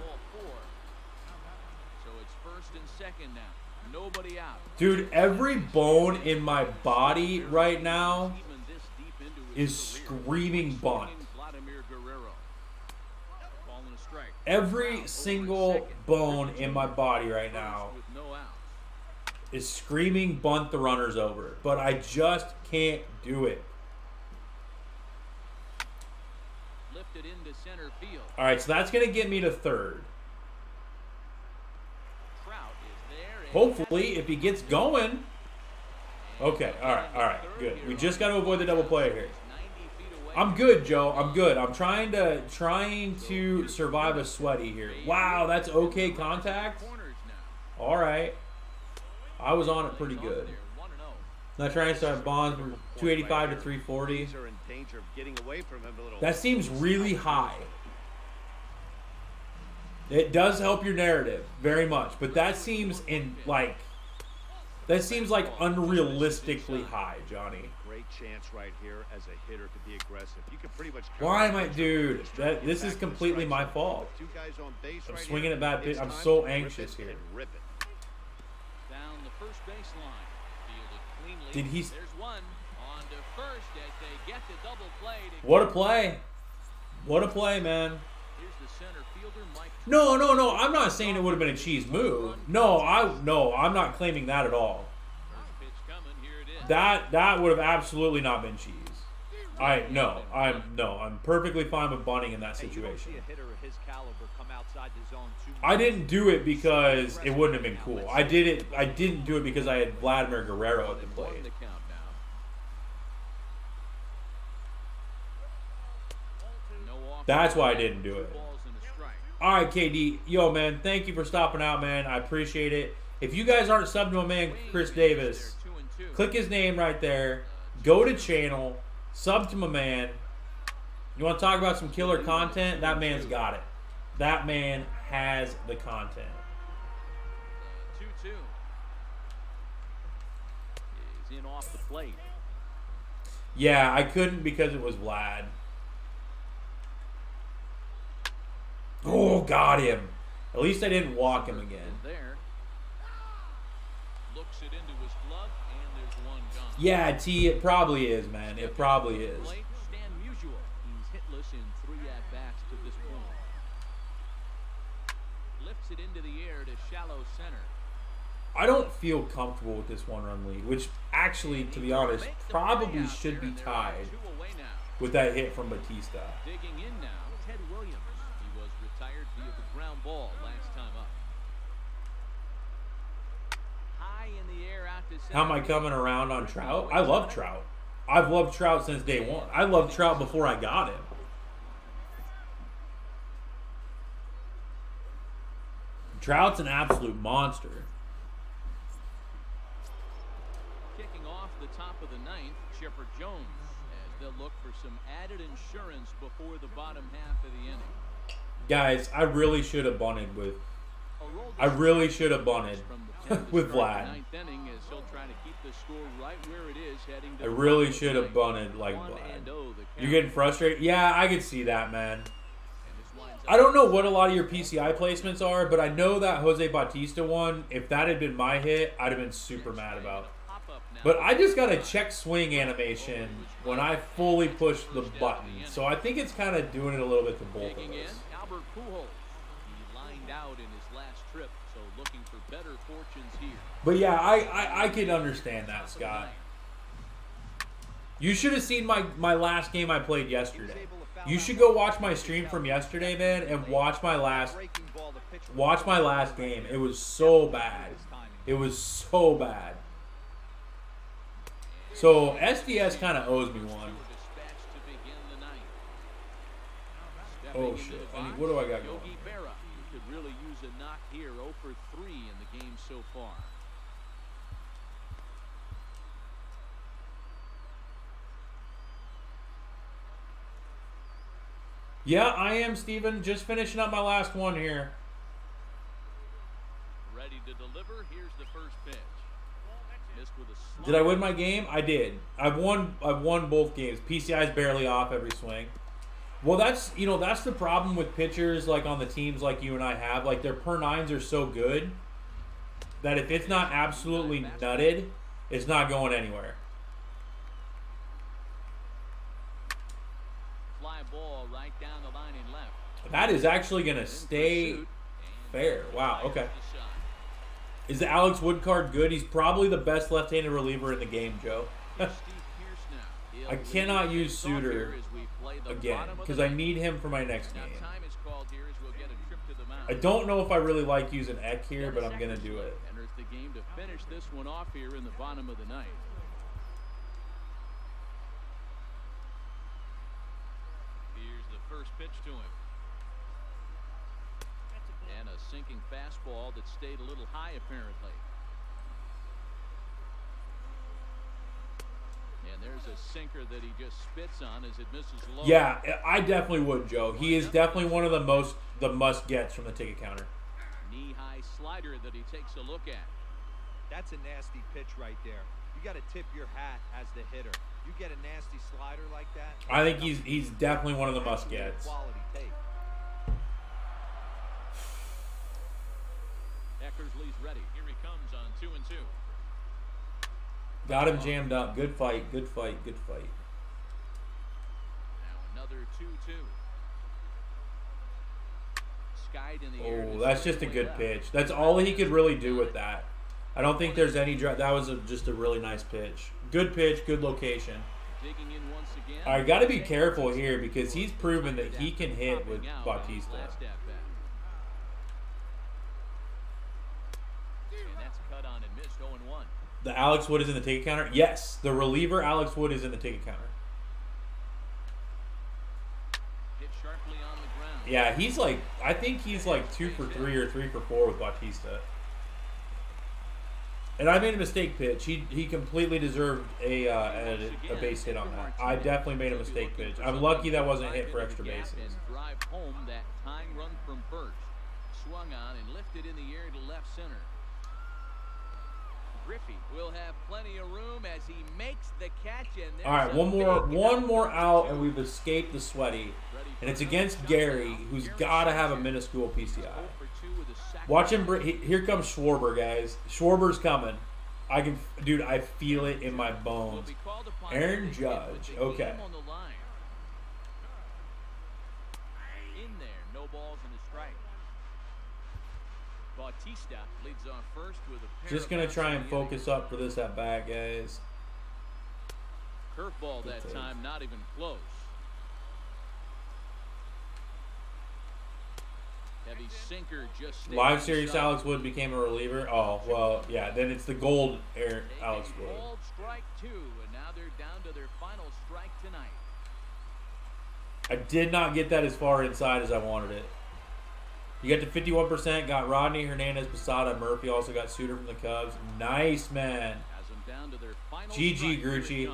So it's first and second now. Nobody out. Dude, every bone in my body right now is screaming bunt. Every single bone in my body right now is screaming bunt the runners over, but I just can't do it. Lifted into center field. All right, so that's going to get me to third. Hopefully, if he gets going. Okay, all right, good. We just got to avoid the double play here. I'm good, Joe. I'm good. I'm trying to survive a sweaty here. Wow, that's okay contact. All right. I was on it pretty good. Not trying to start Bonds from 285 to 340. That seems really high. It does help your narrative very much, but that seems like unrealistically high, Johnny. Great chance right here as a hitter to be aggressive. You can pretty much. Why am I, dude? This is completely my fault. I'm swinging at bad pitch. I'm so anxious here. Down the first baseline. Did he? There's one on to first as they get the double play. What a play! What a play, man. Here's the center fielder, Mike. No. I'm not saying it would have been a cheese move. No, I'm not claiming that at all. First pitch coming. Here it is. That would have absolutely not been cheese. I'm perfectly fine with bunting in that situation. I didn't do it because it wouldn't have been cool. I didn't do it because I had Vladimir Guerrero at the plate. That's why I didn't do it. All right, KD. Yo, man, thank you for stopping out, man. I appreciate it. If you guys aren't subbed to my man, Chris Davis, click his name right there. Go to channel. Sub to my man. You want to talk about some killer content? That man's got it. That man has the content. 2-2. He's in off the plate. Yeah, I couldn't because it was Vlad. Oh, got him. At least I didn't walk him again. There. Looks it into his glove, and there's one gone. Yeah, T, it probably is, man. It probably is. Stan Musial. He's hitless in 3 at-bats to this point. Lifts it into the air to shallow center. I don't feel comfortable with this one-run lead, which actually, to be honest, probably should be tied with that hit from Batista. Digging in now, Ted Williams. He was retired via the ground ball last time up. High in the air out to center. How am I coming around on Trout? I love Trout. I've loved Trout since day one. I loved Trout before I got him. Trout's an absolute monster. Kicking off the top of the 9th, Chipper Jones, as they'll look for some added insurance before the bottom half of the inning. Guys, I really should have bunted with. I really should have bunted with Vlad. I really should have bunted like Vlad. You're getting frustrated? Yeah, I could see that, man. I don't know what a lot of your PCI placements are, but I know that Jose Bautista one, if that had been my hit, I'd have been super mad about. But I just got a check swing animation when I fully push the button. So I think it's kind of doing it a little bit to both of us. Albert Pujols. He lined out in his last trip, so looking for better fortunes here. But yeah, I can understand that, Scott. You should have seen my last game I played yesterday. You should go watch my stream from yesterday, man, and watch my last game. It was so bad. It was so bad. So SDS kind of owes me one. Oh shit! What do I got going? Could really use a knock here. 0 for 3 in the game so far. Yeah, I am, Steven. Just finishing up my last one here. Ready to deliver. Here's the first pitch. Missed with a did I win my game? I did. I've won both games. PCI's barely off every swing. Well, that's the problem with pitchers like on the teams like you and I have. Like their per nines are so good that if it's not absolutely nutted, it's not going anywhere. Fly ball right down the line and left. That is actually going to stay fair. Wow, okay. Is the Alex Wood card good? He's probably the best left-handed reliever in the game, Joe. I cannot use Suter again because I need him for my next game. I don't know if I really like using Eck here, but I'm going to do it. Enters the game to finish this one off here in the bottom of the 9th. Here's the first pitch to him. And a sinking fastball that stayed a little high apparently. And there's a sinker that he just spits on as it misses low. Yeah, I definitely would, Joe. He is definitely one of the must-gets from the ticket counter. Knee-high slider that he takes a look at. That's a nasty pitch right there. You got to tip your hat as the hitter. You get a nasty slider like that. I think he's definitely one of the must-gets. Quality take. Eckersley's ready. Here he comes on 2-2. Got him jammed up. Good fight. Good fight. Good fight. Now another 2-2. Skied in the air. Oh, that's just a good pitch. That's all he could really do with that. I don't think there's any that was just a really nice pitch. Good pitch, good location. Digging in once again. I got to be careful here because he's proven that he can hit with Bautista. And that's cut on and missed 0-1. The Alex Wood is in the ticket counter? Yes, the reliever Alex Wood is in the ticket counter. Hit sharply on the ground. Yeah, he's like, I think he's like 2 for 3 or 3 for 4 with Bautista. And I made a mistake pitch. He completely deserved a base hit on that. I definitely made a mistake pitch. I'm lucky that wasn't hit for extra bases. And drive home that tying run from first. Swung on and lifted in the air to left center. Griffey will have plenty of room as he makes the catch. And all right, one more out, and we've escaped the sweaty. And it's against Gary, who's got to have a minuscule PCI. Watch him. Here comes Schwarber, guys. Schwarber's coming. Dude, I feel it in my bones. Aaron Judge. Okay. In there, no balls and a strike. Bautista leads off first with a pair. Just gonna try and focus up for this at bat, guys. Curveball that time, not even close. Heavy sinker just live series Alex Wood became a reliever. Oh, well, yeah, then it's the gold Alex Wood. Called strike 2, and now they're down to their final strike tonight. I did not get that as far inside as I wanted it. You got to 51%, got Rodney, Hernandez, Posada, Murphy, also got Suter from the Cubs. Nice, man. GG, Grucci.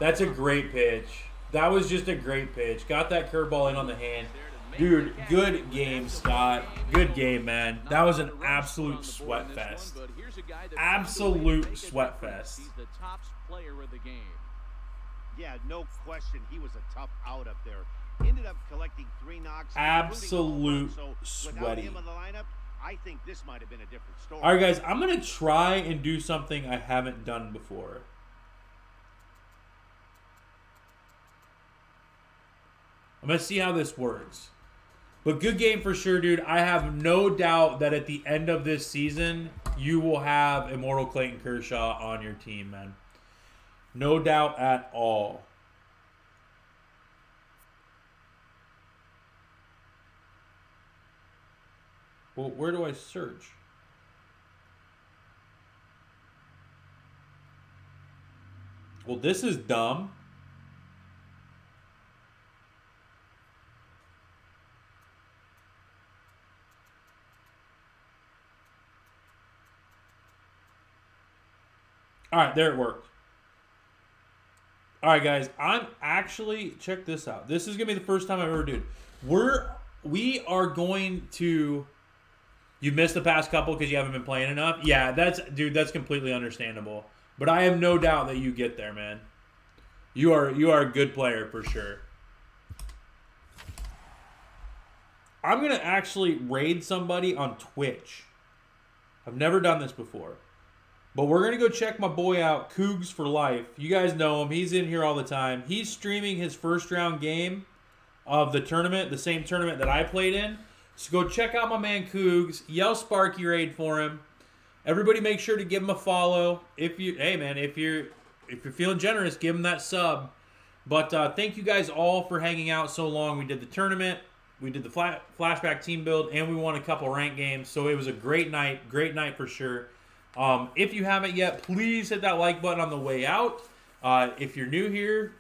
That's a great pitch. That was just a great pitch. Got that curveball in on the hand. Dude, good game, Scott. Good game, man. That was an absolute sweat fest. Absolute sweat fest. He's the top player of the game. Yeah, no question. He was a tough out up there. Ended up collecting 3 knocks. Absolute so without sweaty. him in the lineup, I think this might have been a different story. All right, guys, I'm going to try and do something I haven't done before. I'm going to see how this works. But good game for sure, dude. I have no doubt that at the end of this season, you will have Immortal Clayton Kershaw on your team, man. No doubt at all. Well, where do I search? Well, this is dumb. All right, there it worked. All right, guys, I'm actually, check this out. This is going to be the first time I've ever done. We are going to, you missed the past couple because you haven't been playing enough. Yeah, that's completely understandable. But I have no doubt that you get there, man. You are a good player for sure. I'm going to actually raid somebody on Twitch. I've never done this before. But we're going to go check my boy out, Cougs for Life. You guys know him. He's in here all the time. He's streaming his first round game of the tournament, the same tournament that I played in. So go check out my man Cougs. Yell Sparky Raid for him. Everybody make sure to give him a follow. If you're feeling generous, give him that sub. But thank you guys all for hanging out so long. We did the tournament. We did the flashback team build. And we won a couple ranked games. So it was a great night. Great night for sure. If you haven't yet, please hit that like button on the way out. If you're new here,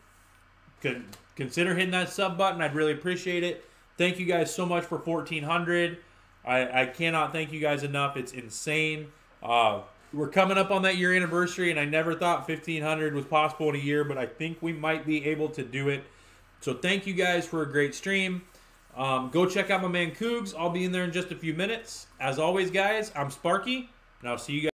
consider hitting that sub button. I'd really appreciate it. Thank you guys so much for 1,400. I cannot thank you guys enough. It's insane. We're coming up on that year anniversary, and I never thought 1,500 was possible in a year, but I think we might be able to do it. So thank you guys for a great stream. Go check out my man Cougs. I'll be in there in just a few minutes. As always, guys, I'm Sparky, and I'll see you guys.